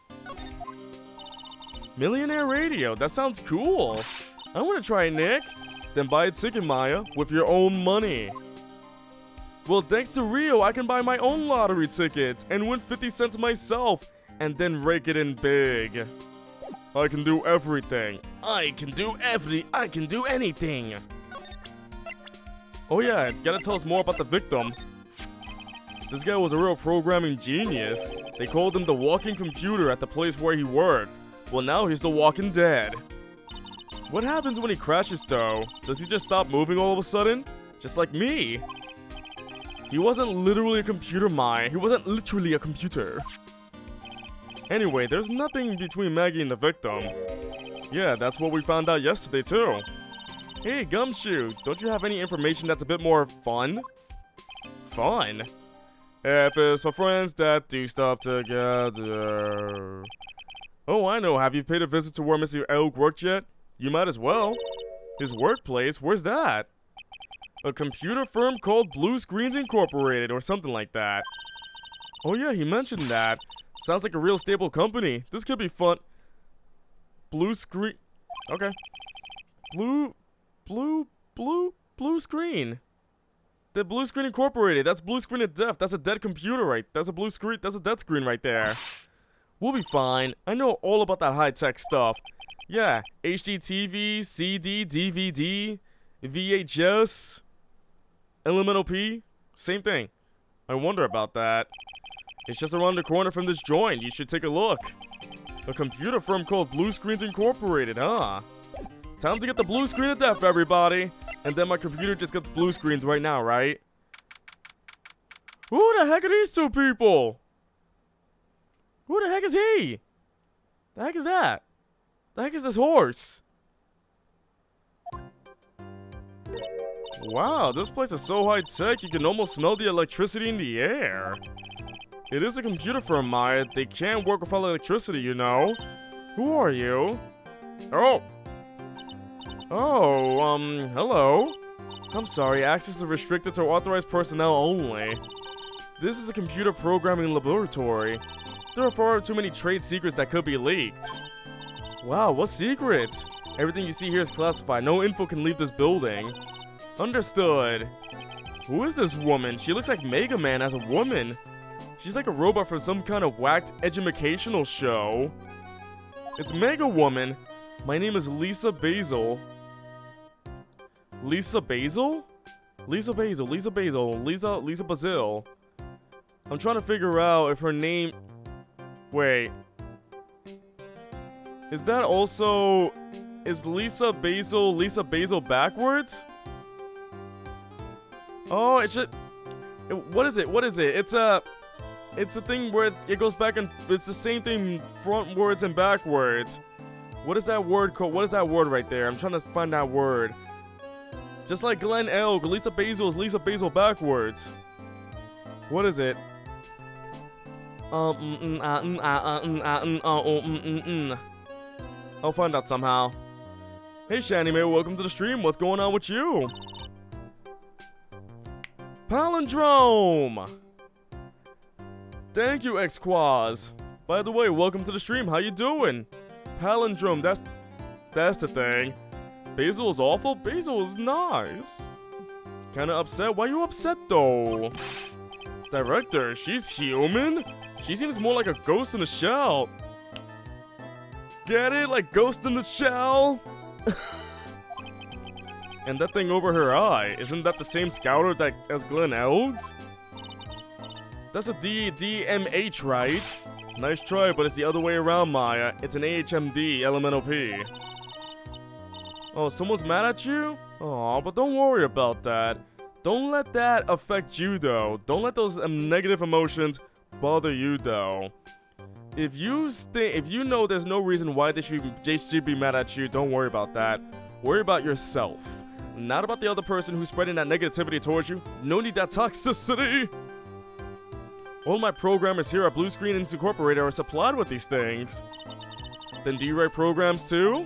Millionaire Radio, that sounds cool. I want to try it, Nick. Then buy a ticket, Maya, with your own money. Well, thanks to Rio, I can buy my own lottery tickets and win 50 cents myself and then rake it in big. I can do everything. I can do anything. Oh yeah, gotta tell us more about the victim. This guy was a real programming genius. They called him the walking computer at the place where he worked. Well, now he's the walking dead. What happens when he crashes though? Does he just stop moving all of a sudden? Just like me. He wasn't literally a computer, Maya. He wasn't literally a computer. Anyway, there's nothing between Maggie and the victim. Yeah, that's what we found out yesterday too. Hey, Gumshoe, don't you have any information that's a bit more fun? Fun? F is for friends that do stuff together. Oh, I know. Have you paid a visit to where Mr. Elk worked yet? You might as well. His workplace? Where's that? A computer firm called Blue Screens Incorporated or something like that. Oh yeah, he mentioned that. Sounds like a real stable company. This could be fun. Blue Screen... Okay. Blue Screen. The Blue Screen Incorporated. That's Blue Screen of Death. That's a dead computer, right? That's a blue screen. That's a dead screen right there. We'll be fine. I know all about that high-tech stuff. Yeah, HDTV, CD, DVD, VHS, Elemental P, same thing. I wonder about that. It's just around the corner from this joint. You should take a look. A computer firm called Blue Screens Incorporated, huh? Time to get the blue screen of death, everybody. And then my computer just gets blue screens right now, right? Who the heck are these two people? Who the heck is he? The heck is that? The heck is this horse? Wow, this place is so high-tech you can almost smell the electricity in the air. It is a computer firm, Maya. They can't work without electricity, you know. Who are you? Oh, hello. I'm sorry, access is restricted to authorized personnel only. This is a computer programming laboratory. There are far too many trade secrets that could be leaked. Wow, what secrets? Everything you see here is classified. No info can leave this building. Understood. Who is this woman? She looks like Mega Man as a woman. She's like a robot from some kind of whacked educational show. It's Mega Woman. My name is Lisa Basil. Lisa Basil? Lisa Basil, Lisa Basil, Lisa Basil. I'm trying to figure out if her name... Wait. Is that also... Is Lisa Basil backwards? Oh, it should... What is it? It's a thing where it goes back and... It's the same thing frontwards and backwards. What is that word called? What is that word right there? I'm trying to find that word. Just like Glenn Elk, Lisa Basil is Lisa Basil backwards. What is it? I'll find out somehow. Hey Shanime, welcome to the stream. What's going on with you? Palindrome! Thank you, X-Quaz. By the way, welcome to the stream. How you doing? Palindrome, that's the thing. Basil is awful? Basil is nice. Kinda upset? Why are you upset though? Director, she's human? She seems more like a ghost in a shell. Get it? Like Ghost in the Shell? And that thing over her eye, isn't that the same scouter as Glenn Elg's? That's a DMH, right? Nice try, but it's the other way around, Maya. It's an AHMD, Elemental P. Oh, someone's mad at you? Aw, but don't worry about that. Don't let that affect you, though. Don't let those negative emotions bother you, though. If you know there's no reason why they should be mad at you, don't worry about that. Worry about yourself. Not about the other person who's spreading that negativity towards you. No need that toxicity. All my programmers here at Blue Screen Incorporated are supplied with these things. Then do you write programs too?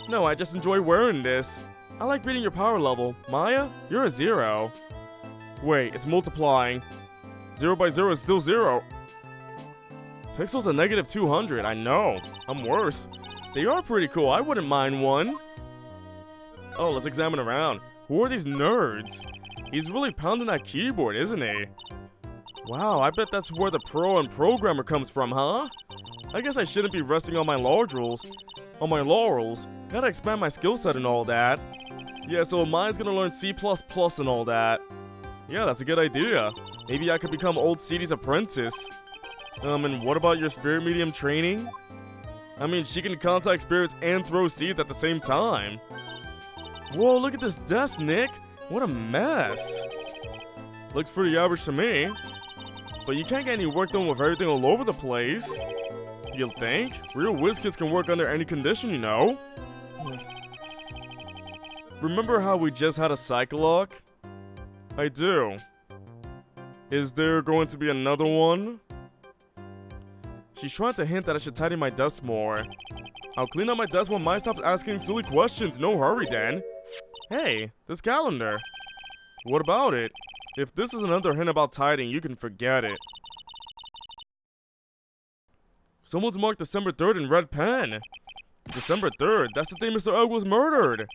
No, I just enjoy wearing this. I like reading your power level. Maya, you're a 0. Wait, it's multiplying. 0 by 0 is still 0. Pixel's a negative 200, I know. I'm worse. They are pretty cool, I wouldn't mind one. Oh, let's examine around. Who are these nerds? He's really pounding that keyboard, isn't he? Wow, I bet that's where the pro and programmer comes from, huh? I guess I shouldn't be resting on my laurels. Gotta expand my skill set and all that. Yeah, so mine's gonna learn C++ and all that. Yeah, that's a good idea. Maybe I could become old CD's apprentice. And what about your spirit medium training? I mean, she can contact spirits and throw seeds at the same time. Whoa, look at this desk, Nick. What a mess. Looks pretty average to me. But you can't get any work done with everything all over the place. You'll think? Real whiz kids can work under any condition, you know? Remember how we just had a Psycholock? I do. Is there going to be another one? She's trying to hint that I should tidy my desk more. I'll clean up my desk when Maya stops asking silly questions. No hurry, then. Hey, this calendar. What about it? If this is another hint about tidying, you can forget it. Someone's marked December 3rd in red pen. December 3rd? That's the day Mr. Egg was murdered.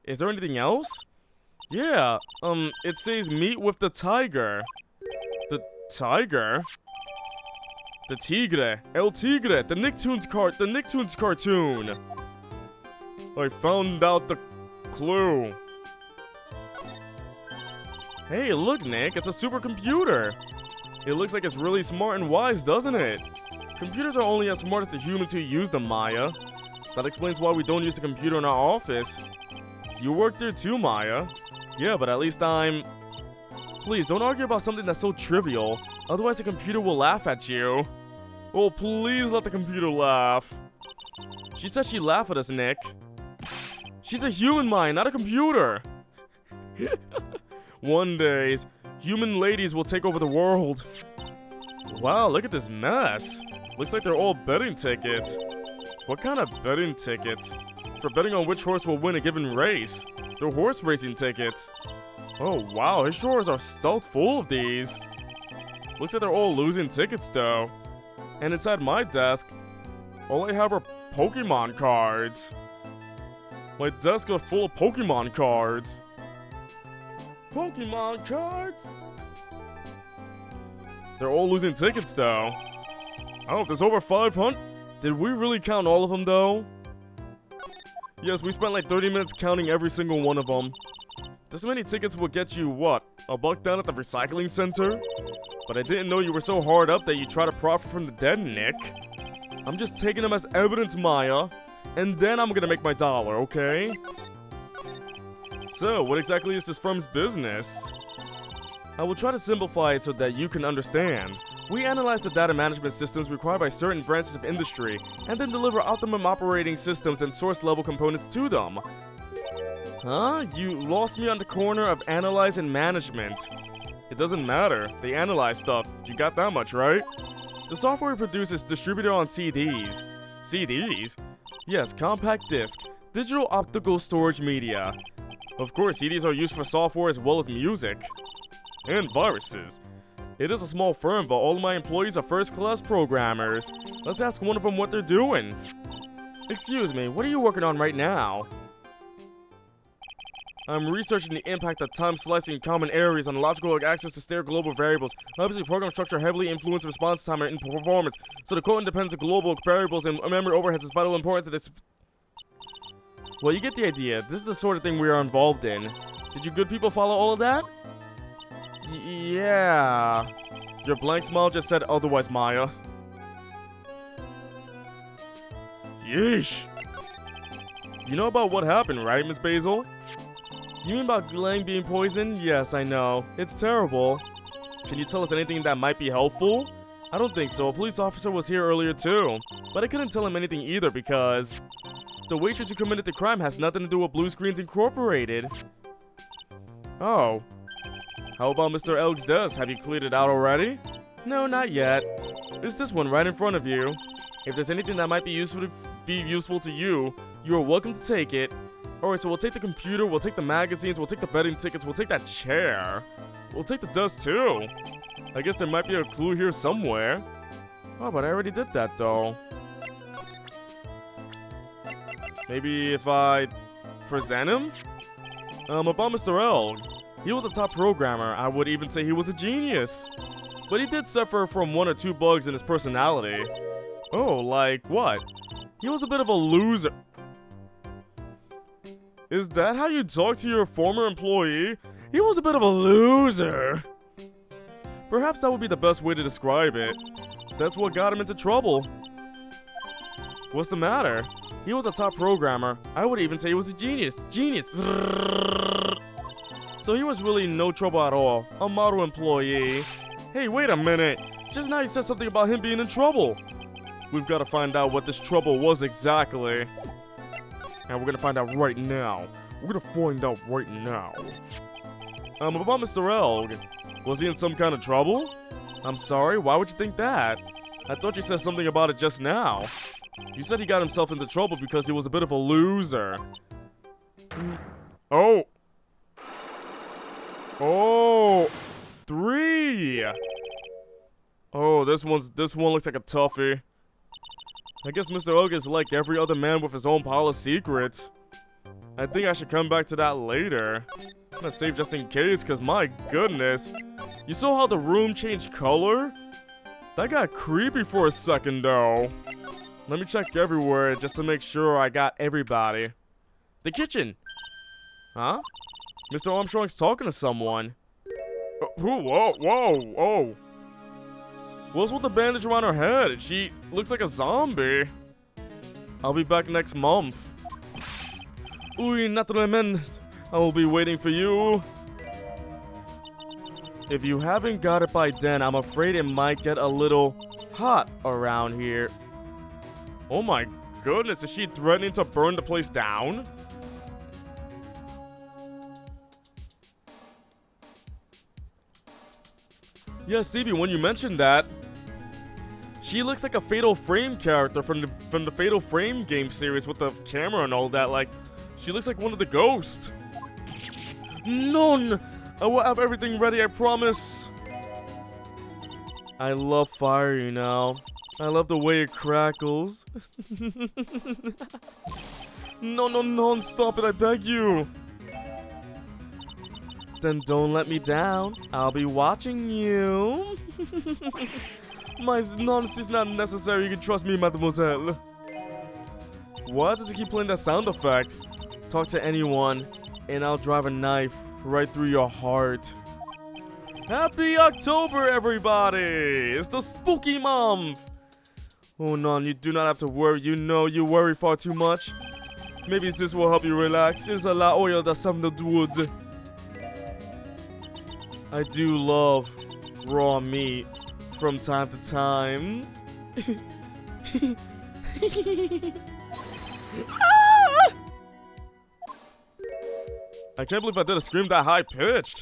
Is there anything else? Yeah, it says meet with the tiger. The tiger? The Tigre. El Tigre. The Nicktoons cartoon. I found out the clue. Hey, look, Nick. It's a supercomputer. It looks like it's really smart and wise, doesn't it? Computers are only as smart as the humans who use them, Maya. That explains why we don't use a computer in our office. You work there too, Maya. Yeah, but at least I'm... Please, don't argue about something that's so trivial. Otherwise, the computer will laugh at you. Oh, please let the computer laugh. She said she'd laugh at us, Nick. She's a human mind, not a computer. One day, human ladies will take over the world. Wow, look at this mess. Looks like they're all betting tickets. What kind of betting tickets? For betting on which horse will win a given race. They're horse racing tickets. Oh wow, his drawers are stuffed full of these. Looks like they're all losing tickets though. And inside my desk, all I have are Pokemon cards. My desk is full of Pokemon cards. Pokemon cards? They're all losing tickets though. Oh, there's over 500. Did we really count all of them though? Yes, we spent like 30 minutes counting every single one of them. This many tickets will get you what? $1 down at the recycling center? But I didn't know you were so hard up that you try to profit from the dead, Nick. I'm just taking them as evidence, Maya. And then I'm gonna make my dollar, okay? So, what exactly is this firm's business? I will try to simplify it so that you can understand. We analyze the data management systems required by certain branches of industry, and then deliver optimum operating systems and source-level components to them. Huh? You lost me on the corner of analyze and management. It doesn't matter. They analyze stuff. You got that much, right? The software we produce is distributed on CDs. CDs? Yes, compact disc. Digital optical storage media. Of course, CDs are used for software as well as music. And viruses. It is a small firm, but all of my employees are first-class programmers. Let's ask one of them what they're doing. Excuse me, what are you working on right now? I'm researching the impact of time slicing in common areas on logical access to stare global variables. Obviously, program structure heavily influences response time and performance, so the code independence of global variables and memory overheads is vital importance to this. Well, you get the idea. This is the sort of thing we are involved in. Did you good people follow all of that? Yeah. Your blank smile just said otherwise, Maya. Yeesh. You know about what happened, right, Miss Basil? You mean about Lang being poisoned? Yes, I know. It's terrible. Can you tell us anything that might be helpful? I don't think so. A police officer was here earlier too. But I couldn't tell him anything either because the waitress who committed the crime has nothing to do with Blue Screens Incorporated. Oh. How about Mr. Elg's desk? Have you cleared it out already? No, not yet. It's this one right in front of you. If there's anything that might be useful to you, you are welcome to take it. Alright, so we'll take the computer, we'll take the magazines, we'll take the betting tickets, we'll take that chair. We'll take the desk too. I guess there might be a clue here somewhere. Oh, but I already did that though. Maybe if I present him? About Mr. Elg. He was a top programmer. I would even say he was a genius. But he did suffer from 1 or 2 bugs in his personality. Oh, like what? He was a bit of a loser. Is that how you talk to your former employee? He was a bit of a loser. Perhaps that would be the best way to describe it. That's what got him into trouble. What's the matter? He was a top programmer. I would even say he was a genius. Genius. So he was really no trouble at all. A model employee. Hey, wait a minute. Just now you said something about him being in trouble. We've got to find out what this trouble was exactly. And we're gonna find out right now. We're gonna find out right now. About Mr. Elg. Was he in some kind of trouble? I'm sorry, why would you think that? I thought you said something about it just now. You said he got himself into trouble because he was a bit of a loser. Oh. Oh. 3. Oh, this one looks like a toughie. I guess Mr. Elg is like every other man with his own pile of secrets. I think I should come back to that later. I'm gonna save just in case, cause my goodness. You saw how the room changed color? That got creepy for a second though. Let me check everywhere just to make sure I got everybody. The kitchen. Huh? Mr. Armstrong's talking to someone. Whoa, whoa. What's with the bandage around her head? She looks like a zombie. I'll be back next month. Oui, naturellement. I will be waiting for you. If you haven't got it by then, I'm afraid it might get a little hot around here. Oh my goodness, is she threatening to burn the place down? Yeah, Stevie, when you mentioned that, she looks like a Fatal Frame character from the Fatal Frame game series with the camera and all that. Like, she looks like one of the ghosts. None! I will have everything ready, I promise. I love fire, you know. I love the way it crackles. No, stop it, I beg you. Then don't let me down. I'll be watching you. My nonsense is not necessary. You can trust me, mademoiselle. Why does it keep playing that sound effect? Talk to anyone, and I'll drive a knife right through your heart. Happy October, everybody! It's the spooky month! Oh, no, you do not have to worry. You know you worry far too much. Maybe this will help you relax. It's a la oil that some wood. I do love raw meat from time to time. I can't believe I did a scream that high pitched.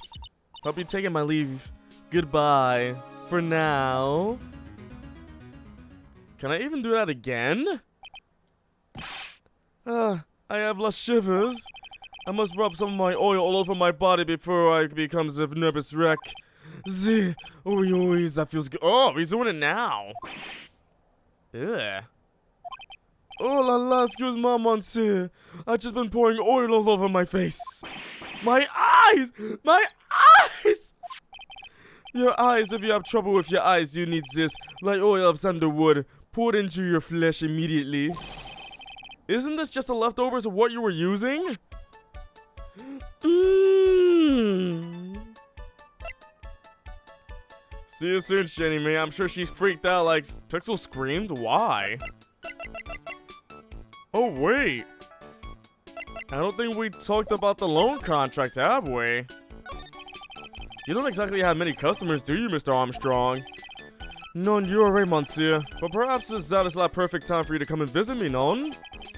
I'll be taking my leave. Goodbye for now. Can I even do that again? I have the shivers. I must rub some of my oil all over my body before I become a nervous wreck. Oh, that feels good. Oh, he's doing it now. Ugh. Oh la la, excuse moi, monsieur. I've just been pouring oil all over my face. My eyes! My eyes! Your eyes, if you have trouble with your eyes, you need this. Like oil of sandalwood. Pour it into your flesh immediately. Isn't this just the leftovers of what you were using? See you soon, Shenny May. I'm sure she's freaked out like Pixel screamed. Why? Oh, wait. I don't think we talked about the loan contract, have we? You don't exactly have many customers, do you, Mr. Armstrong? Non, you're right, monsieur. But perhaps that is the perfect time for you to come and visit me, non?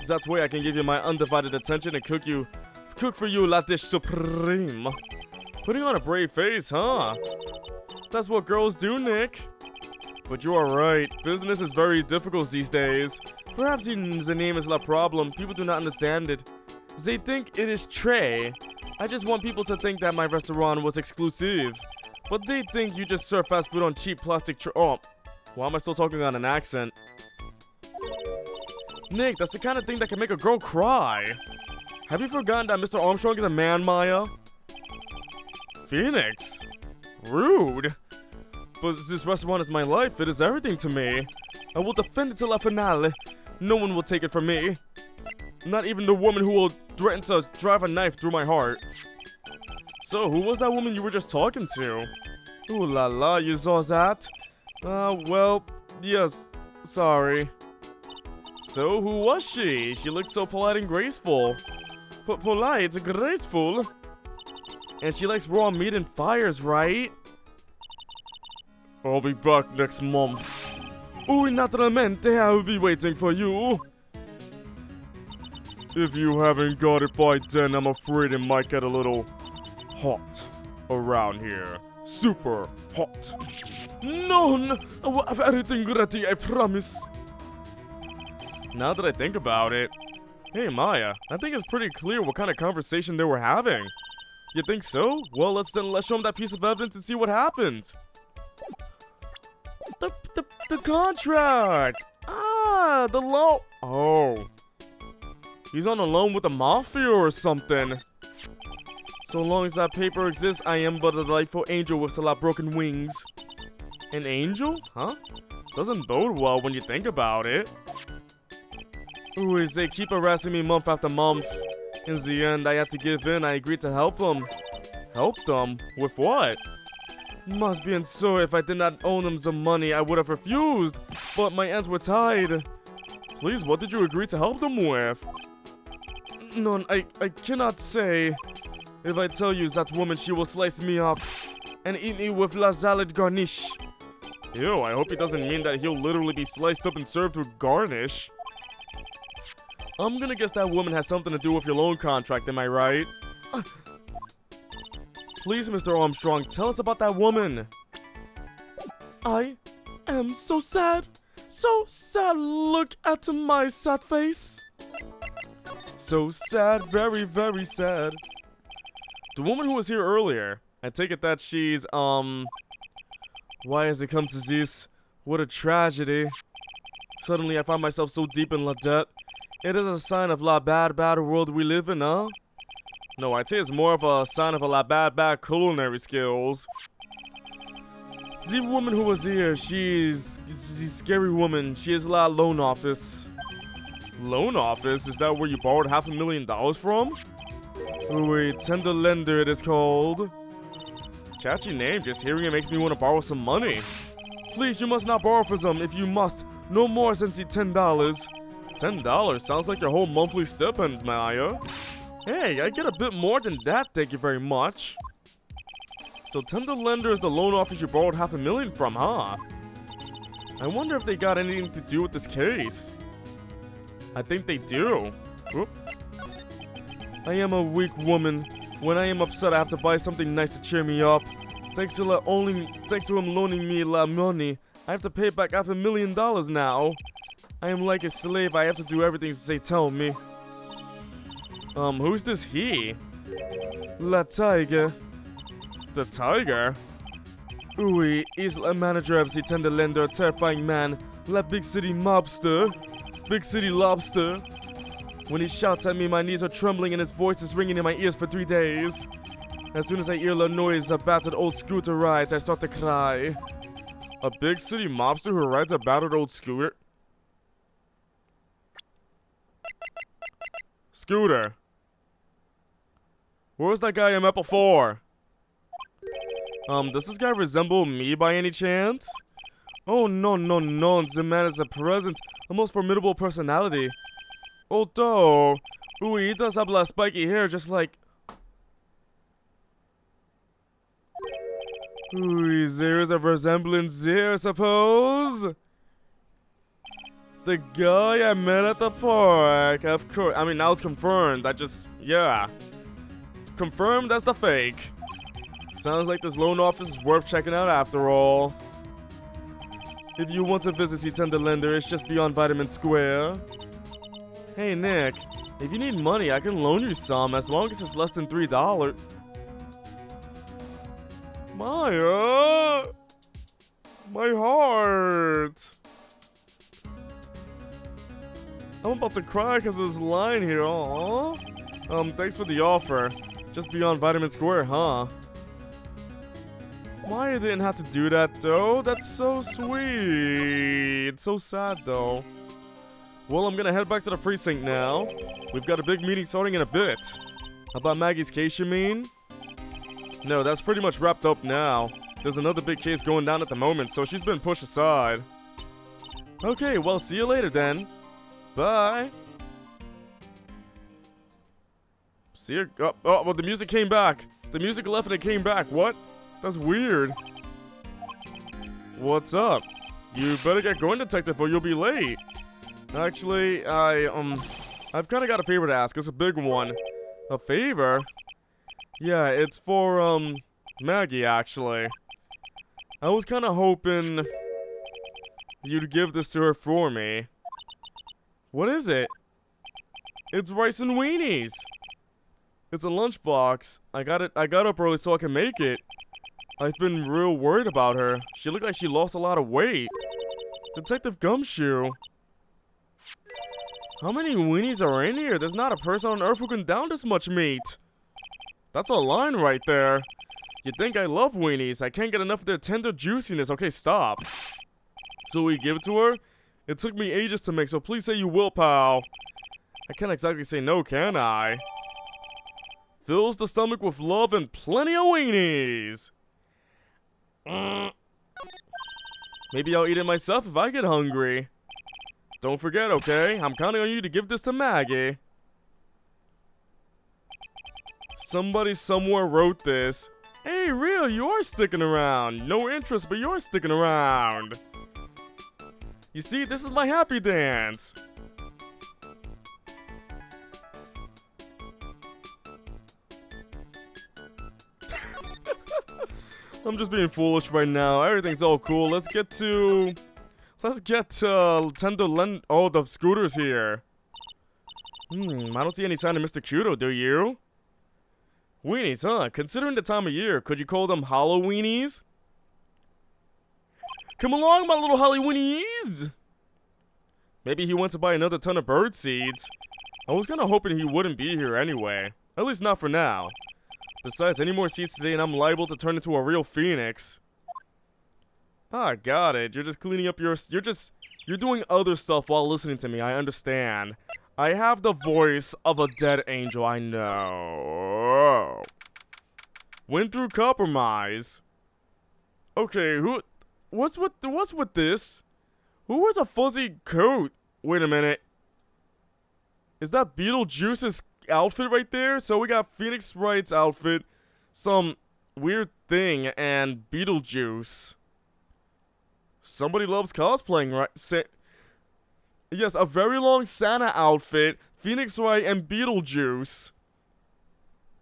That way I can give you my undivided attention and cook for you la dish supreme. Putting on a brave face, huh? That's what girls do, Nick. But you are right. Business is very difficult these days. Perhaps even the name is la problem. People do not understand it. They think it is tray. I just want people to think that my restaurant was exclusive. But they think you just serve fast food on cheap plastic oh, why am I still talking on an accent? Nick, that's the kind of thing that can make a girl cry. Have you forgotten that Mr. Armstrong is a man, Maya? Phoenix? Rude. But this restaurant is my life. It is everything to me. I will defend it till la finale. No one will take it from me. Not even the woman who will threaten to drive a knife through my heart. So, who was that woman you were just talking to? Ooh la la, you saw that? Well, yes, sorry. So, who was she? She looked so polite and graceful. Polite, graceful? And she likes raw meat and fires, right? I'll be back next month. Ooh, naturalmente, I'll be waiting for you. If you haven't got it by then, I'm afraid it might get a little hot around here. Super hot. None! I will have everything ready, I promise. Now that I think about it, hey Maya, I think it's pretty clear what kind of conversation they were having. You think so? Well, let's show them that piece of evidence and see what happens. The contract! Ah, the loan. Oh. He's on a loan with the mafia or something. So long as that paper exists, I am but a delightful angel with a lot of broken wings. An angel? Huh? Doesn't bode well when you think about it. Ooh, they keep harassing me month after month. In the end, I had to give in. I agreed to help them. Help them? With what? Must be so if I did not owe them some money, I would have refused. But my hands were tied. Please, what did you agree to help them with? No, I cannot say. If I tell you that woman, she will slice me up and eat me with la salad garnish. Ew, I hope he doesn't mean that he'll literally be sliced up and served with garnish. I'm gonna guess that woman has something to do with your loan contract, am I right? Please, Mr. Armstrong, tell us about that woman. I am so sad. So sad. Look at my sad face. So sad, very, very sad. The woman who was here earlier, I take it that she's, why has it come to this? What a tragedy. Suddenly I find myself so deep in la debt. It is a sign of la bad world we live in, huh? No, I'd say it's more of a sign of a la bad culinary skills. The woman who was here, she's a scary woman. She is la loan office. Loan office? Is that where you borrowed $500,000 from? Oh wait, tender lender it is called. Catchy name, just hearing it makes me want to borrow some money. Please, you must not borrow for some. If you must, no more than the $10. $10? Sounds like your whole monthly stipend, Maya. Hey, I get a bit more than that, thank you very much. So tender lender is the loan office you borrowed $500,000 from, huh? I wonder if they got anything to do with this case. I think they do. Oop. I am a weak woman. When I am upset, I have to buy something nice to cheer me up. Thanks to him loaning me la money, I have to pay back $500,000 now. I am like a slave. I have to do everything they tell me. Who's this he? La Tiger. The Tiger? Oui, he's a manager of the tender lender, a terrifying man. La big city mobster. Big city lobster. When he shouts at me, my knees are trembling and his voice is ringing in my ears for 3 days. As soon as I hear the noise a battered old scooter rides, I start to cry. A big city mobster who rides a battered old scooter? Scooter. Where was that guy I met before? Does this guy resemble me by any chance? Oh, no. The man is a present, a most formidable personality. Although, ooh, he does have a lot of spiky hair, just like... Ooh, there is a resemblance here, I suppose. The guy I met at the park, of course. I mean, now it's confirmed. Yeah. Confirmed that's the fake. Sounds like this loan office is worth checking out after all. If you want to visit the tender lender, it's just beyond Vitamin Square. Hey, Nick. If you need money, I can loan you some, as long as it's less than $3. Maya! My heart! I'm about to cry because of this line here, aww. Thanks for the offer. Just beyond Vitamin Square, huh? Maya didn't have to do that, though. That's so sweet. It's so sad, though. Well, I'm gonna head back to the precinct now. We've got a big meeting starting in a bit. About Maggie's case, you mean? No, that's pretty much wrapped up now. There's another big case going down at the moment, so she's been pushed aside. Okay, well, see you later then. Bye. See you. Oh, well, the music came back. The music left and it came back. What? That's weird. What's up? You better get going, detective, or you'll be late. Actually, I've kind of got a favor to ask. It's a big one. A favor? Yeah, it's for, Maggie, actually. I was kind of hoping you'd give this to her for me. What is it? It's rice and weenies. It's a lunchbox. I got up early so I can make it. I've been real worried about her. She looked like she lost a lot of weight. Detective Gumshoe. How many weenies are in here? There's not a person on earth who can down this much meat. That's a line right there. You'd think I love weenies. I can't get enough of their tender juiciness. Okay, stop. So we give it to her? It took me ages to make, so please say you will, pal. I can't exactly say no, can I? Fills the stomach with love and plenty of weenies. Maybe I'll eat it myself if I get hungry. Don't forget, okay? I'm counting on you to give this to Maggie. Somebody somewhere wrote this. Hey, real, you're sticking around. No interest, but you're sticking around. You see, this is my happy dance. I'm just being foolish right now. Everything's all cool. Let's get the scooters here. I don't see any sign of Mr. Cudo, do you? Weenies, huh? Considering the time of year, could you call them Halloweenies? Come along, my little Halloweenies! Maybe he went to buy another ton of bird seeds. I was kinda hoping he wouldn't be here anyway. At least not for now. Besides, any more seeds today and I'm liable to turn into a real phoenix. Ah, got it. You're just cleaning up your... You're doing other stuff while listening to me, I understand. I have the voice of a dead angel, I know. Went through compromise. Okay, what's with this? Who wears a fuzzy coat? Wait a minute. Is that Beetlejuice's outfit right there? So we got Phoenix Wright's outfit, some weird thing, and Beetlejuice. Somebody loves cosplaying, right? Yes, a very long Santa outfit, Phoenix Wright, and Beetlejuice.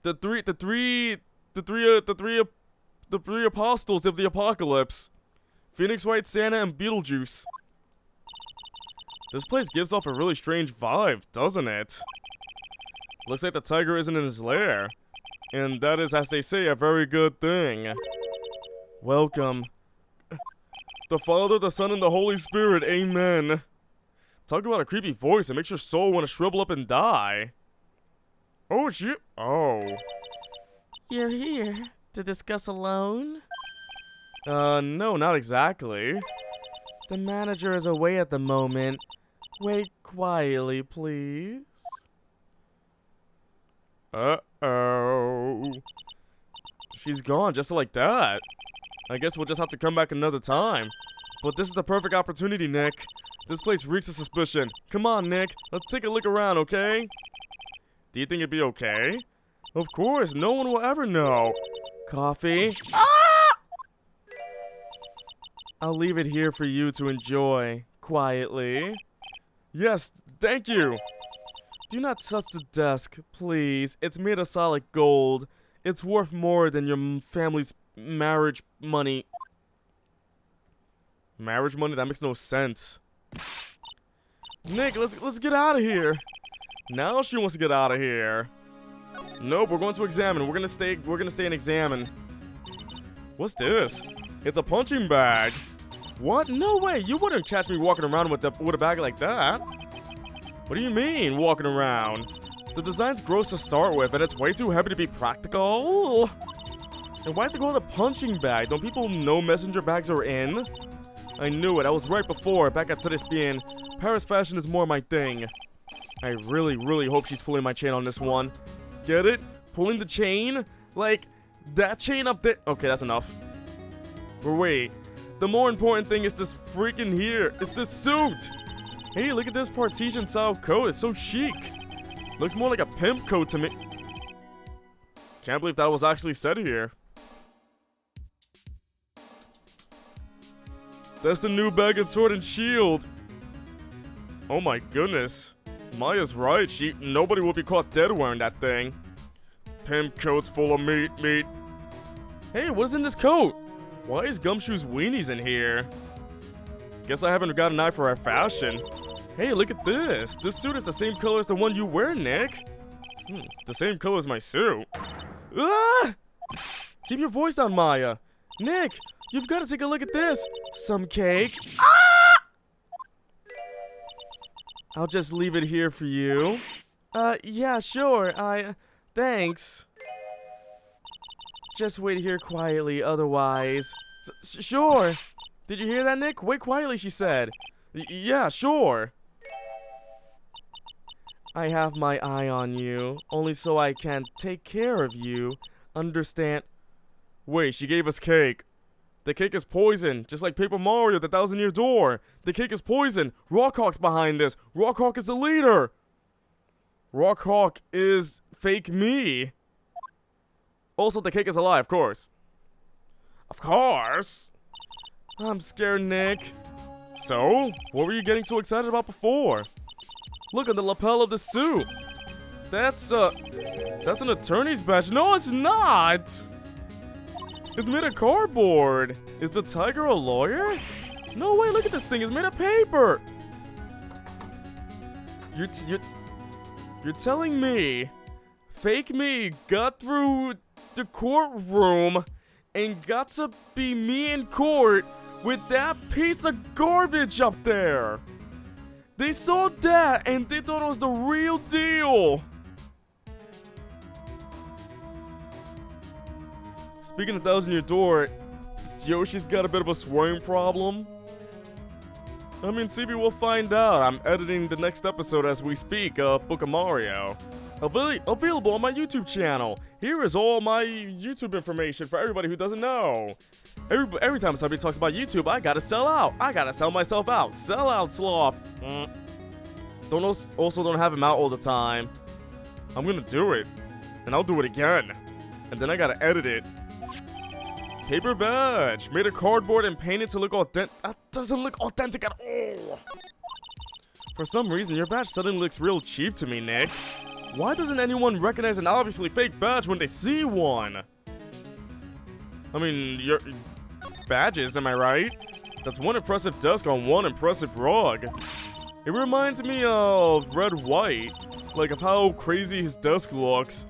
The three apostles of the apocalypse. Phoenix Wright, Santa, and Beetlejuice. This place gives off a really strange vibe, doesn't it? Looks like the tiger isn't in his lair. And that is, as they say, a very good thing. Welcome. The Father, the Son, and the Holy Spirit, amen. Talk about a creepy voice that makes your soul want to shrivel up and die. Oh, shit. Oh. You're here to discuss a loan? No, not exactly. The manager is away at the moment. Wait quietly, please. Uh-oh. She's gone just like that. I guess we'll just have to come back another time. But this is the perfect opportunity, Nick. This place reeks of suspicion. Come on, Nick. Let's take a look around, okay? Do you think it'd be okay? Of course, no one will ever know. Coffee? Ah! I'll leave it here for you to enjoy, quietly. Yes, thank you. Do not touch the desk, please. It's made of solid gold. It's worth more than your family's marriage money. Marriage money? That makes no sense. Nick, let's get out of here. Now she wants to get out of here. Nope, we're going to examine. We're gonna stay and examine. What's this? It's a punching bag. What? No way. You wouldn't catch me walking around with a bag like that. What do you mean, walking around? The design's gross to start with, and it's way too heavy to be practical. And why is it called a punching bag? Don't people know messenger bags are in? I knew it. I was right before, back at Tribulations. Paris fashion is more my thing. I really, really hope she's pulling my chain on this one. Get it? Pulling the chain? Like, that chain up there? Okay, that's enough. But wait. The more important thing is this freaking here. It's this suit. Hey, look at this partition style coat. It's so chic. Looks more like a pimp coat to me. Can't believe that was actually said here. That's the new bag and sword and shield. Oh my goodness. Maya's right. Nobody will be caught dead wearing that thing. Pimp coat's full of meat. Hey, what's in this coat? Why is Gumshoe's weenies in here? Guess I haven't got an eye for our fashion. Hey, look at this. This suit is the same color as the one you wear, Nick. The same color as my suit. Ah! Keep your voice down, Maya. Nick, you've got to take a look at this. Some cake. Ah! I'll just leave it here for you. Yeah, sure. Thanks. Just wait here quietly, otherwise. Sure. Did you hear that, Nick? Wait quietly, she said. Yeah, sure. I have my eye on you, only so I can take care of you. Understand? Wait, she gave us cake. The cake is poison, just like Paper Mario, the 1,000-Year Door. The cake is poison. Rockhawk's behind this. Rockhawk is the leader. Rockhawk is fake me. Also, the cake is alive, of course. Of course. I'm scared, Nick. So, what were you getting so excited about before? Look at the lapel of the suit. That's an attorney's badge. No, it's not. It's made of cardboard. Is the tiger a lawyer? No way, look at this thing. It's made of paper. You're telling me fake me got through the courtroom and got to be me in court with that piece of garbage up there. They saw that and they thought it was the real deal. Speaking of 1,000-Year Door, Yoshi's got a bit of a swearing problem. I mean, CB, we'll find out. I'm editing the next episode as we speak of Book of Mario. Available on my YouTube channel. Here is all my YouTube information for everybody who doesn't know. Every time somebody talks about YouTube, I gotta sell out. I gotta sell myself out. Sell out, sloth. Also don't have him out all the time. I'm gonna do it. And I'll do it again. And then I gotta edit it. Paper badge. Made of cardboard and painted to look authentic. That doesn't look authentic at all. For some reason, your badge suddenly looks real cheap to me, Nick. Why doesn't anyone recognize an obviously fake badge when they see one? I mean, your badges, am I right? That's one impressive desk on one impressive rug. It reminds me of Red White, like of how crazy his desk looks.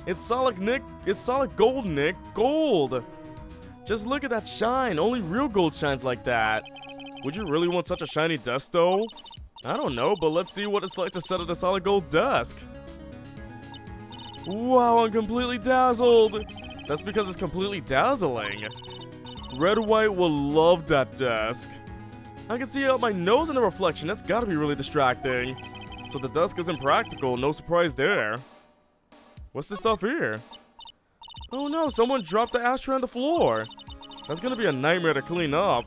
It's solid, Nick. It's solid gold, Nick. Gold. Just look at that shine. Only real gold shines like that. Would you really want such a shiny desk, though? I don't know, but let's see what it's like to set at a solid gold desk. Wow, I'm completely dazzled. That's because it's completely dazzling. Red White will love that desk. I can see out my nose in the reflection. That's gotta be really distracting. So the desk isn't practical. No surprise there. What's this stuff here? Oh no, someone dropped the ashtray on the floor. That's gonna be a nightmare to clean up.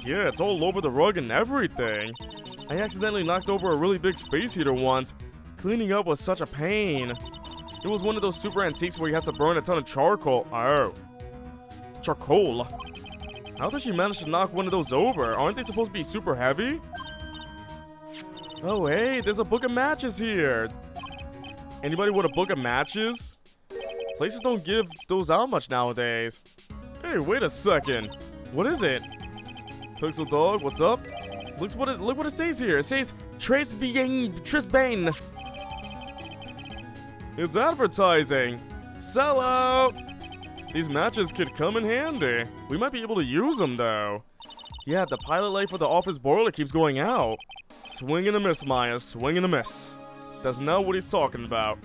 Yeah, it's all over the rug and everything. I accidentally knocked over a really big space heater once. Cleaning up was such a pain. It was one of those super antiques where you have to burn a ton of charcoal. Oh. Charcoal. How did she manage to knock one of those over? Aren't they supposed to be super heavy? Oh, hey, there's a book of matches here. Anybody want a book of matches? Places don't give those out much nowadays. Hey, wait a second. What is it? Pixel Dog, what's up? Look what it says here. It says Trisbane. It's advertising. Sell out. These matches could come in handy. We might be able to use them though. Yeah, the pilot light for the office boiler keeps going out. Swing and a miss, Maya. Swing and a miss. That's not what he's talking about.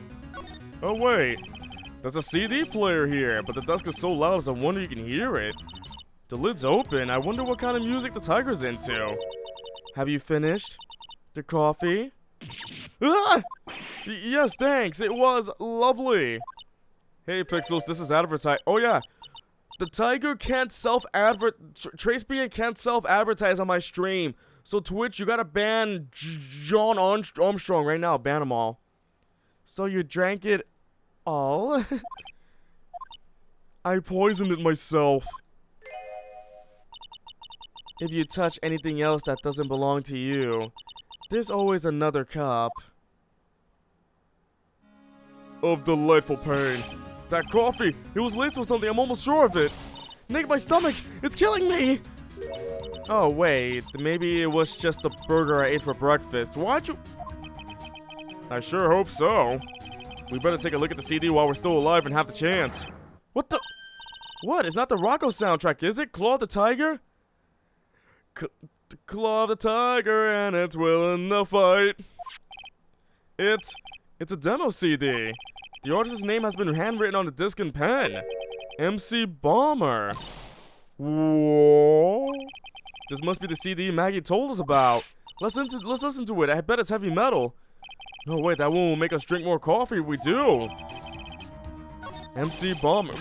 Oh wait, there's a CD player here, but the desk is so loud I wonder you can hear it. The lid's open. I wonder what kind of music the tiger's into. Have you finished the coffee? Ah! Yes, thanks. It was lovely. Hey, Pixels, this is advertise. Oh yeah, the tiger can't Tracebean can't self-advertise on my stream. So Twitch, you gotta ban John Armstrong right now. Ban them all. So you drank it all? I poisoned it myself. If you touch anything else that doesn't belong to you, there's always another cup of delightful pain. That coffee, it was laced with something, I'm almost sure of it. Nick, my stomach, it's killing me! Oh wait, maybe it was just a burger I ate for breakfast. Why'd you... I sure hope so. We better take a look at the CD while we're still alive and have the chance. What the... What? It's not the Rocco soundtrack, is it? Claw the Tiger? Claw the Tiger and it's willing to fight. It's a demo CD. The artist's name has been handwritten on the disc in pen. MC Bomber. Whoa. This must be the CD Maggie told us about. Let's listen to it. I bet it's heavy metal. No, wait, that one will make us drink more coffee if we do. MC Bomber.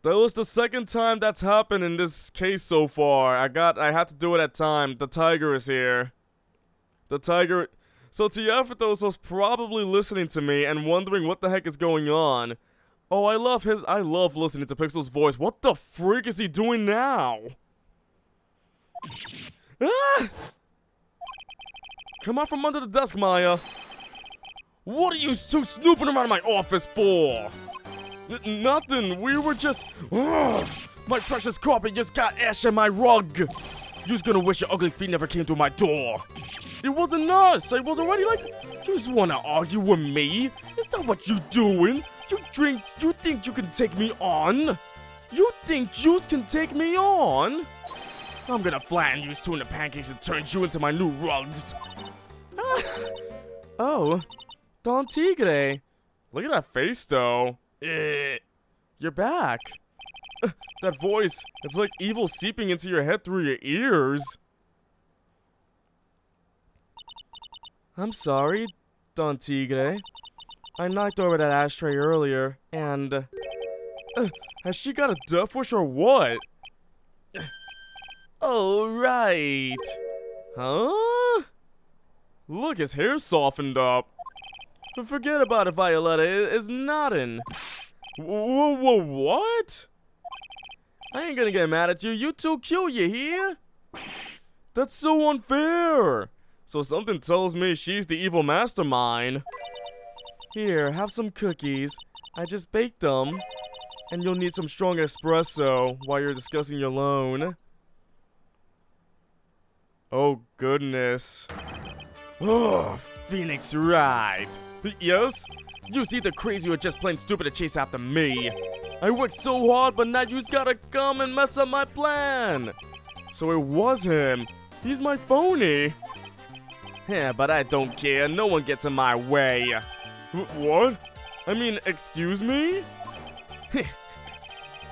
That was the second time that's happened in this case so far. I had to do it at time. The tiger is here. The tiger. So Tiafatos was probably listening to me and wondering what the heck is going on. Oh, I love listening to Pixel's voice. What the freak is he doing now? Ah! Come out from under the desk, Maya. What are you two snooping around my office for? Nothing. We were just... Ugh, my precious carpet just got ash in my rug. You're just gonna wish your ugly feet never came through my door. It wasn't us. I was already like... You just wanna argue with me? Is that what you doing? You think you can take me on? You think you can take me on? I'm gonna flatten you two into pancakes and turn you into my new rugs. Oh, Don Tigre. Look at that face, though. You're back. That voice, it's like evil seeping into your head through your ears. I'm sorry, Don Tigre. I knocked over that ashtray earlier, and... has she got a death wish or what? Oh, right. Huh? Look, his hair's softened up. But forget about it, Violetta. It's nothing. Whoa, what? I ain't gonna get mad at you. You too cute, you hear? That's so unfair. So something tells me she's the evil mastermind. Here, have some cookies. I just baked them. And you'll need some strong espresso while you're discussing your loan. Oh, goodness. Oh, Phoenix Wright. Yes? You see the crazy who are just plain stupid to chase after me. I worked so hard, but now you just gotta come and mess up my plan. So it was him. He's my phony. Yeah, but I don't care. No one gets in my way. What? I mean, excuse me?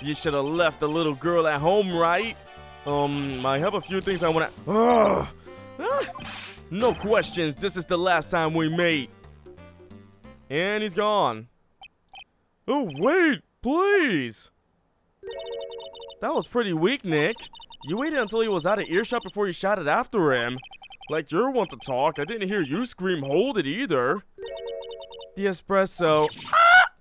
You should have left the little girl at home, right? I have a few things I wanna... No questions, this is the last time we meet. And he's gone. Oh, wait, please. That was pretty weak, Nick. You waited until he was out of earshot before you shot it after him. Like you're one to talk. I didn't hear you scream hold it either. The espresso. Ah!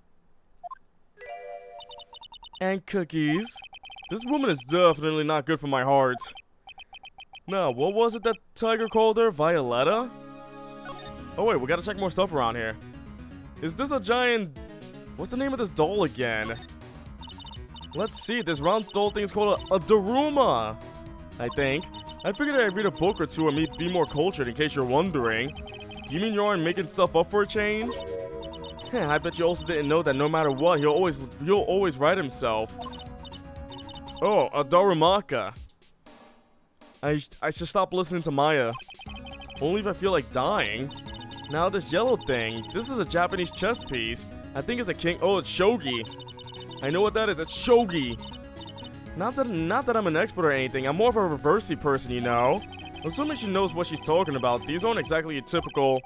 And cookies. This woman is definitely not good for my heart. Now, what was it that Tiger called her? Violetta? Oh wait, we gotta check more stuff around here. Is this a giant... What's the name of this doll again? Let's see, this round doll thing is called a Daruma, I think. I figured I'd read a book or two and be more cultured in case you're wondering. You mean you aren't making stuff up for a change? I bet you also didn't know that no matter what, he'll always write himself. Oh, a Darumaka. I should stop listening to Maya. Only if I feel like dying. Now this yellow thing, this is a Japanese chess piece. I think it's a king. Oh, it's shogi. I know what that is. It's shogi. Not that I'm an expert or anything. I'm more of a reversey person, you know. Assuming she knows what she's talking about. These aren't exactly your typical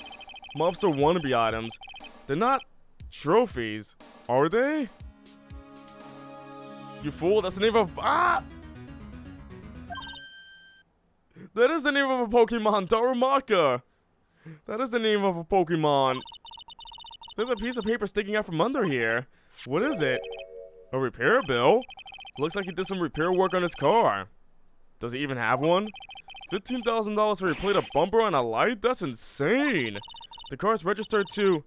mobster wannabe items. They're not trophies, are they? You fool! That's the name of That is the name of a Pokemon, Darumaka. That is the name of a Pokemon. There's a piece of paper sticking out from under here. What is it? A repair bill? Looks like he did some repair work on his car. Does he even have one? $15,000 to replace a bumper and a light? That's insane. The car is registered to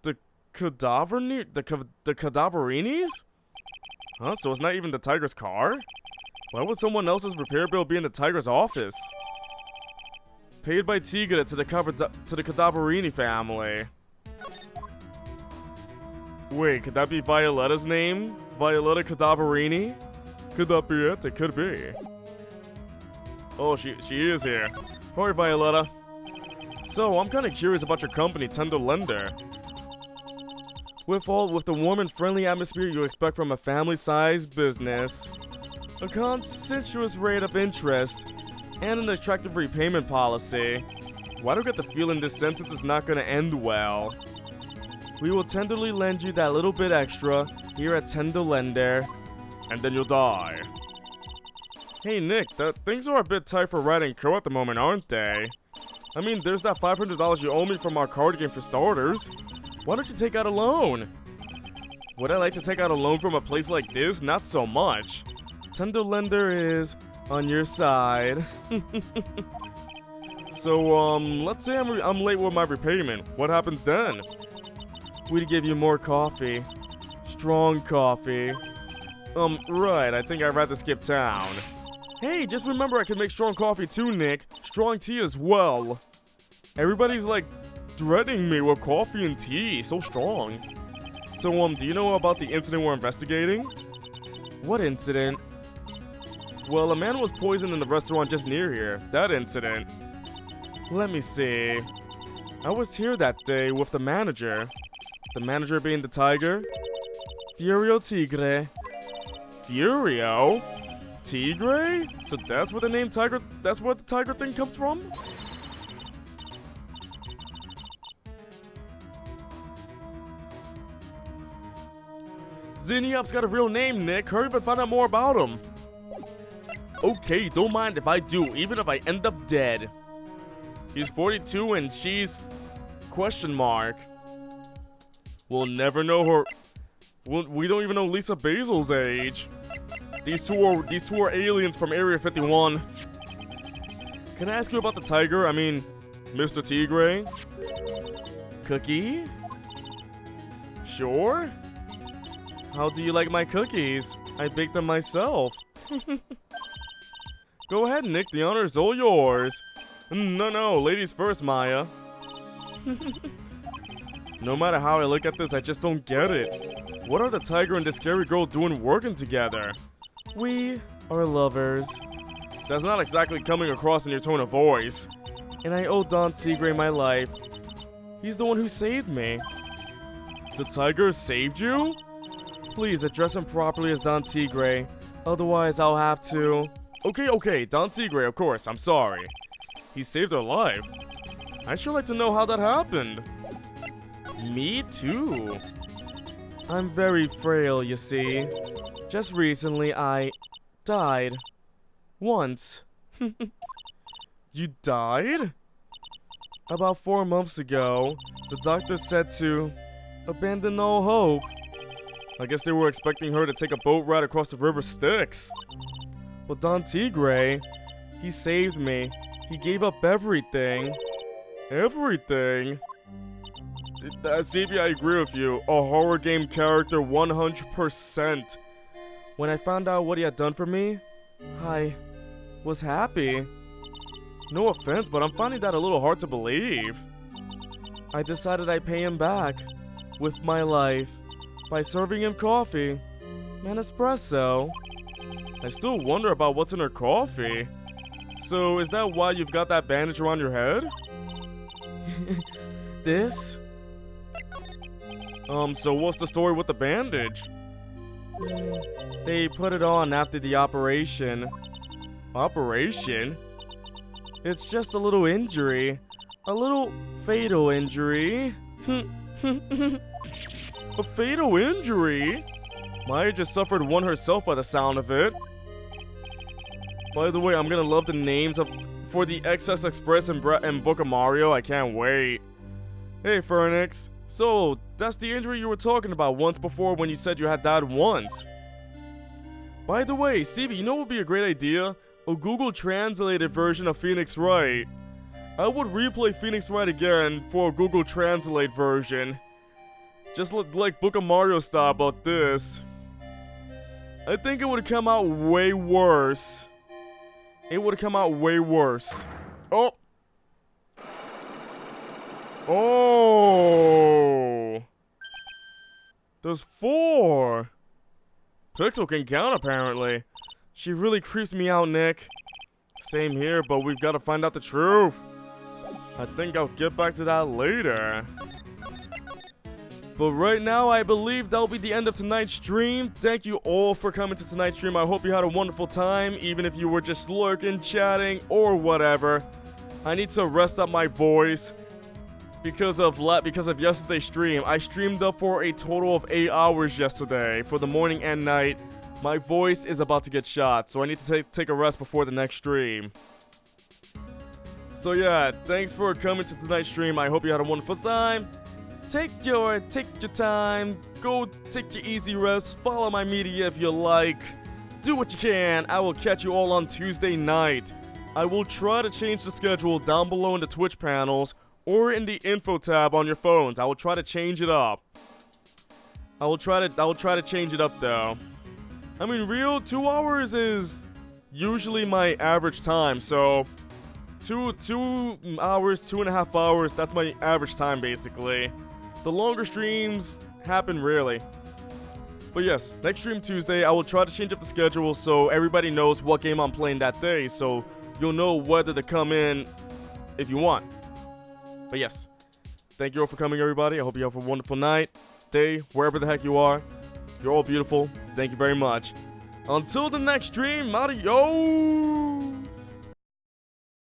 the Cadaverinis? Huh? So it's not even the Tiger's car? Why would someone else's repair bill be in the Tiger's office? Paid by Tigre to the Cadaverini family. Wait, could that be Violetta's name? Violetta Cadaverini? Could that be it? It could be. Oh, she is here. Hurry, Violetta. So, I'm kind of curious about your company, Tender Lender. With the warm and friendly atmosphere you expect from a family-sized business, a conspicuous rate of interest, and an attractive repayment policy, why do I get the feeling this sentence is not going to end well? We will tenderly lend you that little bit extra here at Tender Lender, and then you'll die. Hey Nick, things are a bit tight for Wright & Co at the moment, aren't they? I mean, there's that $500 you owe me from our card game for starters. Why don't you take out a loan? Would I like to take out a loan from a place like this? Not so much. Tender Lender is on your side. So, let's say I'm late with my repayment. What happens then? We'd give you more coffee. Strong coffee. Right, I think I'd rather skip town. Hey, just remember I can make strong coffee too, Nick. Strong tea as well. Everybody's like dreading me with coffee and tea. So strong. So, do you know about the incident we're investigating? What incident? Well, a man was poisoned in the restaurant just near here. That incident. Let me see. I was here that day with the manager. The manager being the Tiger. Furio Tigre. Furio? Tigre? So that's where the name Tiger, that's where the Tiger thing comes from? Zinniop's got a real name, Nick. Hurry up and find out more about him. Okay, don't mind if I do, even if I end up dead. He's 42 and she's... question mark. We'll never know her... We don't even know Lisa Basil's age. These two are aliens from Area 51. Can I ask you about the Tiger? I mean, Mr. Tigre? Cookie? Sure? How do you like my cookies? I baked them myself. Go ahead, Nick. The honor is all yours. No, ladies first, Maya. No matter how I look at this, I just don't get it. What are the Tiger and the scary girl doing working together? We are lovers. That's not exactly coming across in your tone of voice. And I owe Don Tigre my life. He's the one who saved me. The Tiger saved you? Please address him properly as Don Tigre. Otherwise, I'll have to... Okay, Don Tigre, of course, I'm sorry. He saved her life. I'd sure like to know how that happened. Me too. I'm very frail, you see. Just recently, I died. Once. You died? About 4 months ago, the doctor said to abandon all hope. I guess they were expecting her to take a boat ride across the river Styx. But Don Tigre, he saved me. He gave up everything. Everything? CB, I agree with you. A horror game character 100%. When I found out what he had done for me, I was happy. No offense, but I'm finding that a little hard to believe. I decided I'd pay him back with my life by serving him coffee and espresso. I still wonder about what's in her coffee. So is that why you've got that bandage around your head? This? So what's the story with the bandage? They put it on after the operation. Operation? It's just a little injury. A little fatal injury. A fatal injury? Maya just suffered one herself by the sound of it. By the way, I'm gonna love the names for the XS Express and Book of Mario. I can't wait. Hey, Phoenix. So, that's the injury you were talking about once before when you said you had died once. By the way, CB, you know what would be a great idea? A Google translated version of Phoenix Wright. I would replay Phoenix Wright again for a Google Translate version. Just look like Book of Mario style about this. I think it would have come out way worse. It would have come out way worse. Oh! Oh! There's 4! Pixel can count, apparently. She really creeps me out, Nick. Same here, but we've got to find out the truth. I think I'll get back to that later. But right now, I believe that'll be the end of tonight's stream. Thank you all for coming to tonight's stream. I hope you had a wonderful time, even if you were just lurking, chatting, or whatever. I need to rest up my voice because of yesterday's stream. I streamed up for a total of 8 hours yesterday for the morning and night. My voice is about to get shot, so I need to take a rest before the next stream. So yeah, thanks for coming to tonight's stream. I hope you had a wonderful time. Take your time, go take your easy rest, follow my media if you like, do what you can. I will catch you all on Tuesday night. I will try to change the schedule down below in the Twitch panels or in the info tab on your phones. I will try to change it up. I will try to change it up though. I mean, real 2 hours is usually my average time, so 2 hours, 2.5 hours, that's my average time basically. The longer streams happen rarely. But yes, next stream Tuesday, I will try to change up the schedule so everybody knows what game I'm playing that day, so you'll know whether to come in if you want. But yes, thank you all for coming, everybody. I hope you have a wonderful night, day, wherever the heck you are. You're all beautiful. Thank you very much. Until the next stream, adios!